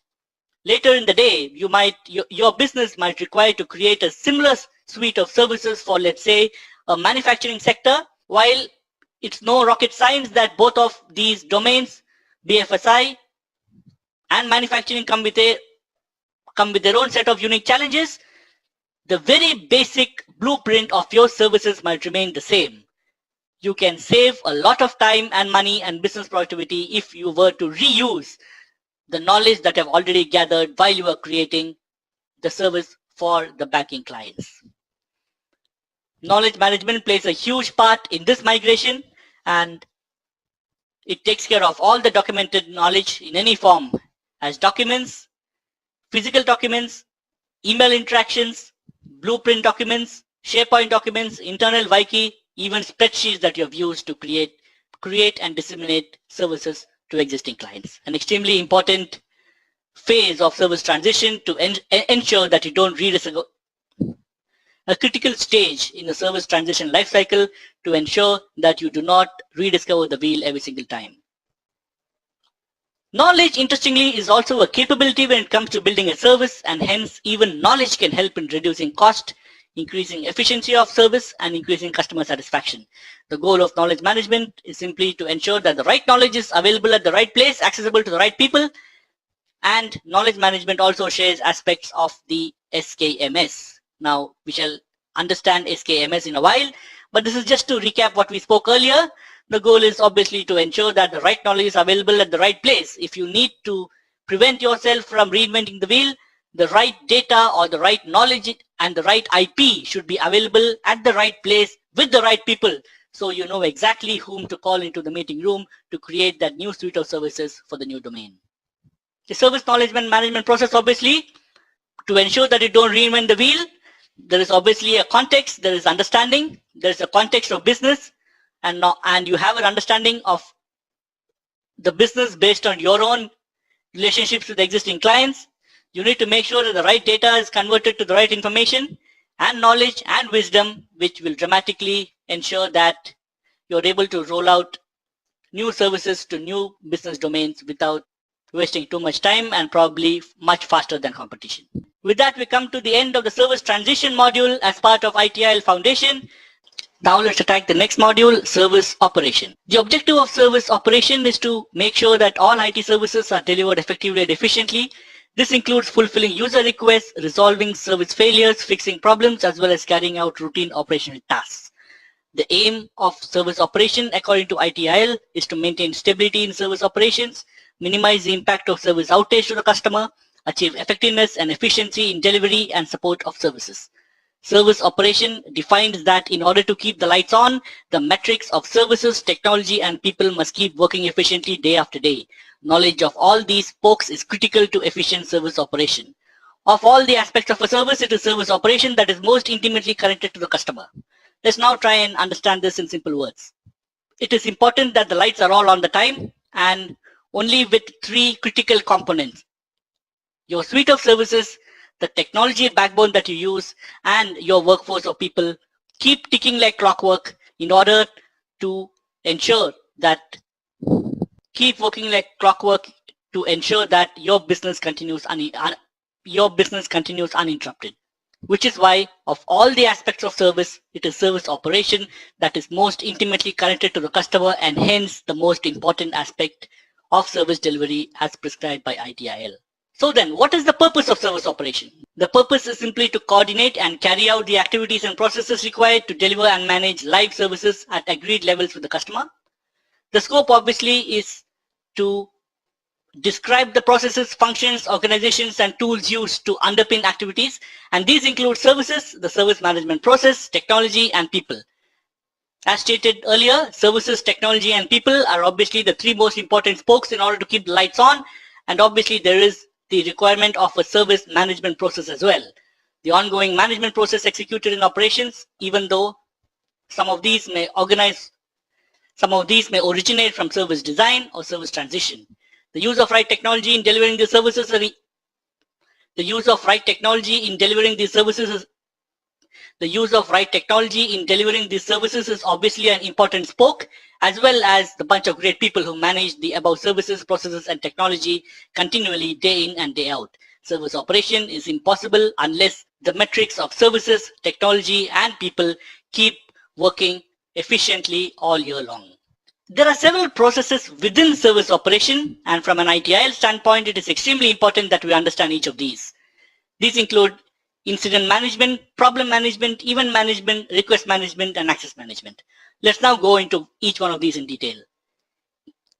later in the day, your business might require to create a similar suite of services for, let's say, a manufacturing sector. While it's no rocket science that both of these domains, BFSI and manufacturing, come with their own set of unique challenges, the very basic blueprint of your services might remain the same. You can save a lot of time and money and business productivity if you were to reuse the knowledge that you have already gathered while you are creating the service for the banking clients. Knowledge management plays a huge part in this migration, and it takes care of all the documented knowledge in any form as documents, physical documents, email interactions, blueprint documents, SharePoint documents, internal wiki, even spreadsheets that you have used to create and disseminate services to existing clients. An extremely important phase of service transition to ensure that you don't rediscover, a critical stage in the service transition lifecycle to ensure that you do not rediscover the wheel every single time. Knowledge, interestingly, is also a capability when it comes to building a service, and hence even knowledge can help in reducing cost, increasing efficiency of service, and increasing customer satisfaction. The goal of knowledge management is simply to ensure that the right knowledge is available at the right place, accessible to the right people, and knowledge management also shares aspects of the SKMS. Now, we shall understand SKMS in a while, but this is just to recap what we spoke earlier. The goal is obviously to ensure that the right knowledge is available at the right place. If you need to prevent yourself from reinventing the wheel, the right data or the right knowledge and the right IP should be available at the right place with the right people, so you know exactly whom to call into the meeting room to create that new suite of services for the new domain. The service knowledge management process, obviously, to ensure that you don't reinvent the wheel, there is obviously a context, there is understanding, there is a context of business, and you have an understanding of the business based on your own relationships with existing clients. You need to make sure that the right data is converted to the right information and knowledge and wisdom, which will dramatically ensure that you're able to roll out new services to new business domains without wasting too much time and probably much faster than competition. With that, we come to the end of the service transition module as part of ITIL Foundation. Now let's attack the next module, service operation. The objective of service operation is to make sure that all IT services are delivered effectively and efficiently. This includes fulfilling user requests, resolving service failures, fixing problems, as well as carrying out routine operational tasks. The aim of service operation, according to ITIL, is to maintain stability in service operations, minimize the impact of service outage to the customer, achieve effectiveness and efficiency in delivery and support of services. Service operation defines that in order to keep the lights on, the metrics of services, technology, and people must keep working efficiently day after day. Knowledge of all these spokes is critical to efficient service operation. Of all the aspects of a service, it is service operation that is most intimately connected to the customer. Let's now try and understand this in simple words. It is important that the lights are all on the time and only with three critical components: your suite of services, the technology backbone that you use, and your workforce of people keep ticking like clockwork in order to ensure that keep working like clockwork to ensure that your business continues uninterrupted. Which is why of all the aspects of service, it is service operation that is most intimately connected to the customer and hence the most important aspect of service delivery as prescribed by ITIL. So then, what is the purpose of service operation? The purpose is simply to coordinate and carry out the activities and processes required to deliver and manage live services at agreed levels with the customer. The scope obviously is to describe the processes, functions, organizations, and tools used to underpin activities, and these include services, the service management process, technology, and people. As stated earlier, services, technology, and people are obviously the three most important spokes in order to keep the lights on, and obviously there is the requirement of a service management process as well. The ongoing management process executed in operations, even though some of these may originate from service design or service transition. The use of right technology in delivering these services is obviously an important spoke, as well as the bunch of great people who manage the above services, processes, and technology continually day in and day out. Service operation is impossible unless the metrics of services, technology, and people keep working efficiently all year long. There are several processes within service operation, and from an ITIL standpoint, it is extremely important that we understand each of these. These include incident management, problem management, event management, request management, and access management. Let's now go into each one of these in detail.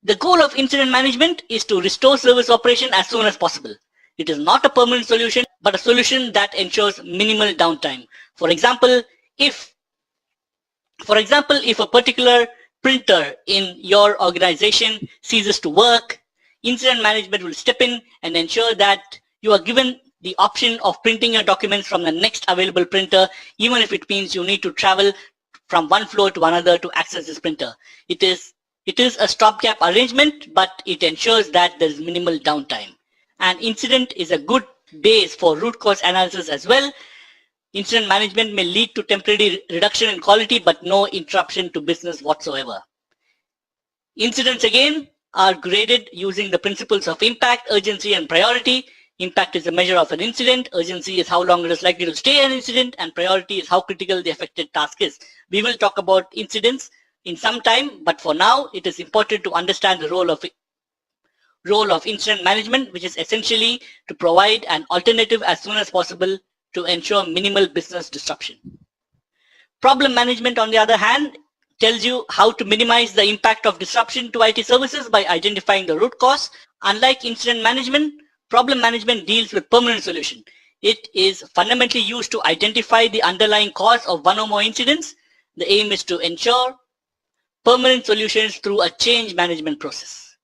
The goal of incident management is to restore service operation as soon as possible. It is not a permanent solution, but a solution that ensures minimal downtime. For example, if a particular printer in your organization ceases to work, incident management will step in and ensure that you are given the option of printing your documents from the next available printer, even if it means you need to travel from one floor to another to access this printer. It is a stopgap arrangement, but it ensures that there is minimal downtime. An incident is a good base for root cause analysis as well. Incident management may lead to temporary reduction in quality, but no interruption to business whatsoever. Incidents again are graded using the principles of impact, urgency, and priority. Impact is a measure of an incident, urgency is how long it is likely to stay an incident, and priority is how critical the affected task is. We will talk about incidents in some time, but for now it is important to understand the role of incident management, which is essentially to provide an alternative as soon as possible to ensure minimal business disruption. Problem management, on the other hand, tells you how to minimize the impact of disruption to IT services by identifying the root cause. Unlike incident management, problem management deals with permanent solution. It is fundamentally used to identify the underlying cause of one or more incidents. The aim is to ensure permanent solutions through a change management process.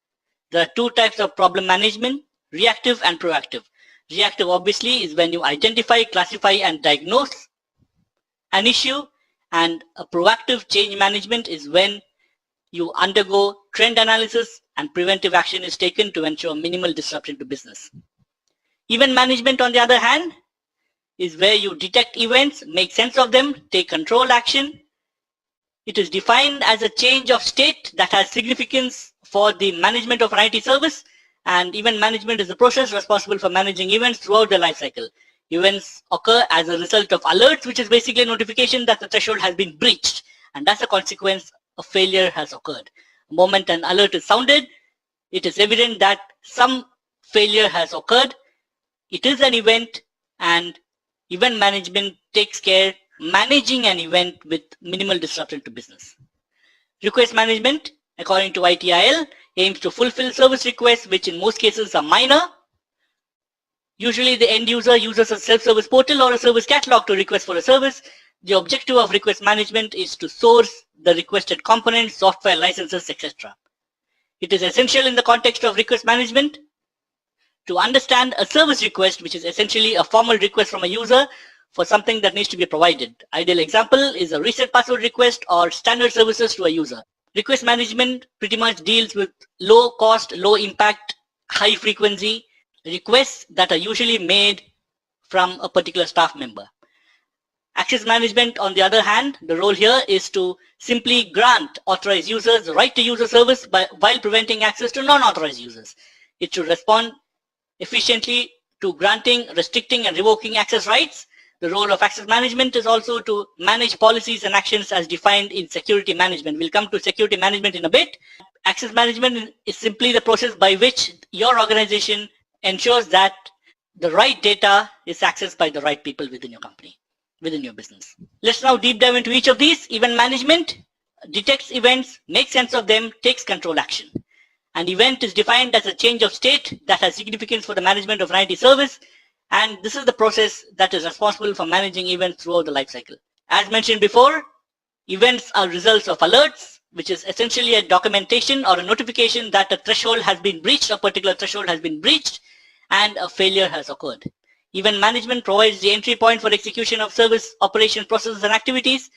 There are two types of problem management: reactive and proactive. Reactive obviously is when you identify, classify, and diagnose an issue, and a proactive change management is when you undergo trend analysis and preventive action is taken to ensure minimal disruption to business. Event management, on the other hand, is where you detect events, make sense of them, take control action. It is defined as a change of state that has significance for the management of an IT service And event management is the process responsible for managing events throughout the life cycle. Events occur as a result of alerts, which is basically a notification that the threshold has been breached, and as a consequence, a failure has occurred. The moment an alert is sounded, it is evident that some failure has occurred. It is an event, and event management takes care managing an event with minimal disruption to business. Request management, according to ITIL, aims to fulfill service requests which in most cases are minor. Usually the end user uses a self-service portal or a service catalog to request for a service. The objective of request management is to source the requested components, software licenses, etc. It is essential in the context of request management to understand a service request, which is essentially a formal request from a user for something that needs to be provided. Ideal example is a reset password request or standard services to a user. Request management pretty much deals with low cost, low impact, high frequency requests that are usually made from a particular staff member. Access management, on the other hand, the role here is to simply grant authorized users the right to use a service while preventing access to non-authorized users. It should respond efficiently to granting, restricting, and revoking access rights. The role of access management is also to manage policies and actions as defined in security management. We'll come to security management in a bit. Access management is simply the process by which your organization ensures that the right data is accessed by the right people within your company, within your business. Let's now deep dive into each of these. Event management detects events, makes sense of them, takes control action. An event is defined as a change of state that has significance for the management of an IT service, and this is the process that is responsible for managing events throughout the life cycle. As mentioned before, events are results of alerts, which is essentially a documentation or a notification that a threshold has been breached, a particular threshold has been breached, and a failure has occurred. Event management provides the entry point for execution of service operation processes and activities.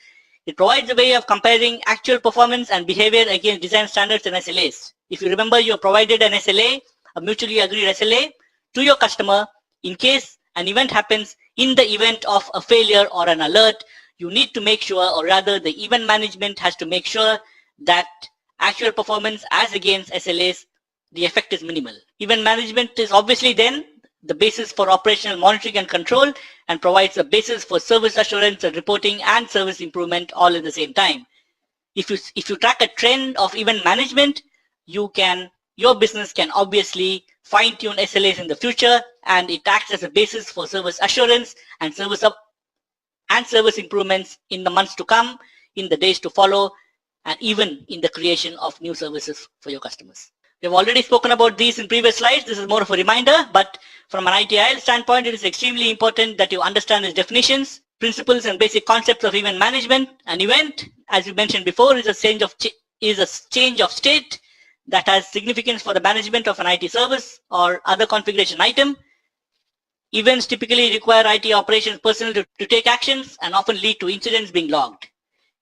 It provides a way of comparing actual performance and behavior against design standards and SLAs. If you remember, you have provided an SLA, a mutually agreed SLA, to your customer. In case an event happens, in the event of a failure or an alert, you need to make sure, or rather the event management has to make sure that actual performance as against SLAs, the effect is minimal. Event management is obviously then the basis for operational monitoring and control, and provides a basis for service assurance and reporting and service improvement all at the same time. If you track a trend of event management, your business can obviously fine-tune SLAs in the future, and it acts as a basis for service assurance and service improvements in the months to come, in the days to follow, and even in the creation of new services for your customers. We've already spoken about these in previous slides. This is more of a reminder, but from an ITIL standpoint, it is extremely important that you understand its definitions, principles, and basic concepts of event management. An event, as we mentioned before, is a change of state that has significance for the management of an IT service or other configuration item. Events typically require IT operations personnel to take actions and often lead to incidents being logged.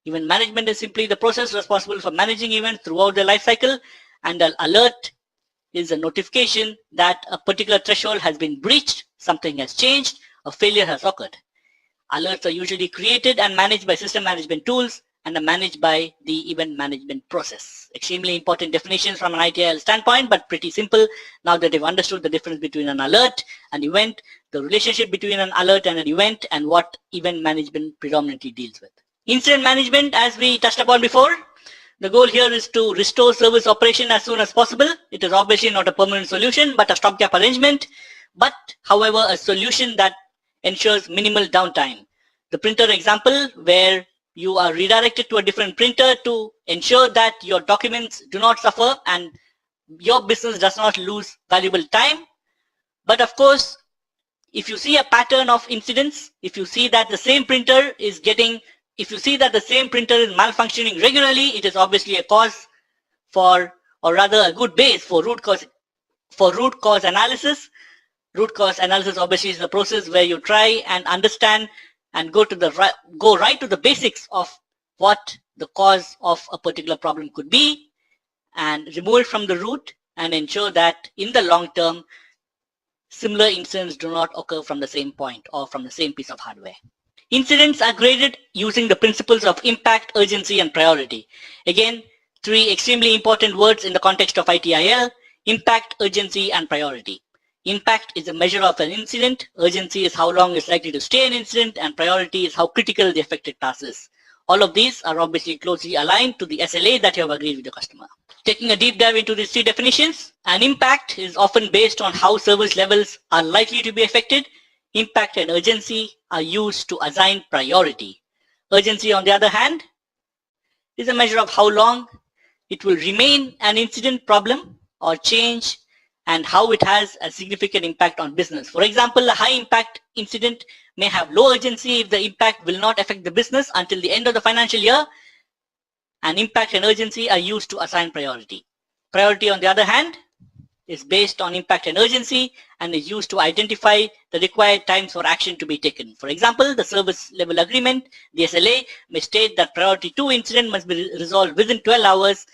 Event management is simply the process responsible for managing events throughout their life cycle, and an alert is a notification that a particular threshold has been breached, something has changed, a failure has occurred. Alerts are usually created and managed by system management tools and are managed by the event management process. Extremely important definitions from an ITIL standpoint, but pretty simple now that you've understood the difference between an alert, an event, the relationship between an alert and an event, and what event management predominantly deals with. Incident management, as we touched upon before, the goal here is to restore service operation as soon as possible. It is obviously not a permanent solution, but a stopgap arrangement, but however, a solution that ensures minimal downtime. The printer example, where you are redirected to a different printer to ensure that your documents do not suffer and your business does not lose valuable time. But of course, if you see a pattern of incidents, if you see that the same printer is malfunctioning regularly, it is obviously a cause for, or rather a good base for root cause analysis. Root cause analysis obviously is the process where you try and understand and go right to the basics of what the cause of a particular problem could be, and remove it from the root and ensure that in the long term, similar incidents do not occur from the same point or from the same piece of hardware. Incidents are graded using the principles of impact, urgency, and priority. Again, three extremely important words in the context of ITIL: Impact, urgency, and priority. Impact is a measure of an incident, urgency is how long it's likely to stay an incident, and priority is how critical the affected task is. All of these are obviously closely aligned to the SLA that you have agreed with your customer. Taking a deep dive into these three definitions, an impact is often based on how service levels are likely to be affected. Impact and urgency are used to assign priority. Urgency, on the other hand, is a measure of how long it will remain an incident, problem, or change, and how it has a significant impact on business. For example, a high impact incident may have low urgency if the impact will not affect the business until the end of the financial year, and impact and urgency are used to assign priority. Priority, on the other hand, is based on impact and urgency and is used to identify the required times for action to be taken. For example, the service level agreement, the SLA, may state that priority 2 incident must be resolved within 12 hours,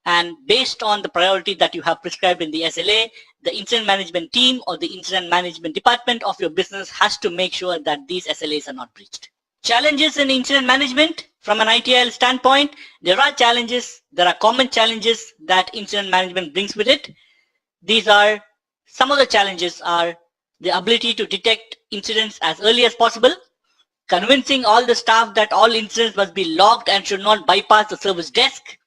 and based on the priority that you have prescribed in the SLA, the incident management team or the incident management department of your business has to make sure that these SLAs are not breached. Challenges in incident management. From an ITIL standpoint, there are challenges, there are common challenges that incident management brings with it. These are, some of the challenges are the ability to detect incidents as early as possible, convincing all the staff that all incidents must be logged and should not bypass the service desk.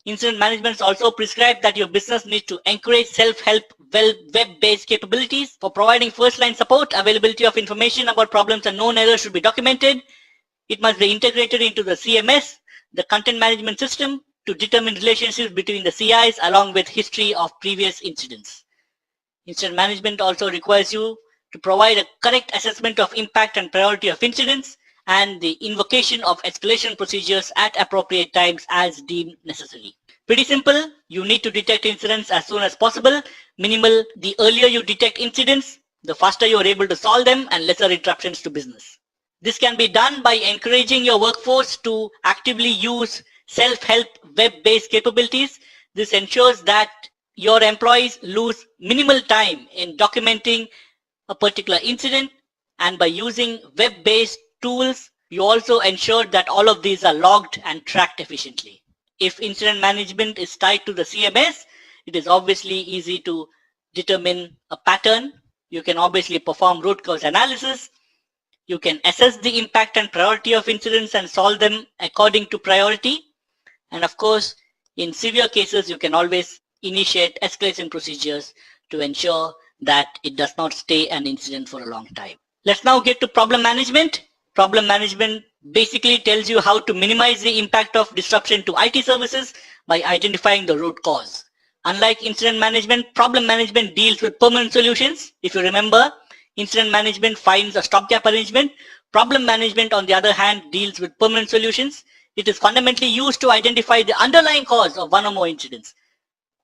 Incident management also prescribes that your business needs to encourage self-help web-based capabilities for providing first-line support. Availability of information about problems and known errors should be documented. It must be integrated into the CMS, the content management system, to determine relationships between the CIs along with history of previous incidents. Incident management also requires you to provide a correct assessment of impact and priority of incidents and the invocation of escalation procedures at appropriate times as deemed necessary. Pretty simple. You need to detect incidents as soon as possible. Minimal, the earlier you detect incidents, the faster you are able to solve them and lesser interruptions to business. This can be done by encouraging your workforce to actively use self-help web-based capabilities. This ensures that your employees lose minimal time in documenting a particular incident, and by using web-based tools, you also ensure that all of these are logged and tracked efficiently. If incident management is tied to the CMS, it is obviously easy to determine a pattern. You can obviously perform root cause analysis. You can assess the impact and priority of incidents and solve them according to priority. And of course, in severe cases, you can always initiate escalation procedures to ensure that it does not stay an incident for a long time. Let's now get to problem management. Problem management basically tells you how to minimize the impact of disruption to IT services by identifying the root cause. Unlike incident management, problem management deals with permanent solutions. If you remember, incident management finds a stopgap arrangement. Problem management, on the other hand, deals with permanent solutions. It is fundamentally used to identify the underlying cause of one or more incidents.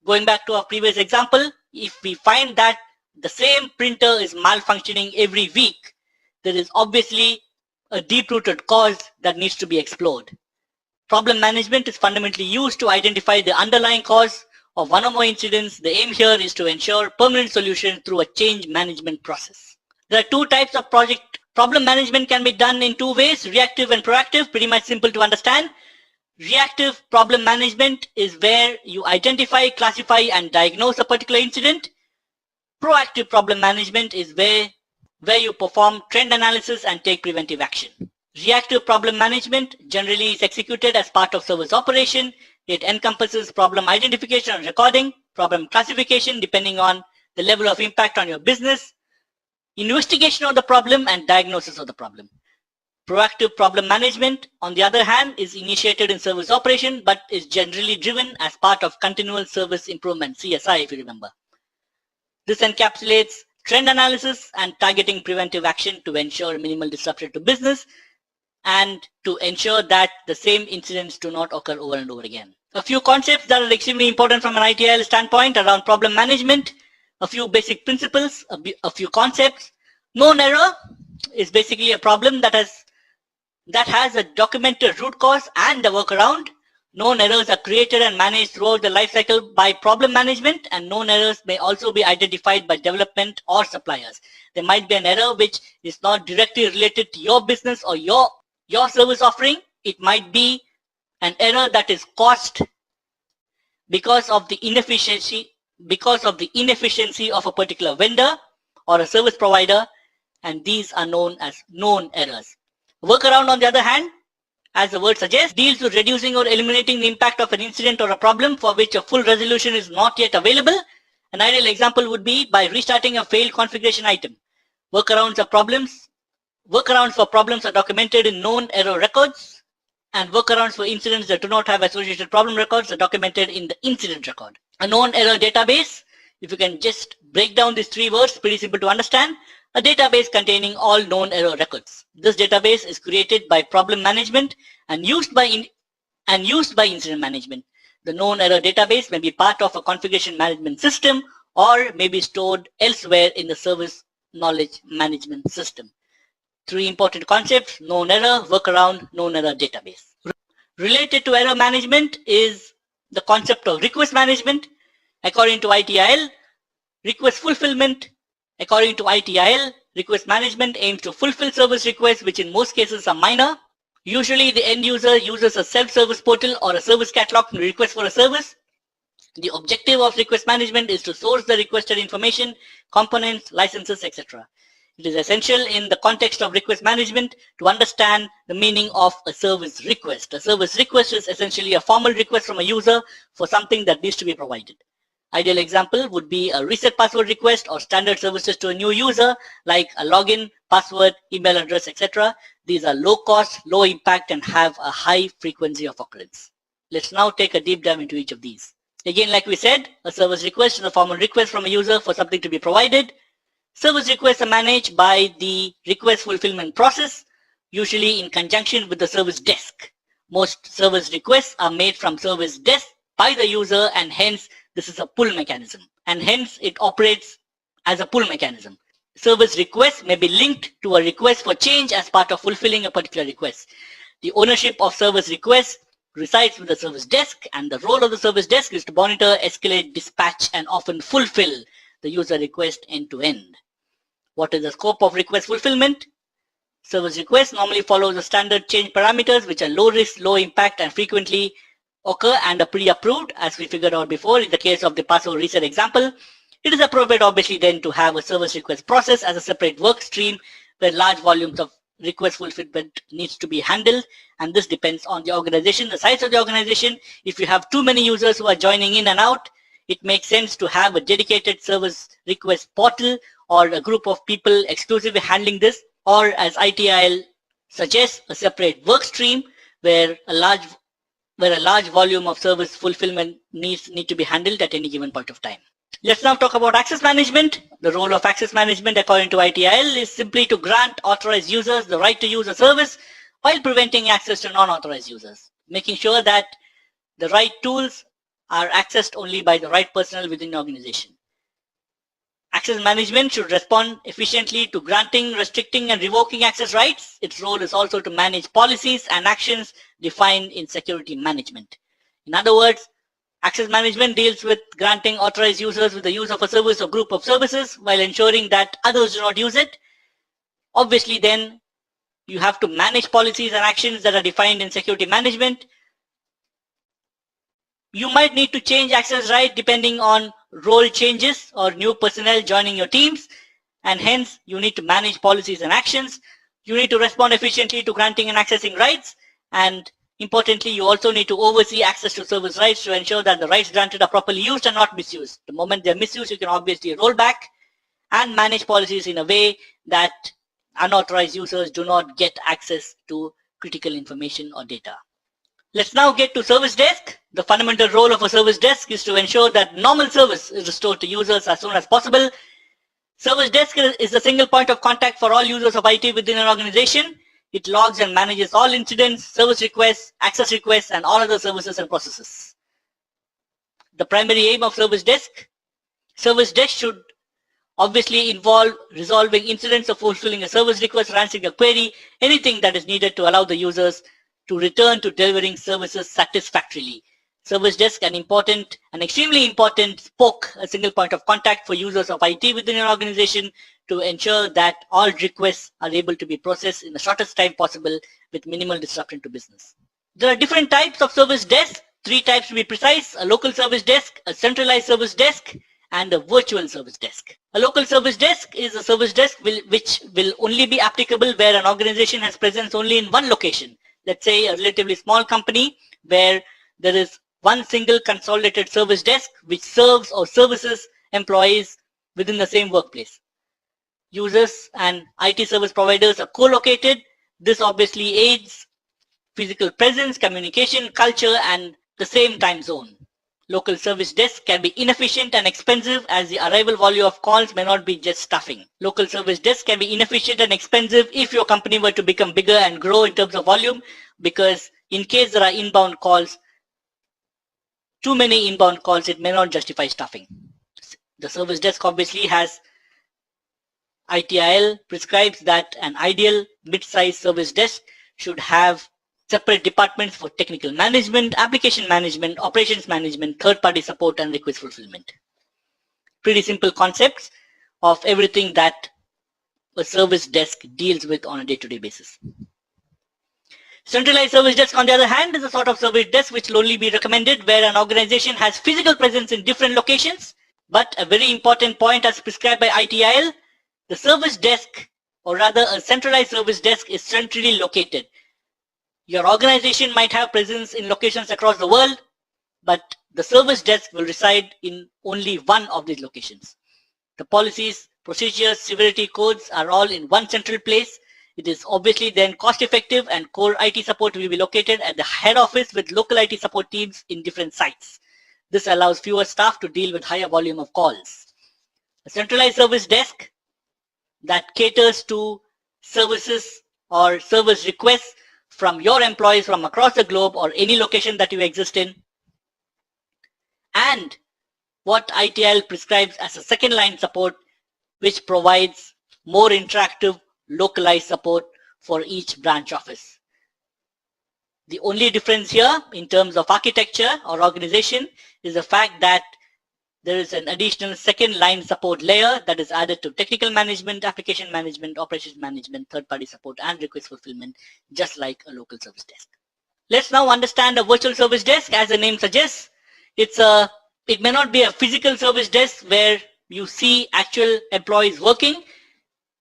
Going back to our previous example, if we find that the same printer is malfunctioning every week, there is obviously a deep-rooted cause that needs to be explored. Problem management is fundamentally used to identify the underlying cause of one or more incidents. The aim here is to ensure permanent solution through a change management process. There are two types of problem management can be done in two ways, reactive and proactive, pretty much simple to understand. Reactive problem management is where you identify, classify, and diagnose a particular incident. Proactive problem management is where you perform trend analysis and take preventive action. Reactive problem management generally is executed as part of service operation. It encompasses problem identification and recording, problem classification depending on the level of impact on your business, investigation of the problem, and diagnosis of the problem. Proactive problem management, on the other hand, is initiated in service operation but is generally driven as part of continual service improvement, CSI if you remember. This encapsulates trend analysis and targeting preventive action to ensure minimal disruption to business and to ensure that the same incidents do not occur over and over again. A few concepts that are extremely important from an ITIL standpoint around problem management, a few basic principles, a few concepts. Known error is basically a problem that has a documented root cause and a workaround. Known errors are created and managed throughout the life cycle by problem management, and known errors may also be identified by development or suppliers. There might be an error which is not directly related to your business or your service offering. It might be an error that is caused because of the inefficiency because of the inefficiency of a particular vendor or a service provider, and these are known as known errors. Workaround, on the other hand, as the word suggests, deals with reducing or eliminating the impact of an incident or a problem for which a full resolution is not yet available. An ideal example would be by restarting a failed configuration item. Workarounds for problems are documented in known error records, and workarounds for incidents that do not have associated problem records are documented in the incident record. A known error database, if you can just break down these three words, pretty simple to understand. A database containing all known error records. This database is created by problem management and used by incident management. The known error database may be part of a configuration management system or may be stored elsewhere in the service knowledge management system. Three important concepts: known error, workaround, known error database. Related to error management is the concept of request management. According to ITIL, request fulfillment. According to ITIL, request management aims to fulfill service requests, which in most cases are minor. Usually the end user uses a self-service portal or a service catalog to request for a service. The objective of request management is to source the requested information, components, licenses, etc. It is essential in the context of request management to understand the meaning of a service request. A service request is essentially a formal request from a user for something that needs to be provided. Ideal example would be a reset password request or standard services to a new user like a login, password, email address, etc. These are low cost, low impact, and have a high frequency of occurrence. Let's now take a deep dive into each of these. Again, like we said, a service request is a formal request from a user for something to be provided. Service requests are managed by the request fulfillment process, usually in conjunction with the service desk. Most service requests are made from service desk by the user, and hence this is a pull mechanism, and hence it operates as a pull mechanism. Service requests may be linked to a request for change as part of fulfilling a particular request. The ownership of service requests resides with the service desk, and the role of the service desk is to monitor, escalate, dispatch, and often fulfill the user request end to end. What is the scope of request fulfillment? Service requests normally follow the standard change parameters, which are low risk, low impact, and frequently occur and are pre-approved, as we figured out before in the case of the password reset example. It is appropriate, obviously, then to have a service request process as a separate work stream where large volumes of request fulfillment needs to be handled, and this depends on the organization, the size of the organization. If you have too many users who are joining in and out, it makes sense to have a dedicated service request portal or a group of people exclusively handling this, or as ITIL suggests, a separate work stream where a large volume of service fulfillment needs to be handled at any given point of time. Let's now talk about access management. The role of access management according to ITIL is simply to grant authorized users the right to use a service while preventing access to non-authorized users, making sure that the right tools are accessed only by the right personnel within the organization. Access management should respond efficiently to granting, restricting, and revoking access rights. Its role is also to manage policies and actions defined in security management. In other words, access management deals with granting authorized users with the use of a service or group of services while ensuring that others do not use it. Obviously, then you have to manage policies and actions that are defined in security management. You might need to change access right depending on role changes or new personnel joining your teams, and hence you need to manage policies and actions. You need to respond efficiently to granting and accessing rights, and importantly, you also need to oversee access to service rights to ensure that the rights granted are properly used and not misused. The moment they're misused, you can obviously roll back and manage policies in a way that unauthorized users do not get access to critical information or data. Let's now get to service desk. The fundamental role of a service desk is to ensure that normal service is restored to users as soon as possible. Service desk is the single point of contact for all users of IT within an organization. It logs and manages all incidents, service requests, access requests, and all other services and processes. The primary aim of service desk should obviously involve resolving incidents or fulfilling a service request or answering a query, anything that is needed to allow the users to return to delivering services satisfactorily. Service desk, an extremely important spoke, a single point of contact for users of IT within an organization to ensure that all requests are able to be processed in the shortest time possible with minimal disruption to business. There are different types of service desk. Three types to be precise: a local service desk, a centralized service desk, and a virtual service desk. A local service desk is a service desk which will only be applicable where an organization has presence only in one location. Let's say a relatively small company where there is one single consolidated service desk which serves or services employees within the same workplace. Users and IT service providers are co-located. This obviously aids physical presence, communication, culture, and the same time zone. Local service desks can be inefficient and expensive as the arrival volume of calls may not be just stuffing. Local service desks can be inefficient and expensive if your company were to become bigger and grow in terms of volume, because in case there are inbound calls, too many inbound calls, it may not justify stuffing. The service desk obviously has ITIL prescribes that an ideal mid-sized service desk should have separate departments for technical management, application management, operations management, third-party support, and request fulfillment. Pretty simple concepts of everything that a service desk deals with on a day-to-day basis. Centralized service desk, on the other hand, is a sort of service desk which will only be recommended where an organization has physical presence in different locations. But a very important point as prescribed by ITIL, the service desk, or rather a centralized service desk, is centrally located. Your organization might have presence in locations across the world, but the service desk will reside in only one of these locations. The policies, procedures, severity codes are all in one central place. It is obviously then cost effective, and core IT support will be located at the head office with local IT support teams in different sites. This allows fewer staff to deal with higher volume of calls. A centralized service desk that caters to services or service requests from your employees from across the globe or any location that you exist in, and what ITIL prescribes as a second line support, which provides more interactive localized support for each branch office. The only difference here in terms of architecture or organization is the fact that there is an additional second line support layer that is added to technical management, application management, operations management, third-party support, and request fulfillment, just like a local service desk. Let's now understand a virtual service desk. As the name suggests, it may not be a physical service desk where you see actual employees working.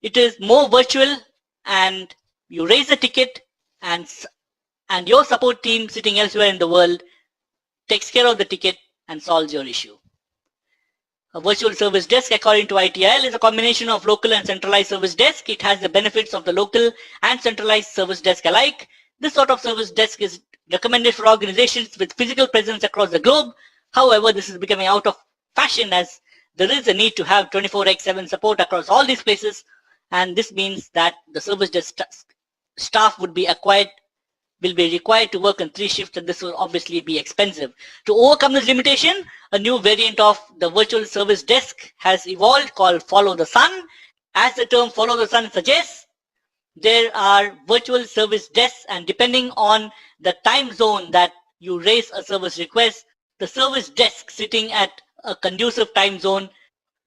It is more virtual, and you raise a ticket, and your support team sitting elsewhere in the world takes care of the ticket and solves your issue. A virtual service desk, according to ITIL, is a combination of local and centralized service desk. It has the benefits of the local and centralized service desk alike. This sort of service desk is recommended for organizations with physical presence across the globe. However, this is becoming out of fashion as there is a need to have 24/7 support across all these places, and this means that the service desk staff will be required to work in 3 shifts, and this will obviously be expensive. To overcome this limitation, a new variant of the virtual service desk has evolved called Follow the Sun. As the term Follow the Sun suggests, there are virtual service desks, and depending on the time zone that you raise a service request, the service desk sitting at a conducive time zone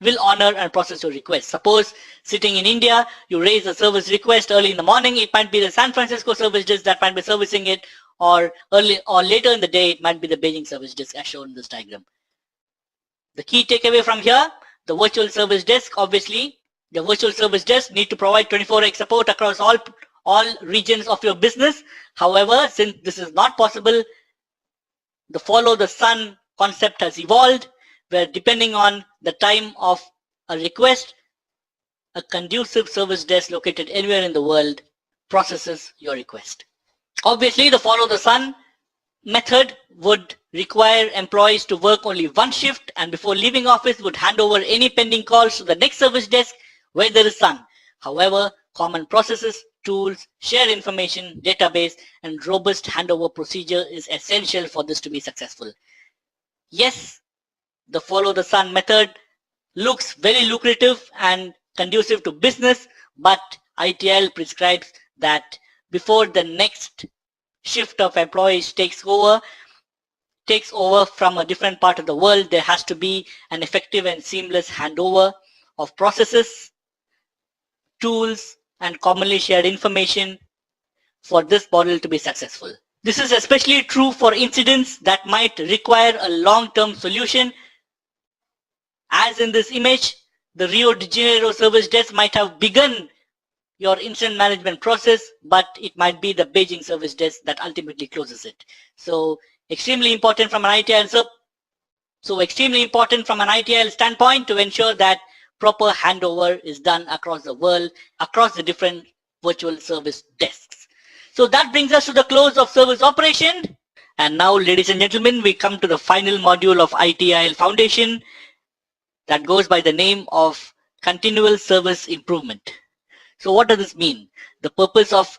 will honor and process your request. Suppose sitting in India, you raise a service request early in the morning, it might be the San Francisco service desk that might be servicing it, or later in the day, it might be the Beijing service desk as shown in this diagram. The key takeaway from here, the virtual service desk, obviously, the virtual service desk need to provide 24x support across all regions of your business. However, since this is not possible, the Follow the Sun concept has evolved, where depending on the time of a request, a conducive service desk located anywhere in the world processes your request. Obviously, the Follow the Sun method would require employees to work only one shift, and before leaving office would hand over any pending calls to the next service desk where there is sun. However, common processes, tools, shared information, database, and robust handover procedure is essential for this to be successful. Yes, the Follow the Sun method looks very lucrative and conducive to business, but ITIL prescribes that before the next shift of employees takes over from a different part of the world, there has to be an effective and seamless handover of processes, tools, and commonly shared information for this model to be successful. This is especially true for incidents that might require a long-term solution. As in this image, the Rio de Janeiro service desk might have begun your incident management process, but it might be the Beijing service desk that ultimately closes it. So extremely important from an ITIL standpoint to ensure that proper handover is done across the world, across the different virtual service desks. So that brings us to the close of service operation. And now, ladies and gentlemen, we come to the final module of ITIL Foundation that goes by the name of Continual Service Improvement. So what does this mean? The purpose of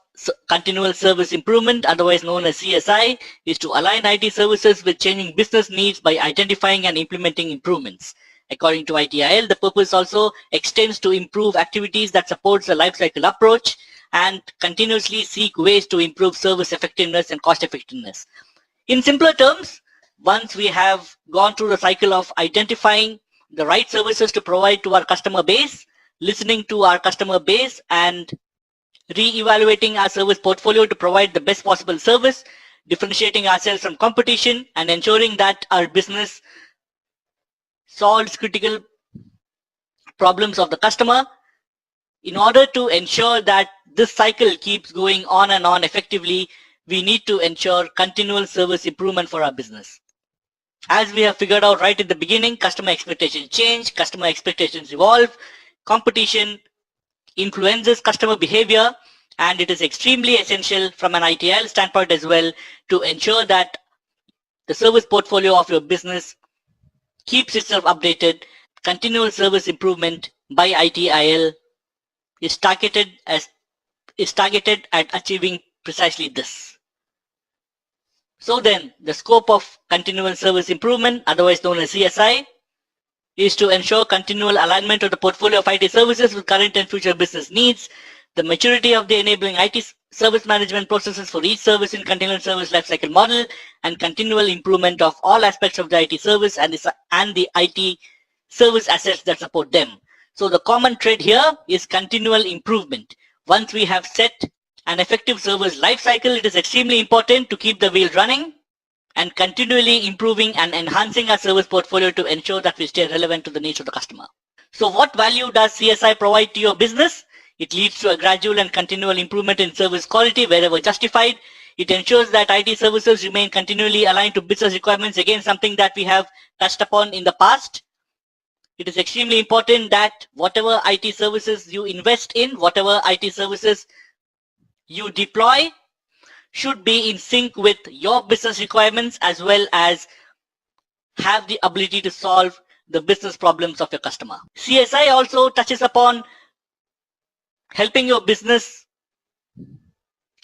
continual service improvement, otherwise known as CSI, is to align IT services with changing business needs by identifying and implementing improvements. According to ITIL, the purpose also extends to improve activities that supports a lifecycle approach and continuously seek ways to improve service effectiveness and cost effectiveness. In simpler terms, once we have gone through the cycle of identifying the right services to provide to our customer base, listening to our customer base, and re-evaluating our service portfolio to provide the best possible service, differentiating ourselves from competition, and ensuring that our business solves critical problems of the customer. In order to ensure that this cycle keeps going on and on effectively, we need to ensure continual service improvement for our business. As we have figured out right at the beginning, customer expectations change, customer expectations evolve, competition influences customer behavior, and it is extremely essential from an ITIL standpoint as well to ensure that the service portfolio of your business keeps itself updated. Continual service improvement by ITIL is targeted at achieving precisely this. So then, the scope of continual service improvement, otherwise known as CSI, is to ensure continual alignment of the portfolio of IT services with current and future business needs, the maturity of the enabling IT service management processes for each service in continual service lifecycle model, and continual improvement of all aspects of the IT service and the IT service assets that support them. So the common thread here is continual improvement. Once we have set an effective service lifecycle, it is extremely important to keep the wheel running and continually improving and enhancing our service portfolio to ensure that we stay relevant to the needs of the customer. So what value does CSI provide to your business? It leads to a gradual and continual improvement in service quality wherever justified. It ensures that IT services remain continually aligned to business requirements, again something that we have touched upon in the past. It is extremely important that whatever IT services you invest in, whatever IT services you deploy, should be in sync with your business requirements as well as have the ability to solve the business problems of your customer. CSI also touches upon helping your business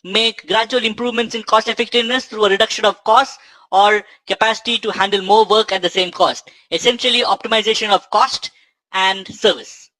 make gradual improvements in cost effectiveness through a reduction of costs or capacity to handle more work at the same cost. Essentially, optimization of cost and service.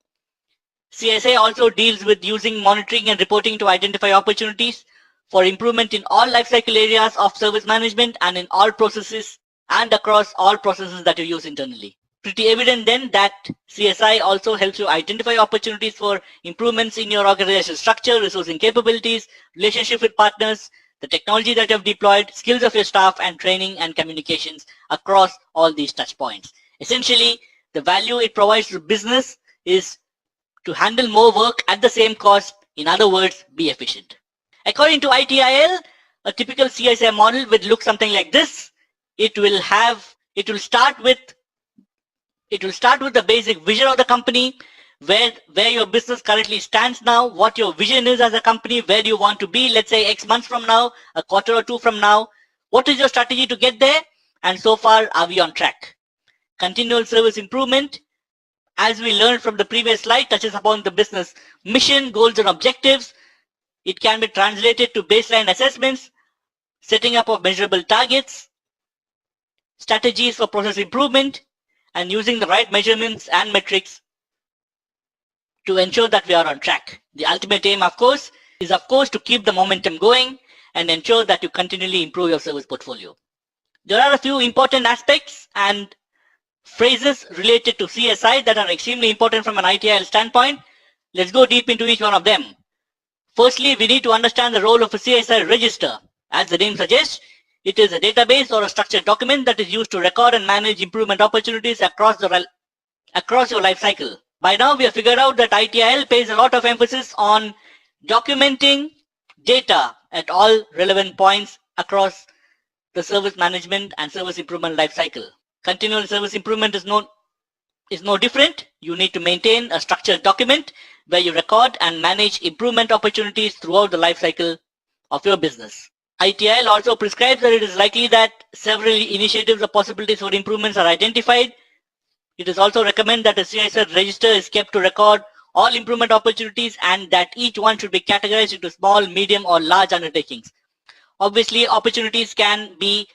CSI also deals with using monitoring and reporting to identify opportunities for improvement in all lifecycle areas of service management and in all processes and across all processes that you use internally. Pretty evident then that CSI also helps you identify opportunities for improvements in your organization structure, resourcing capabilities, relationship with partners, the technology that you have deployed, skills of your staff, and training and communications across all these touch points. Essentially, the value it provides to business is to handle more work at the same cost. In other words, be efficient. According to ITIL, a typical CSI model would look something like this. It will start with the basic vision of the company, where your business currently stands now, what your vision is as a company, where you want to be, let's say X months from now, a quarter or two from now. What is your strategy to get there? And so far, are we on track? Continual service improvement, as we learned from the previous slide, touches upon the business mission, goals, and objectives. It can be translated to baseline assessments, setting up of measurable targets, strategies for process improvement, and using the right measurements and metrics to ensure that we are on track. The ultimate aim, of course, is to keep the momentum going and ensure that you continually improve your service portfolio. There are a few important aspects and phrases related to CSI that are extremely important from an ITIL standpoint. Let's go deep into each one of them. Firstly, we need to understand the role of a CSI register. As the name suggests, it is a database or a structured document that is used to record and manage improvement opportunities across your life cycle. By now, we have figured out that ITIL pays a lot of emphasis on documenting data at all relevant points across the service management and service improvement life cycle. Continual service improvement is no different. You need to maintain a structured document where you record and manage improvement opportunities throughout the life cycle of your business. ITIL also prescribes that it is likely that several initiatives or possibilities for improvements are identified. It is also recommended that a CSR register is kept to record all improvement opportunities and that each one should be categorized into small, medium, or large undertakings. Obviously, opportunities can be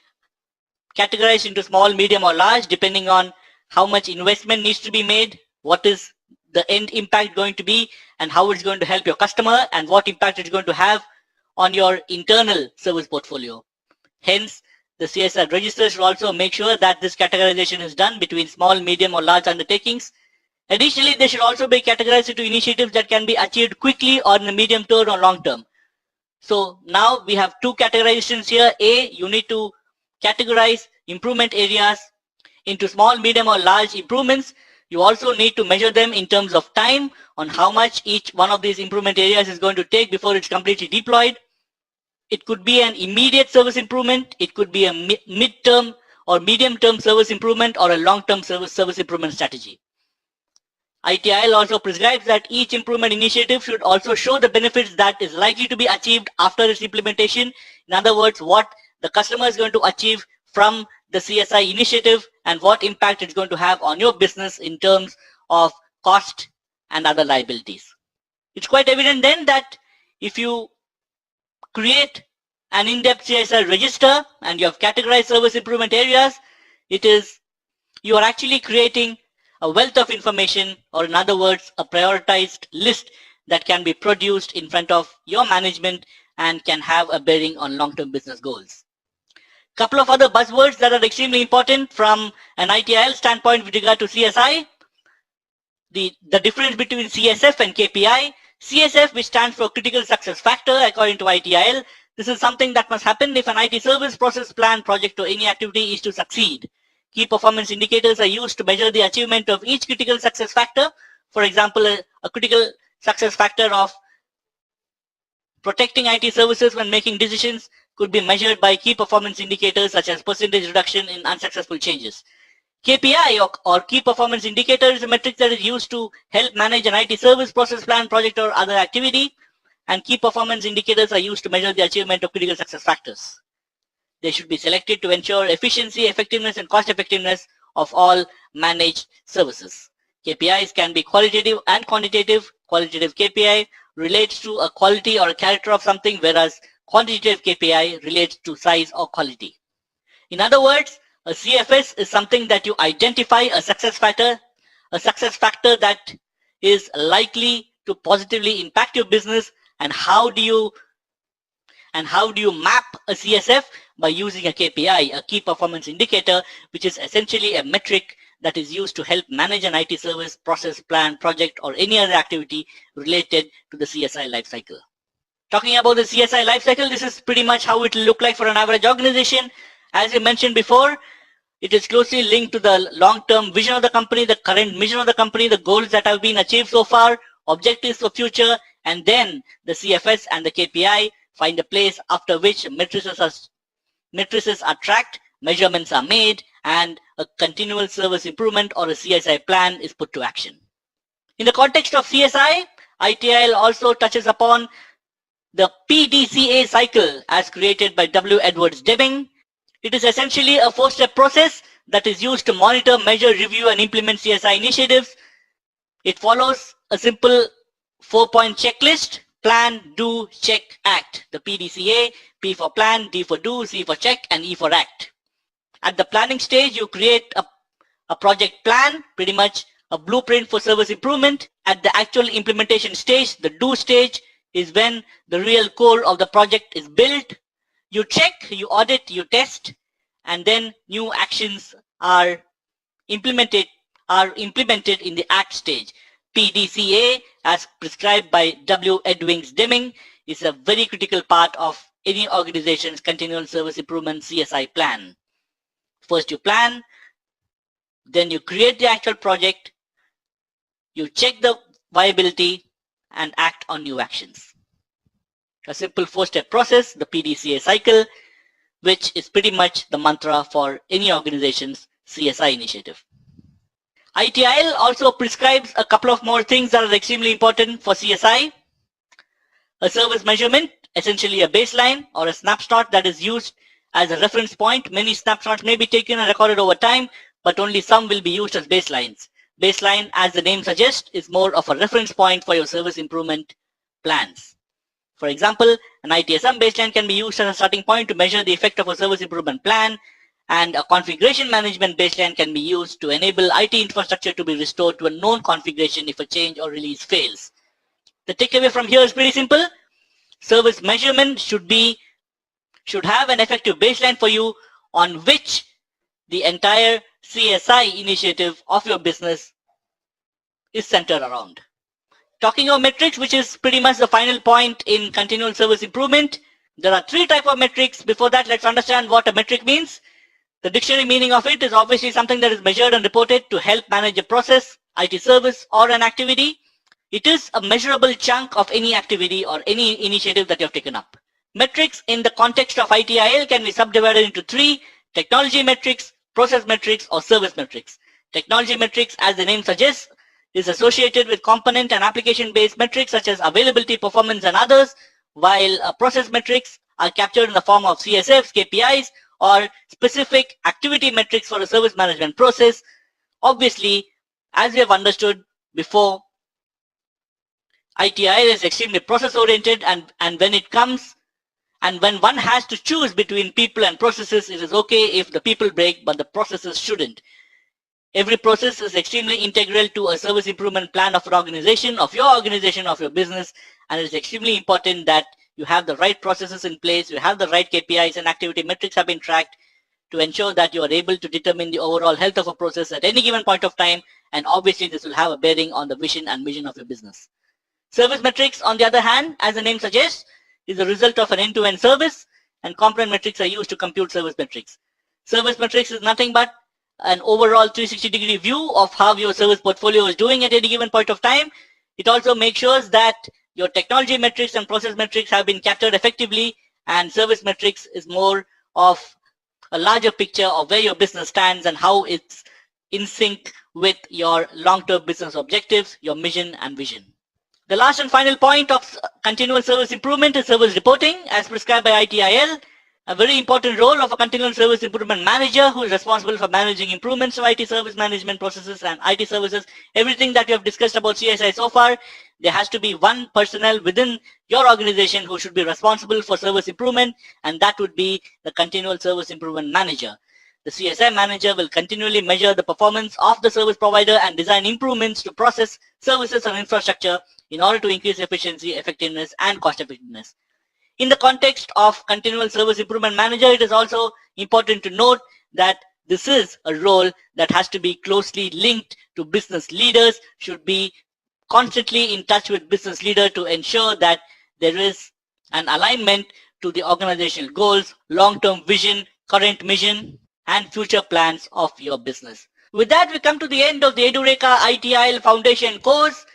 categorized into small, medium, or large depending on how much investment needs to be made, what is the end impact going to be, and how it's going to help your customer, and what impact it's going to have on your internal service portfolio. Hence, the CSR register should also make sure that this categorization is done between small, medium, or large undertakings. Additionally, they should also be categorized into initiatives that can be achieved quickly or in the medium term or long term. So now we have two categorizations here. A, you need to categorize improvement areas into small, medium, or large improvements. You also need to measure them in terms of time on how much each one of these improvement areas is going to take before it's completely deployed. It could be an immediate service improvement. It could be a mid-term or medium-term service improvement or a long-term service improvement strategy. ITIL also prescribes that each improvement initiative should also show the benefits that is likely to be achieved after its implementation. In other words, what the customer is going to achieve from the CSI initiative and what impact it's going to have on your business in terms of cost and other liabilities. It's quite evident then that if you create an in-depth CSI register and you have categorized service improvement areas, you are actually creating a wealth of information, or in other words, a prioritized list that can be produced in front of your management and can have a bearing on long-term business goals. Couple of other buzzwords that are extremely important from an ITIL standpoint with regard to CSI. The difference between CSF and KPI. CSF, which stands for Critical Success Factor, according to ITIL, this is something that must happen if an IT service, process, plan, project, or any activity is to succeed. Key performance indicators are used to measure the achievement of each critical success factor. For example, a critical success factor of protecting IT services when making decisions could be measured by key performance indicators such as percentage reduction in unsuccessful changes. KPI or key performance indicator is a metric that is used to help manage an IT service, process, plan, project, or other activity. And key performance indicators are used to measure the achievement of critical success factors. They should be selected to ensure efficiency, effectiveness, and cost effectiveness of all managed services. KPIs can be qualitative and quantitative. Qualitative KPI relates to a quality or a character of something, whereas quantitative KPI relates to size or quality. In other words, a CFS is something that you identify a success factor that is likely to positively impact your business. And how do you map a CSF? By using a KPI, a key performance indicator, which is essentially a metric that is used to help manage an IT service, process, plan, project, or any other activity related to the CSI lifecycle. Talking about the CSI lifecycle, this is pretty much how it will look like for an average organization. As I mentioned before, it is closely linked to the long-term vision of the company, the current mission of the company, the goals that have been achieved so far, objectives for future, and then the CFS and the KPI find a place after which matrices are tracked, measurements are made, and a continual service improvement or a CSI plan is put to action. In the context of CSI, ITIL also touches upon the PDCA cycle as created by W. Edwards Deming. It is essentially a 4-step process that is used to monitor, measure, review, and implement CSI initiatives. It follows a simple 4-point checklist: plan, do, check, act. The PDCA, P for plan, D for do, C for check, and E for act. At the planning stage, you create a project plan, pretty much a blueprint for service improvement. At the actual implementation stage, the do stage, is when the real core of the project is built. You check, you audit, you test, and then new actions are implemented in the act stage. PDCA, as prescribed by W. Edwards Deming, is a very critical part of any organization's continual service improvement CSI plan. First you plan, then you create the actual project, you check the viability, and act on new actions. A simple 4-step process, the PDCA cycle, which is pretty much the mantra for any organization's CSI initiative. ITIL also prescribes a couple of more things that are extremely important for CSI. A service measurement, essentially a baseline or a snapshot that is used as a reference point. Many snapshots may be taken and recorded over time, but only some will be used as baselines. Baseline, as the name suggests, is more of a reference point for your service improvement plans. For example, an ITSM baseline can be used as a starting point to measure the effect of a service improvement plan, and a configuration management baseline can be used to enable IT infrastructure to be restored to a known configuration if a change or release fails. The takeaway from here is pretty simple. Service measurement should have an effective baseline for you on which the entire CSI initiative of your business is centered around. Talking of metrics, which is pretty much the final point in continual service improvement, there are 3 types of metrics. Before that, let's understand what a metric means. The dictionary meaning of it is obviously something that is measured and reported to help manage a process, IT service, or an activity. It is a measurable chunk of any activity or any initiative that you have taken up. Metrics in the context of ITIL can be subdivided into 3: technology metrics, process metrics, or service metrics. Technology metrics, as the name suggests, is associated with component and application-based metrics such as availability, performance, and others, while process metrics are captured in the form of CSFs, KPIs, or specific activity metrics for a service management process. Obviously, as we have understood before, ITIL is extremely process-oriented, and when one has to choose between people and processes, it is okay if the people break, but the processes shouldn't. Every process is extremely integral to a service improvement plan of an organization, of your business, and it is extremely important that you have the right processes in place, you have the right KPIs and activity metrics have been tracked to ensure that you are able to determine the overall health of a process at any given point of time, and obviously this will have a bearing on the vision and mission of your business. Service metrics, on the other hand, as the name suggests, is the result of an end-to-end service, and component metrics are used to compute service metrics. Service metrics is nothing but an overall 360-degree view of how your service portfolio is doing at any given point of time. It also makes sure that your technology metrics and process metrics have been captured effectively, and service metrics is more of a larger picture of where your business stands and how it's in sync with your long-term business objectives, your mission and vision. The last and final point of continual service improvement is service reporting as prescribed by ITIL. A very important role of a continual service improvement manager who is responsible for managing improvements to IT service management processes and IT services. Everything that we have discussed about CSI so far, there has to be one personnel within your organization who should be responsible for service improvement, and that would be the continual service improvement manager. The CSI manager will continually measure the performance of the service provider and design improvements to process, services, and infrastructure in order to increase efficiency, effectiveness, and cost effectiveness. In the context of continual service improvement manager, it is also important to note that this is a role that has to be closely linked to business leaders, should be constantly in touch with business leader to ensure that there is an alignment to the organizational goals, long-term vision, current mission, and future plans of your business. With that, we come to the end of the EduReka ITIL Foundation course.